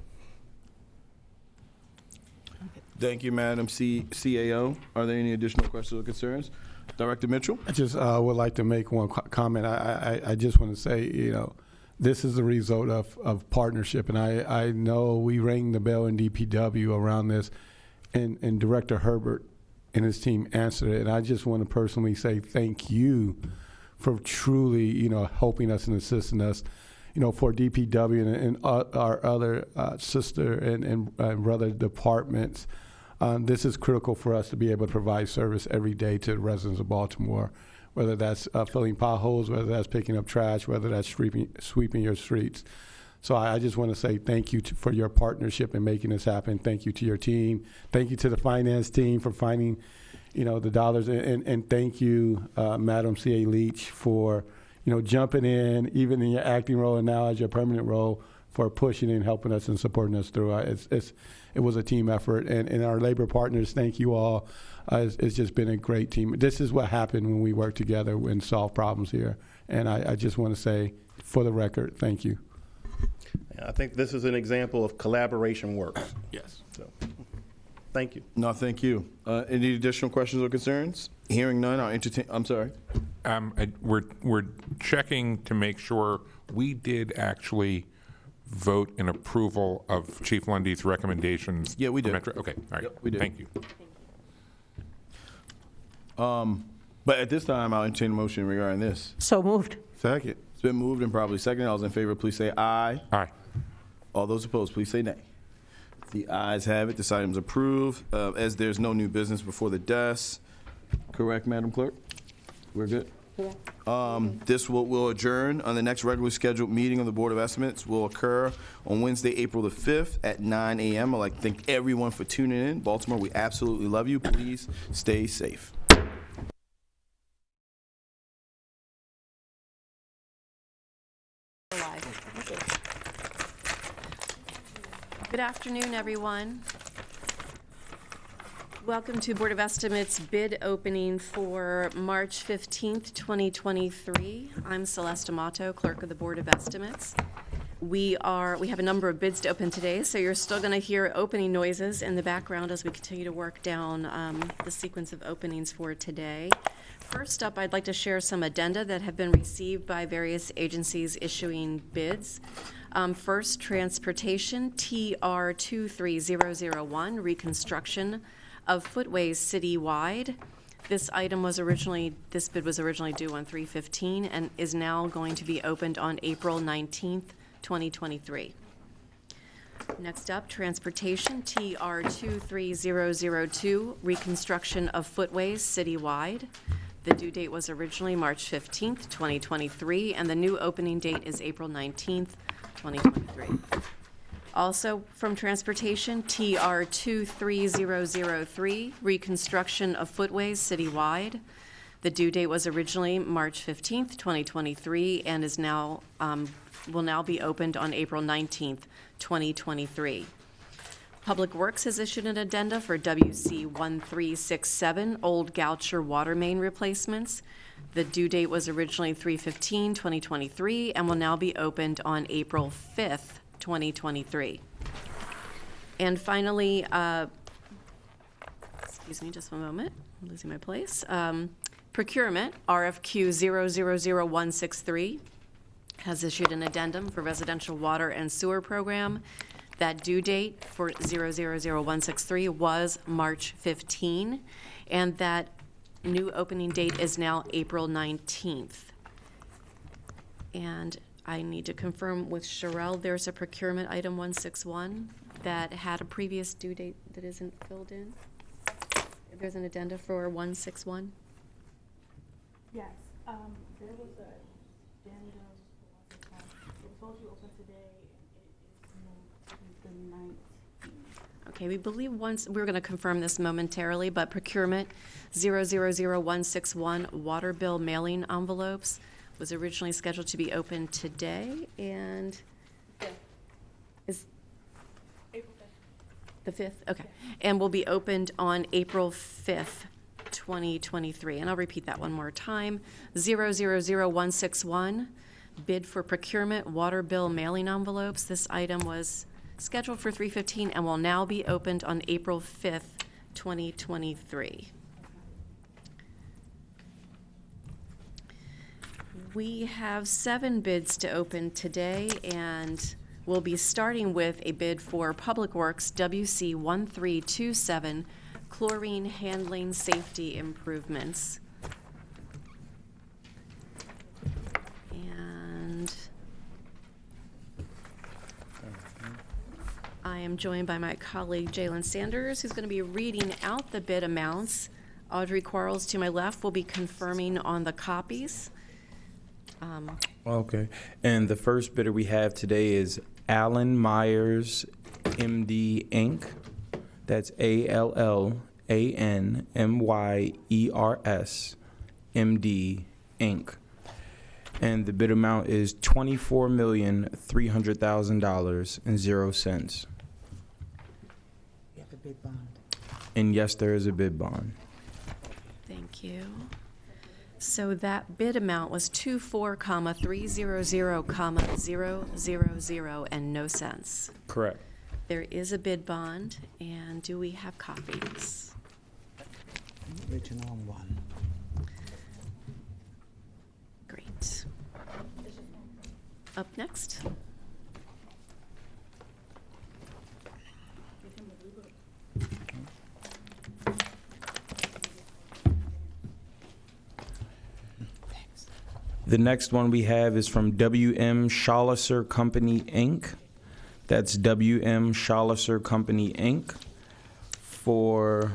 Thank you, Madam CAO. Are there any additional questions or concerns? Director Mitchell? I just would like to make one comment. I just want to say, this is the result of partnership, and I know we rang the bell in DPW around this, and Director Herbert and his team answered it. And I just want to personally say thank you for truly, helping us and assisting us, for DPW and our other sister and brother departments. This is critical for us to be able to provide service every day to the residents of Baltimore, whether that's filling potholes, whether that's picking up trash, whether that's sweeping your streets. So I just want to say thank you for your partnership in making this happen. Thank you to your team. Thank you to the finance team for finding, the dollars. And thank you, Madam C.A. Leach, for, jumping in, even in your acting role and now as your permanent role, for pushing and helping us and supporting us through. It was a team effort. And our labor partners, thank you all. It's just been a great team. This is what happened when we work together and solve problems here. And I just want to say, for the record, thank you. I think this is an example of collaboration works. Yes. So, thank you. No, thank you. Any additional questions or concerns? Hearing none, I'll entertain. I'm sorry. We're checking to make sure we did actually vote in approval of Chief Lundy's recommendations. Yeah, we did. Okay, all right. Yep, we did. Thank you. But at this time, I'll entertain a motion regarding this. So moved. Second. It's been moved and probably seconded. All those in favor, please say aye. Aye. All those opposed, please say nay. The ayes have it. This item is approved. As there's no new business before the desk. Correct, Madam Clerk? We're good? Yeah. This will adjourn. On the next regularly scheduled meeting of the Board of Estimates will occur on Wednesday, April the 5th at 9 a.m. I'd like to thank everyone for tuning in. Baltimore, we absolutely love you. Please stay safe. Good afternoon, everyone. Welcome to Board of Estimates bid opening for March 15th, 2023. I'm Celeste Amato, Clerk of the Board of Estimates. We have a number of bids to open today, so you're still going to hear opening noises in the background as we continue to work down the sequence of openings for today. First up, I'd like to share some addenda that have been received by various agencies issuing bids. First, transportation, TR 23001, reconstruction of footways citywide. This bid was originally due on 3/15 and is now going to be opened on April 19th, 2023. Next up, transportation, TR 23002, reconstruction of footways citywide. The due date was originally March 15th, 2023, and the new opening date is April 19th, 2023. Also from transportation, TR 23003, reconstruction of footways citywide. The due date was originally March 15th, 2023, and is now will now be opened on April 19th, 2023. Public Works has issued an addenda for WC 1367, Old Goucher water main replacements. The due date was originally 3/15/2023 and will now be opened on April 5th, 2023. And finally, excuse me just one moment, I'm losing my place. Procurement, RFQ 000163, has issued an addendum for residential water and sewer program. That due date for 000163 was March 15, and that new opening date is now April 19th. And I need to confirm with Sherelle, there's a procurement item 161 that had a previous due date that isn't filled in. There's an addenda for 161. Yes, there was a agenda, it was supposed to be open today, it is moved to the 19th. Okay, we believe we're going to confirm this momentarily, but procurement 000161 water bill mailing envelopes was originally scheduled to be open today, and is the 5th? Okay, and will be opened on April 5th, 2023. And I'll repeat that one more time. 000161, bid for procurement water bill mailing envelopes. This item was scheduled for 3:15 and will now be opened on April 5th, 2023. We have 7 bids to open today, and we'll be starting with a bid for Public Works WC 1327 chlorine handling safety improvements. And I am joined by my colleague Jalen Sanders, who's going to be reading out the bid amounts. Audrey Quarles to my left will be confirming on the copies. Okay. And the first bidder we have today is Allen Myers, MD Inc. That's ALLANMYERS, MD Inc. And the bid amount is $24,300,000 and 0 cents. You have a bid bond. And yes, there is a bid bond. Thank you. So that bid amount was 24,300,000 and no cents. Correct. There is a bid bond, and do we have copies? Original one. Great. Up next. The next one we have is from W.M. Scholliser Company, Inc. That's W.M. Scholliser Company, Inc. for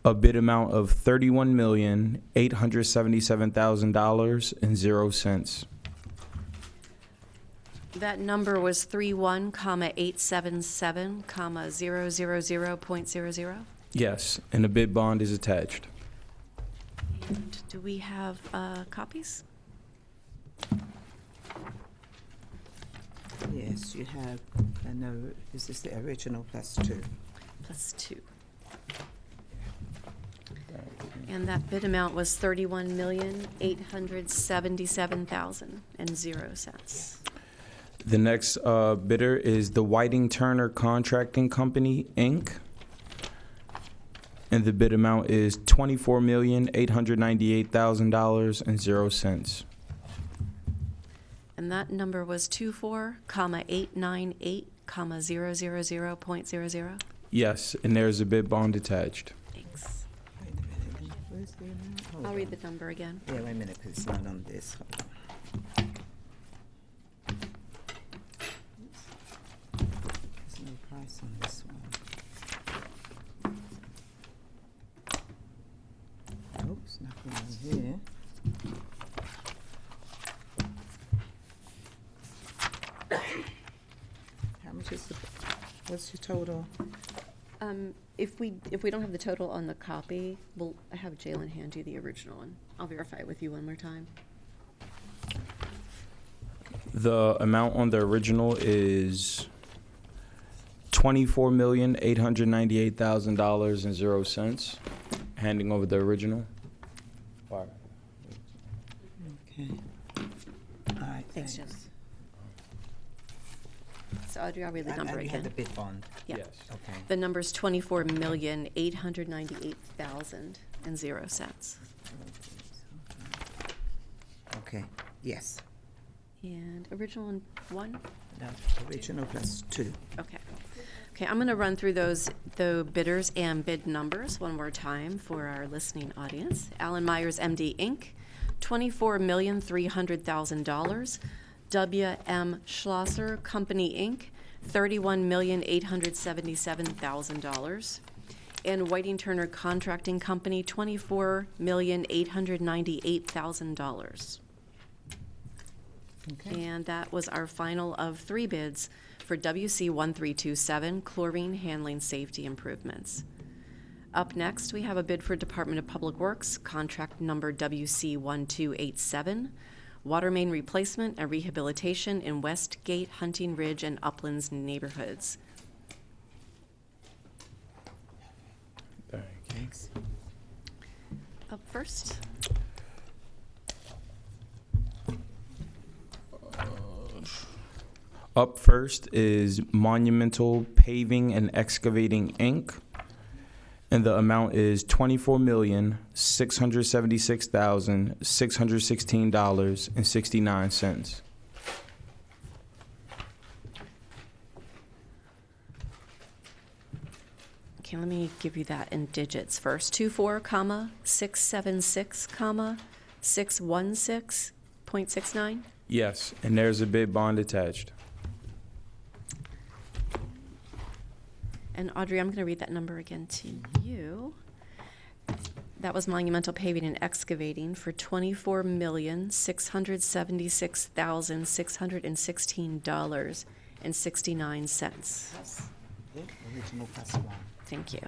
a bid amount of $31,877,000 and 0 cents. That number was 31,877,000.00. Yes, and a bid bond is attached. And do we have copies? Yes, you have, is this the original plus 2? Plus 2. And that bid amount was $31,877,000 and 0 cents. The next bidder is the Whiting Turner Contracting Company, Inc. And the bid amount is $24,898,000 and 0 cents. And that number was 24,898,000.00. Yes, and there's a bid bond attached. Thanks. Wait a minute, where's the amount? Hold I'll read on. the number again. Yeah, wait a minute, because it's not on this. Hold on. There's no price on this one. Oops, nothing on here. How much is what's your total? If we don't have the total on the copy, we'll have Jalen hand you the original one. I'll verify it with you one more time. The amount on the original is $24,898,000 and 0 cents. Handing over the original. Okay. All right, Thanks, thanks. Jim. So Audrey, I'll read the number And you again. have the bid bond? Yeah. Yes. Okay. The number's 24,898,000 and 0 cents. Okay, yes. And original and 1? No, original plus 2. Okay. Okay, I'm going to run through the bidders and bid numbers one more time for our listening audience. Allen Myers, MD, Inc., $24,300,000. W.M. Schlosser Company, Inc., $31,877,000. And Whiting Turner Contracting Company, $24,898,000. And that was our final of 3 bids for WC 1327 chlorine handling safety improvements. Up next, we have a bid for Department of Public Works, contract number WC 1287, water main replacement and rehabilitation in Westgate, Hunting Ridge, and Uplands neighborhoods. Thanks. Up first. Up first is Monumental Paving and Excavating, Inc., and the amount is $24,676,616.69. Okay, let me give you that in digits first. 24,676,616.69. Yes, and there's a bid bond attached. And Audrey, I'm going to read that number again to you. That was Monumental Paving and Excavating for $24,676,616.69. The original plus one. Thank you.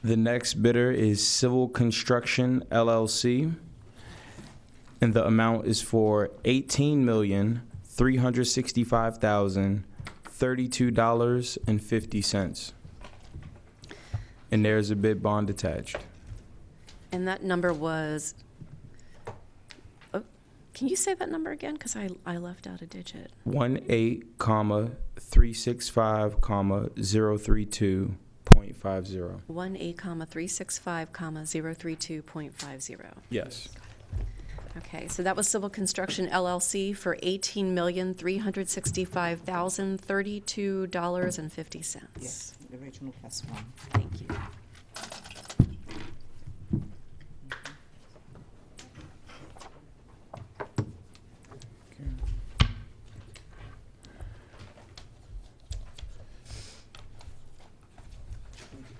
The next bidder is Civil Construction LLC, and the amount is for $18,365,032.50. And there's a bid bond attached. And that number was, oh, can you say that number again? Because I left out a digit. 18,365,032.50. 18,365,032.50. Yes. Okay, so that was Civil Construction LLC for $18,365,032.50. Yes, the original plus one. Thank you.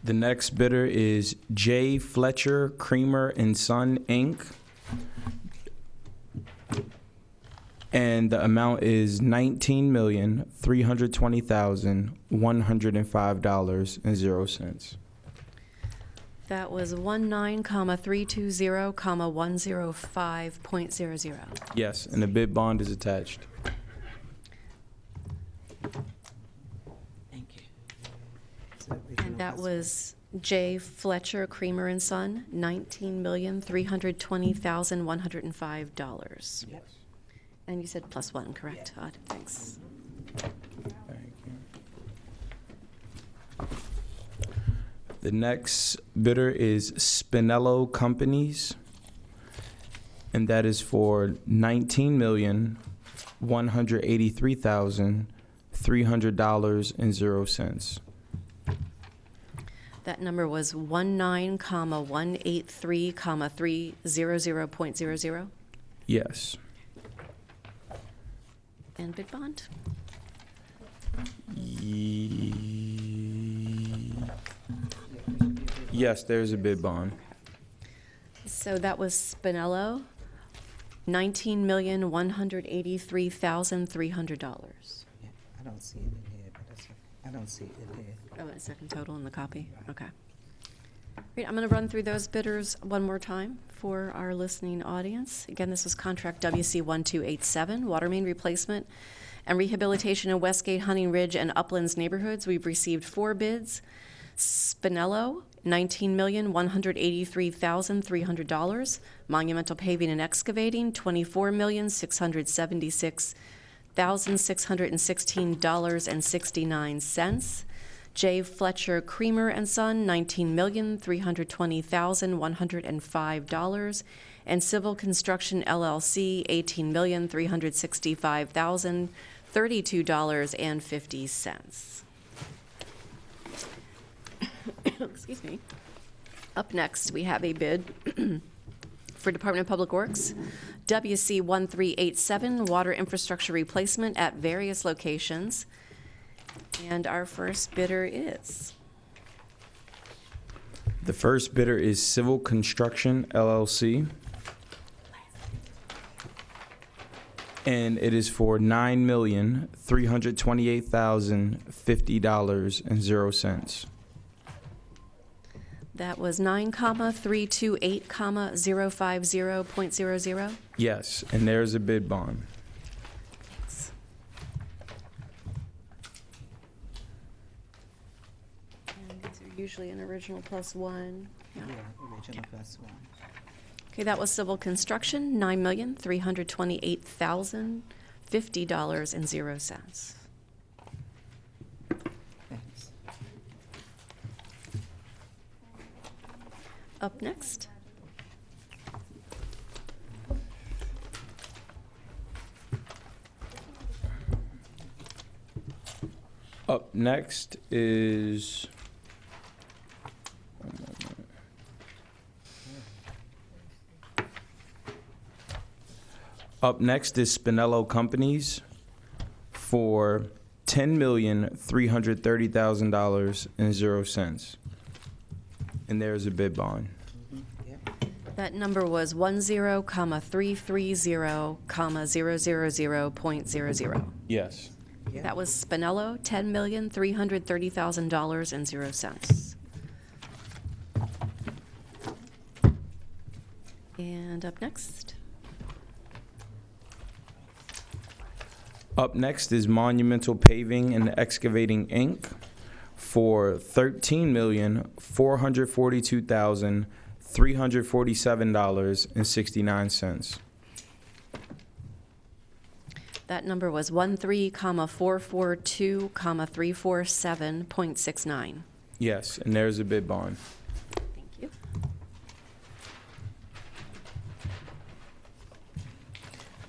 The next bidder is J. Fletcher Creamer and Son, Inc., and the amount is $19,320,105.00. That was 19,320,105.00. Yes, and the bid bond is attached. Thank you. And that was J. Fletcher Creamer and Son, $19,320,105. Yes. And you said plus one, correct, Todd? Thanks. Thank you. The next bidder is Spinello Companies, and that is for $19,183,300.00. That number was 19,183,300.00. Yes. And bid bond? Yes, there's a bid bond. So that was Spinello, $19,183,300. Yeah, I don't see it in here, but that's okay. I don't see it in here. Oh, a second total in the copy? Okay. Great, I'm going to run through those bidders one more time for our listening audience. Again, this was contract WC 1287, water main replacement and rehabilitation in Westgate, Hunting Ridge, and Uplands neighborhoods. We've received 4 bids. Spinello, $19,183,300. Monumental Paving and Excavating, $24,676,616.69. J. Fletcher Creamer and Son, $19,320,105. and Civil Construction LLC, $18,365,032.50. Excuse me. Up next, we have a bid for Department of Public Works, WC 1387, water infrastructure replacement at various locations. And our first bidder is The first bidder is Civil Construction LLC. And it is for $9,328,050.00. that was 9,328,050.00. Yes, and there's a bid bond. And these are usually an original plus one. Yeah. Original plus one. Okay, that was civil construction, $9,328,050.00. Thanks. Up next, Up next is Spinello Companies for $10,330,000.00. And there's a bid bond. that number was 10,330,000.00. Yes. That was Spinello, $10,330,000.00. And up next, Up next is Monumental Paving and Excavating, Inc. for $13,442,347.69. that number was 13,442,347.69. Yes, and there's a bid bond. Thank you.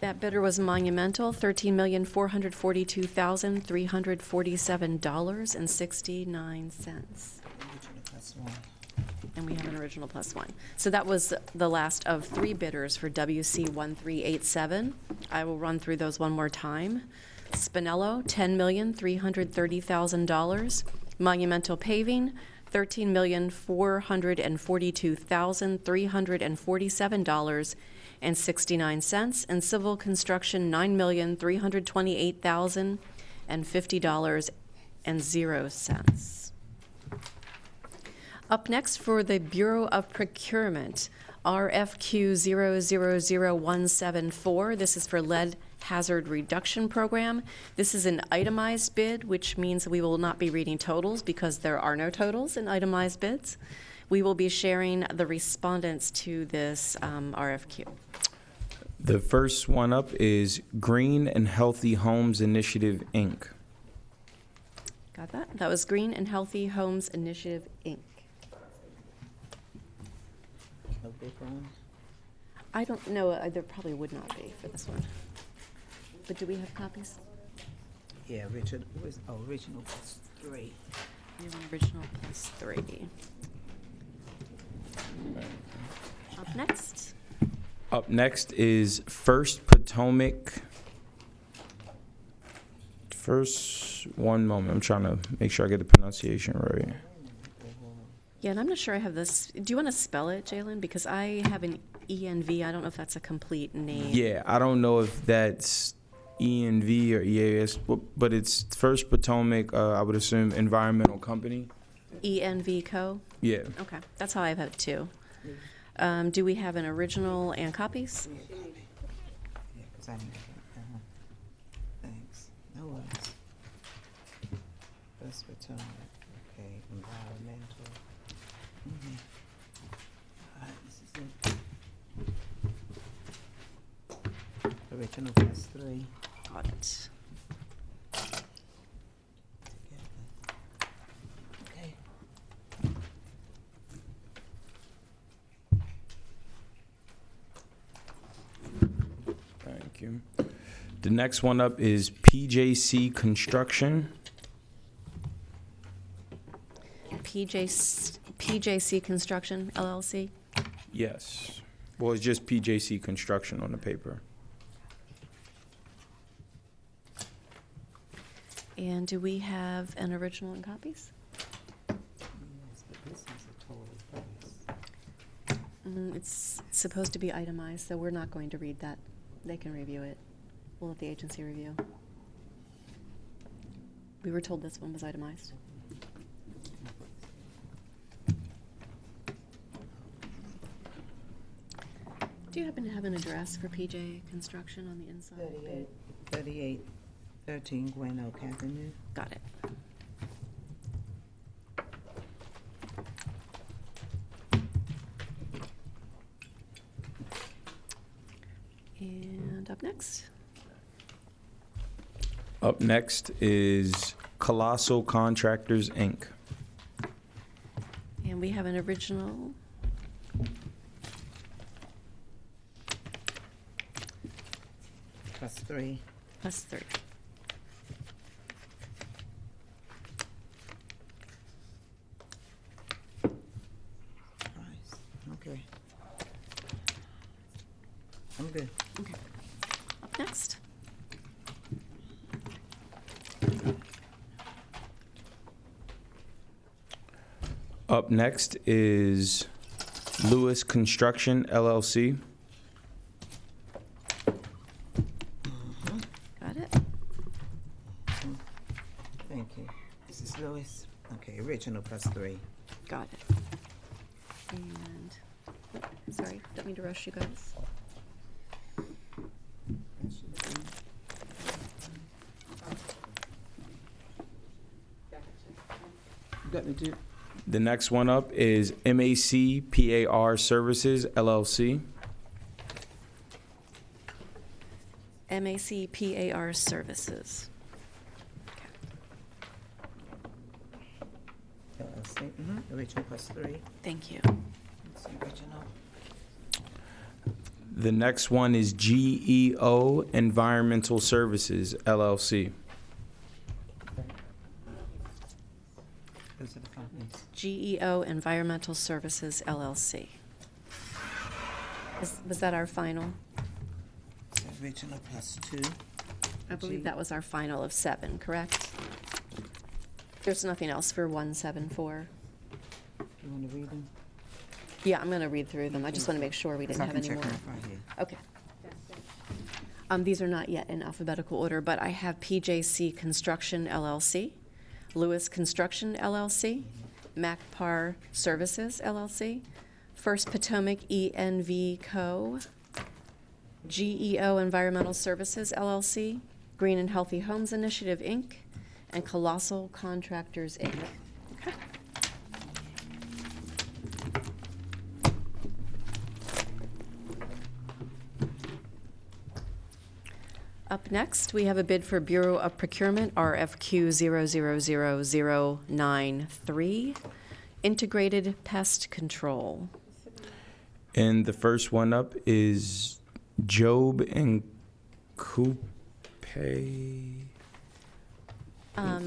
That bidder was Monumental, $13,442,347.69. Original plus one. And we have an original plus one. So that was the last of three bidders for WC 1387. I will run through those one more time. Spinello, $10,330,000. Monumental Paving, $13,442,347.69. And Civil Construction, $9,328,050.00. Up next for the Bureau of Procurement, RFQ 000174. This is for lead hazard reduction program. This is an itemized bid, which means we will not be reading totals because there are no totals in itemized bids. We will be sharing the respondents to this RFQ. The first one up is Green and Healthy Homes Initiative, Inc. Got that? That was Green and Healthy Homes Initiative, Inc. No big one. I don't know, there probably would not be for this one. But do we have copies? Yeah, original plus three. We have an original plus 3. Up next, Up next is First Potomac. One moment. I'm trying to make sure I get the pronunciation right. yeah, and I'm not sure I have this. Do you want to spell it, Jalen? Because I have an ENV. I don't know if that's a complete name. Yeah, I don't know if that's ENV or EAS, but it's First Potomac, I would assume, Environmental Company. ENV Co. Yeah. Okay, that's how I have it too. Do we have an original and copies? Yeah, 'cause I didn't get it. Thanks. No worries. First Potomac. Okay, environmental. All right, this is it. Original plus three. Got it. Okay. you. The next one up is PJC Construction. PJC Construction, LLC. Yes. Well, it's just PJC Construction on the paper. And do we have an original and copies? It's supposed to be itemized, so we're not going to read that. They can review it. We'll let the agency review. We were told this one was itemized. Do you happen to have an address for PJ Construction on the inside? 3813 Gwen Oak Avenue. Got it. And up next, Up next is Colossal Contractors, Inc. and we have an original. +3. +3. Okay. I'm good. Okay. Up next. Up next is Lewis Construction, LLC. Got it. Thank you. This is Lewis. Okay, original +3. Got it. And, sorry, don't mean to rush you guys. The next one up is MAC PAR Services, LLC. MAC PAR Services. LLC. Original +3. Thank you. It's original. The next one is GEO Environmental Services, LLC. Those are the companies. GEO Environmental Services, LLC. Was that our final? It's original +2. I believe that was our final of 7, correct? There's nothing else for 174. You want to read them? Yeah, I'm going to read through them. I just want to make sure we didn't So I have can any check more. them off right here. Okay. These are not yet in alphabetical order, but I have PJC Construction, LLC, Lewis Construction, LLC, MacPar Services, LLC, First Potomac ENV Co., GEO Environmental Services, LLC, Green and Healthy Homes Initiative, Inc., and Colossal Contractors, Inc. Okay. Up next, we have a bid for Bureau of Procurement, RFQ 000093, Integrated Pest Control. And the first one up is Job and Coupe.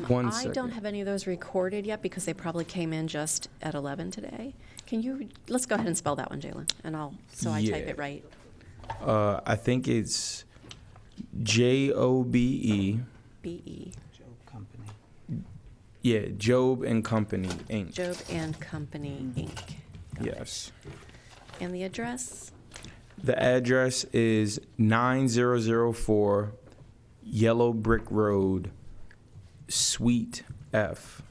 One I second. don't have any of those recorded yet because they probably came in just at 11 today. Can you, let's go ahead and spell that one, Jalen, and so I type Yeah. it right. I think it's JOBE. BE. Job Company. Yeah, Job and Company, Inc. Job and Company, Inc. Yes. And the address? The address is 9004 Yellow Brick Road, Suite F,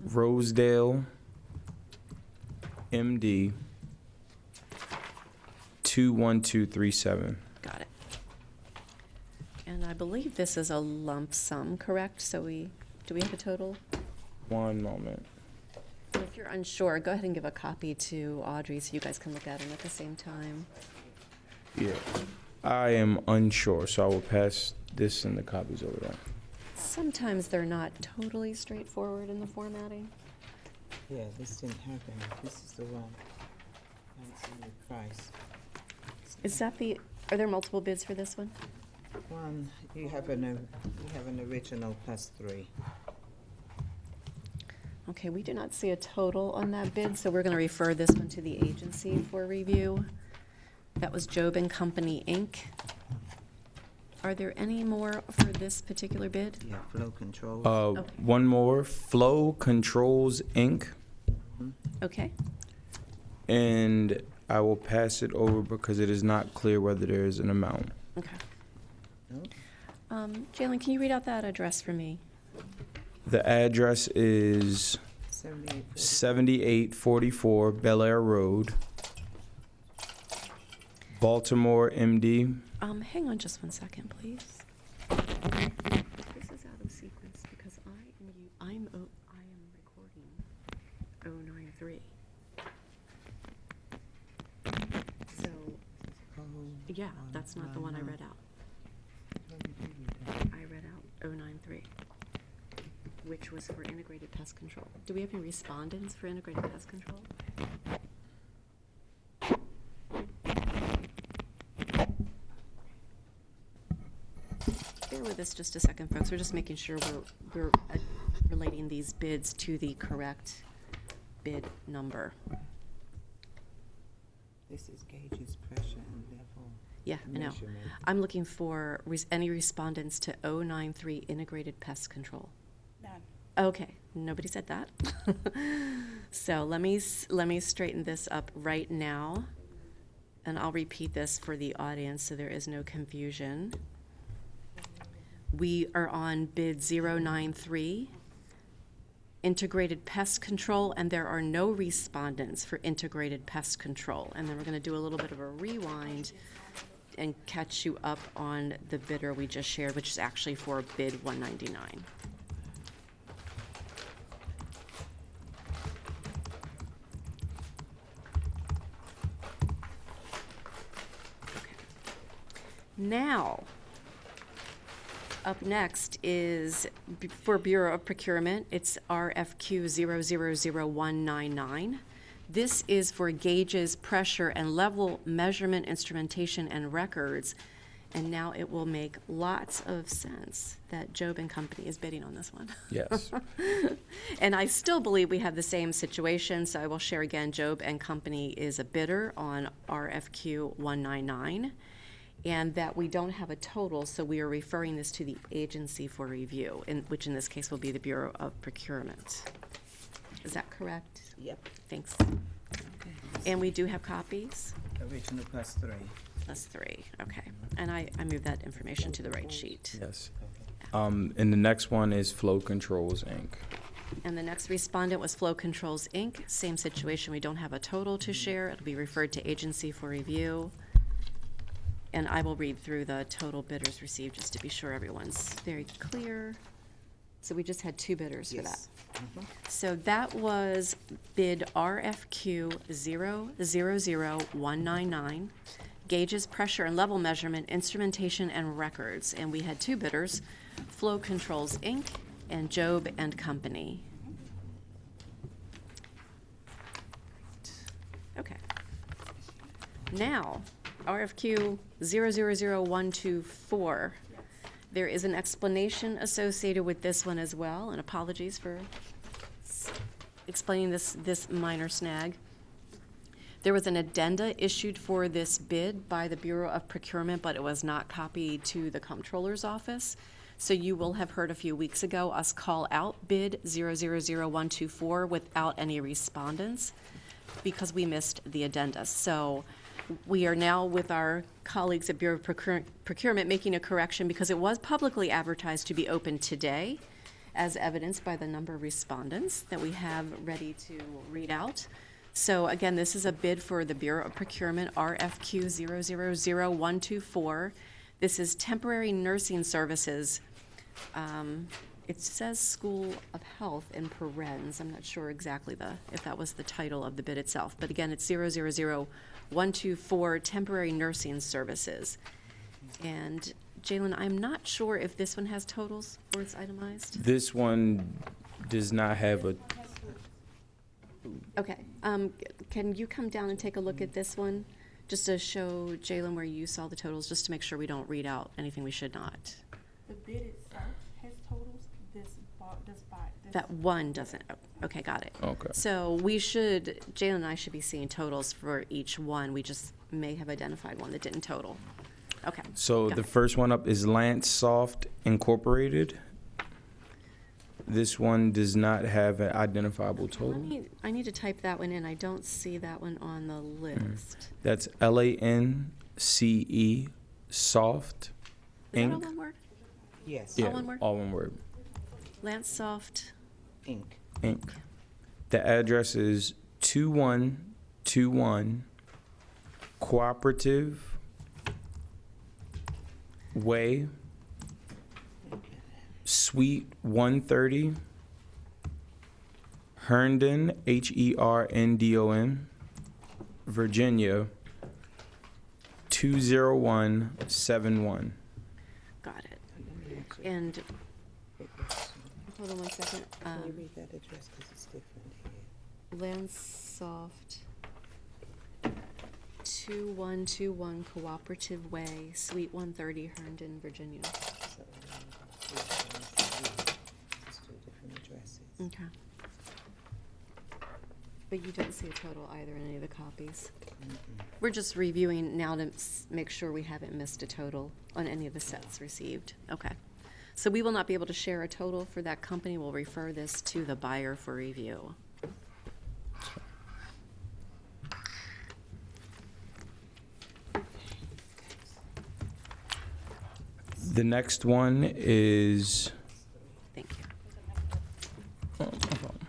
Rosedale, MD 21237. Got it. And I believe this is a lump sum, correct? So do we have a total? One moment. If you're unsure, go ahead and give a copy to Audrey so you guys can look at them at the same time. Yeah. I am unsure, so I will pass this and the copies over there. Sometimes they're not totally straightforward in the formatting. Yeah, this didn't happen. This is the one. I haven't seen the price. Is that Are there multiple bids for this one? One, you have an original plus 3. Okay, we do not see a total on that bid, so we're going to refer this one to the agency for review. That was Job and Company, Inc. Are there any more for this particular bid? Yeah, flow control. One more, Flow Controls, Inc. Okay. And I will pass it over because it is not clear whether there is an amount. Okay. Jalen, can you read out that address for me? The address is 7844 Bel Air Road, Baltimore, MD. Hang on just one second, please. This is out of sequence because I am recording 093. So, yeah, that's not the one I read out. I read out 093, which was for integrated pest control. Do we have any respondents for integrated pest control? Bear with us just a second, folks. We're just making sure we're relating these bids to the correct bid number. This is gauges pressure and level. Yeah, I know. measurement. I'm looking for any respondents to 093 integrated pest control. None. Okay, nobody said that. So let me straighten this up right now, and I'll repeat this for the audience so there is no confusion. We are on bid 093, integrated pest control, and there are no respondents for integrated pest control. And then we're going to do a little bit of a rewind and catch you up on the bidder we just shared, which is actually for bid 199. Okay. Now, up next is for Bureau of Procurement. It's RFQ 000199. This is for gauges, pressure, and level measurement instrumentation and records. And now it will make lots of sense that Job and Company is bidding on this one. Yes. And I still believe we have the same situation, so I will share again. Job and Company is a bidder on RFQ 199, and that we don't have a total, so we are referring this to the agency for review, which in this case will be the Bureau of Procurement. Is that correct? Yep. Thanks. And we do have copies? Original plus 3. Plus 3, okay. And I moved that information to the right sheet. Yes. And the next one is Flow Controls, Inc. And the next respondent was Flow Controls, Inc. Same situation, we don't have a total to share. It'll be referred to agency for review. And I will read through the total bidders received just to be sure everyone's very clear. So we just had 2 bidders for that. So that was bid RFQ 000199, gauges, pressure, and level measurement, instrumentation, and records. And we had 2 bidders, Flow Controls, Inc. and Job and Company. Okay. Now, RFQ 000124. There is an explanation associated with this one as well, and apologies for explaining this minor snag. There was an addenda issued for this bid by the Bureau of Procurement, but it was not copied to the Comptroller's office. So you will have heard a few weeks ago us call out bid 000124 without any respondents because we missed the addenda. So we are now with our colleagues at Bureau of Procurement making a correction because it was publicly advertised to be open today, as evidenced by the number of respondents that we have ready to read out. So again, this is a bid for the Bureau of Procurement, RFQ 000124. This is temporary nursing services. It says School of Health in parens. I'm not sure exactly if that was the title of the bid itself. But again, it's 000124, temporary nursing services. And Jalen, I'm not sure if this one has totals or it's itemized. This one does not have a. Okay, can you come down and take a look at this one? Just to show Jalen where you saw the totals, just to make sure we don't read out anything we should not. The bid itself has totals, That one doesn't, oh, okay, got it. Okay. So we should, Jalen and I should be seeing totals for each one. We just may have identified one that didn't total. Okay. So got the it. first one up is Lance Soft Incorporated. This one does not have an identifiable total. I need to type that one in. I don't see that one on the list. That's LANCE Soft Is that all Inc. one word? Yes. Yeah, All one word? all one word. Lance Soft. Inc. Inc. The address is 2121 Cooperative Way, Suite 130, Herndon, HERNDON, Virginia, 20171. Got it. And, hold on one second. Can you read that address, because it's different here? Landsoft, 2121 Cooperative Way, Suite 130, Herndon, Virginia. It's two different addresses. Okay. But you don't see a total either in any of the copies. We're just reviewing now to make sure we haven't missed a total on any of the sets received. Okay. So we will not be able to share a total for that company. We'll refer this to the buyer for review. The next one is. Thank you. Oh, no problem.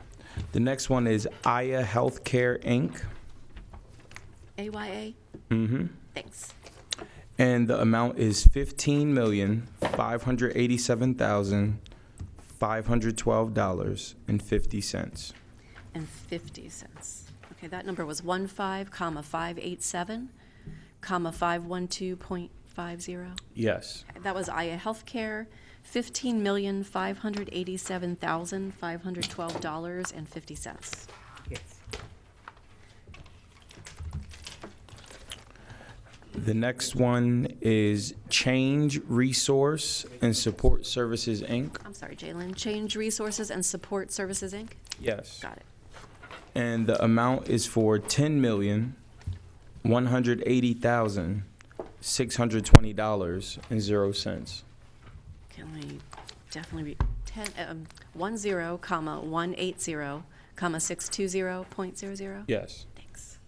The next one is Aya Healthcare Inc. AYA? Mm-hmm. Thanks. And the amount is $15,587,512.50. And 50 cents. Okay, that number was 15,587, 512.50. Yes. That was Aya Healthcare, $15,587,512.50. Yes. The next one is Change Resource and Support Services, Inc. I'm sorry, Jalen. Change Resources and Support Services, Inc.? Yes. Got it. And the amount is for $10,180,620.00. Can we definitely read 10,180,620.00? Yes. Thanks.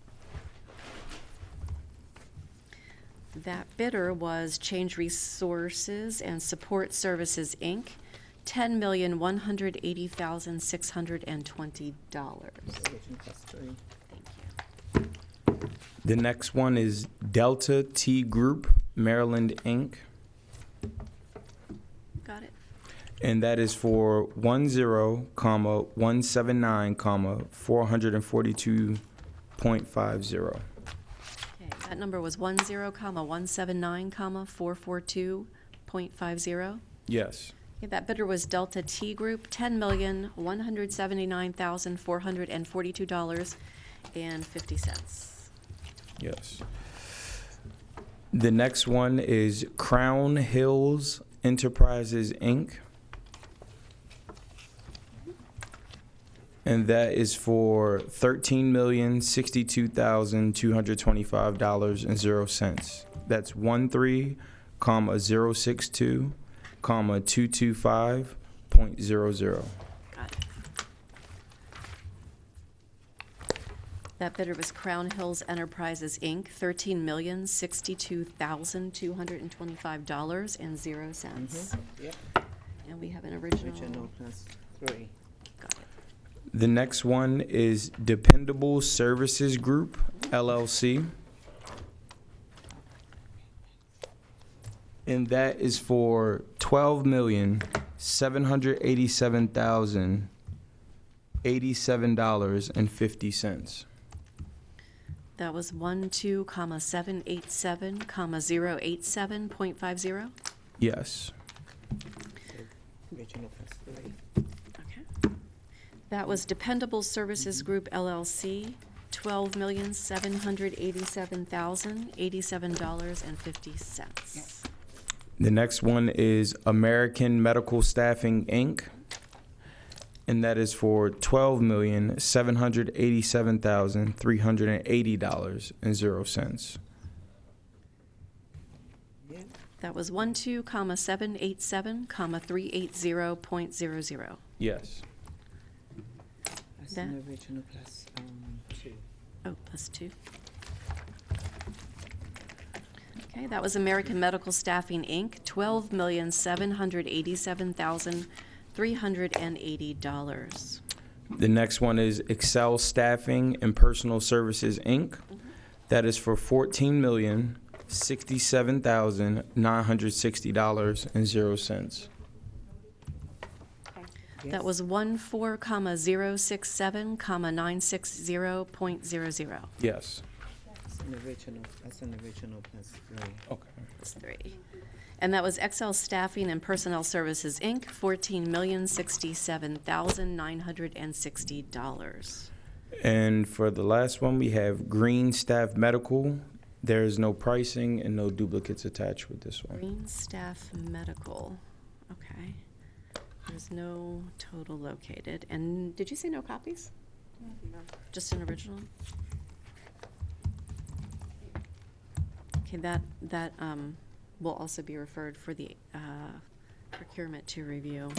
That bidder was Change Resources and Support Services, Inc., $10,180,620. The next one is Delta T Group, Maryland, Inc. Got it. And that is for 10,179,442.50. Okay, that number was 10,179,442.50. Yes. Okay, that bidder was Delta T Group, $10,179,442.50. Yes. The next one is Crown Hills Enterprises, Inc. And that is for $13,062,225.00. That's 13,062,225.00. Got it. That bidder was Crown Hills Enterprises, Inc., $13,062,225.00. Yep. And we have an original. Original plus 3. Got it. The next one is Dependable Services Group, LLC. And that is for $12,787,087.50. That was 12,787,087.50. Yes. Original plus 3. Okay. That was Dependable Services Group LLC, $12,787,087.50. The next one is American Medical Staffing, Inc., and that is for $12,787,380.00. That was 12,787,380.00. Yes. That's That- an original plus 2. Oh, plus 2. Okay, that was American Medical Staffing, Inc., $12,787,380. The next one is Excel Staffing and Personal Services, Inc. That is for $14,067,960.00. That was 14,067,960.00. Yes. That's an original plus 3. Okay. That's 3. And that was XL Staffing and Personnel Services, Inc., $14,067,960. And for the last one, we have Green Staff Medical. There is no pricing and no duplicates attached with this one. Green Staff Medical, okay. There's no total located. And did you say no copies? Just an original? Okay, that will also be referred for the procurement to review.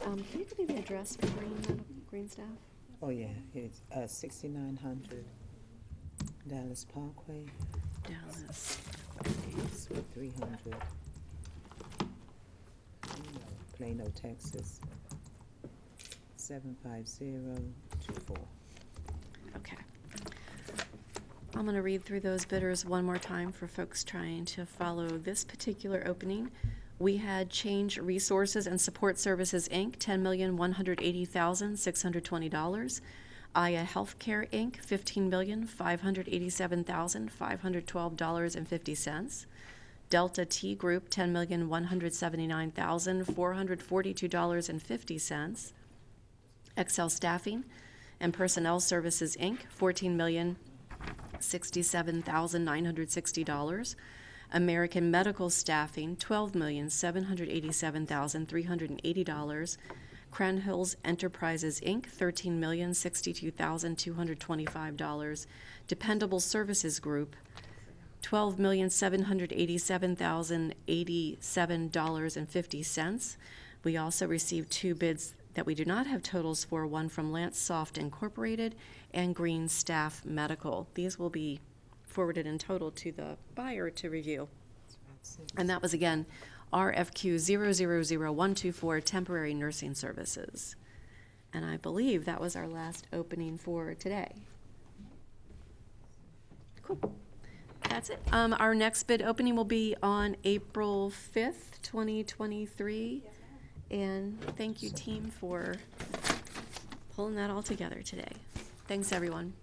Can you give me the address for Green Staff? Oh, yeah, it's 6900 Dallas Parkway. Dallas. Suite 300. Plano, Texas. 75024. Okay. I'm going to read through those bidders one more time for folks trying to follow this particular opening. We had Change Resources and Support Services, Inc., $10,180,620. Aya Healthcare, Inc., $15,587,512.50. Delta T Group, $10,179,442.50. XL Staffing and Personnel Services, Inc., $14,067,960. American Medical Staffing, $12,787,380. Crown Hills Enterprises, Inc., $13,062,225. Dependable Services Group, $12,787,087.50. We also received 2 bids that we do not have totals for, one from Lance Soft Incorporated and Green Staff Medical. These will be forwarded in total to the buyer to review. And that was, again, RFQ 000124, Temporary Nursing Services. And I believe that was our last opening for today. Cool. That's it. Our next bid opening will be on April 5th, 2023. And thank you, team, for pulling that all together today. Thanks, everyone.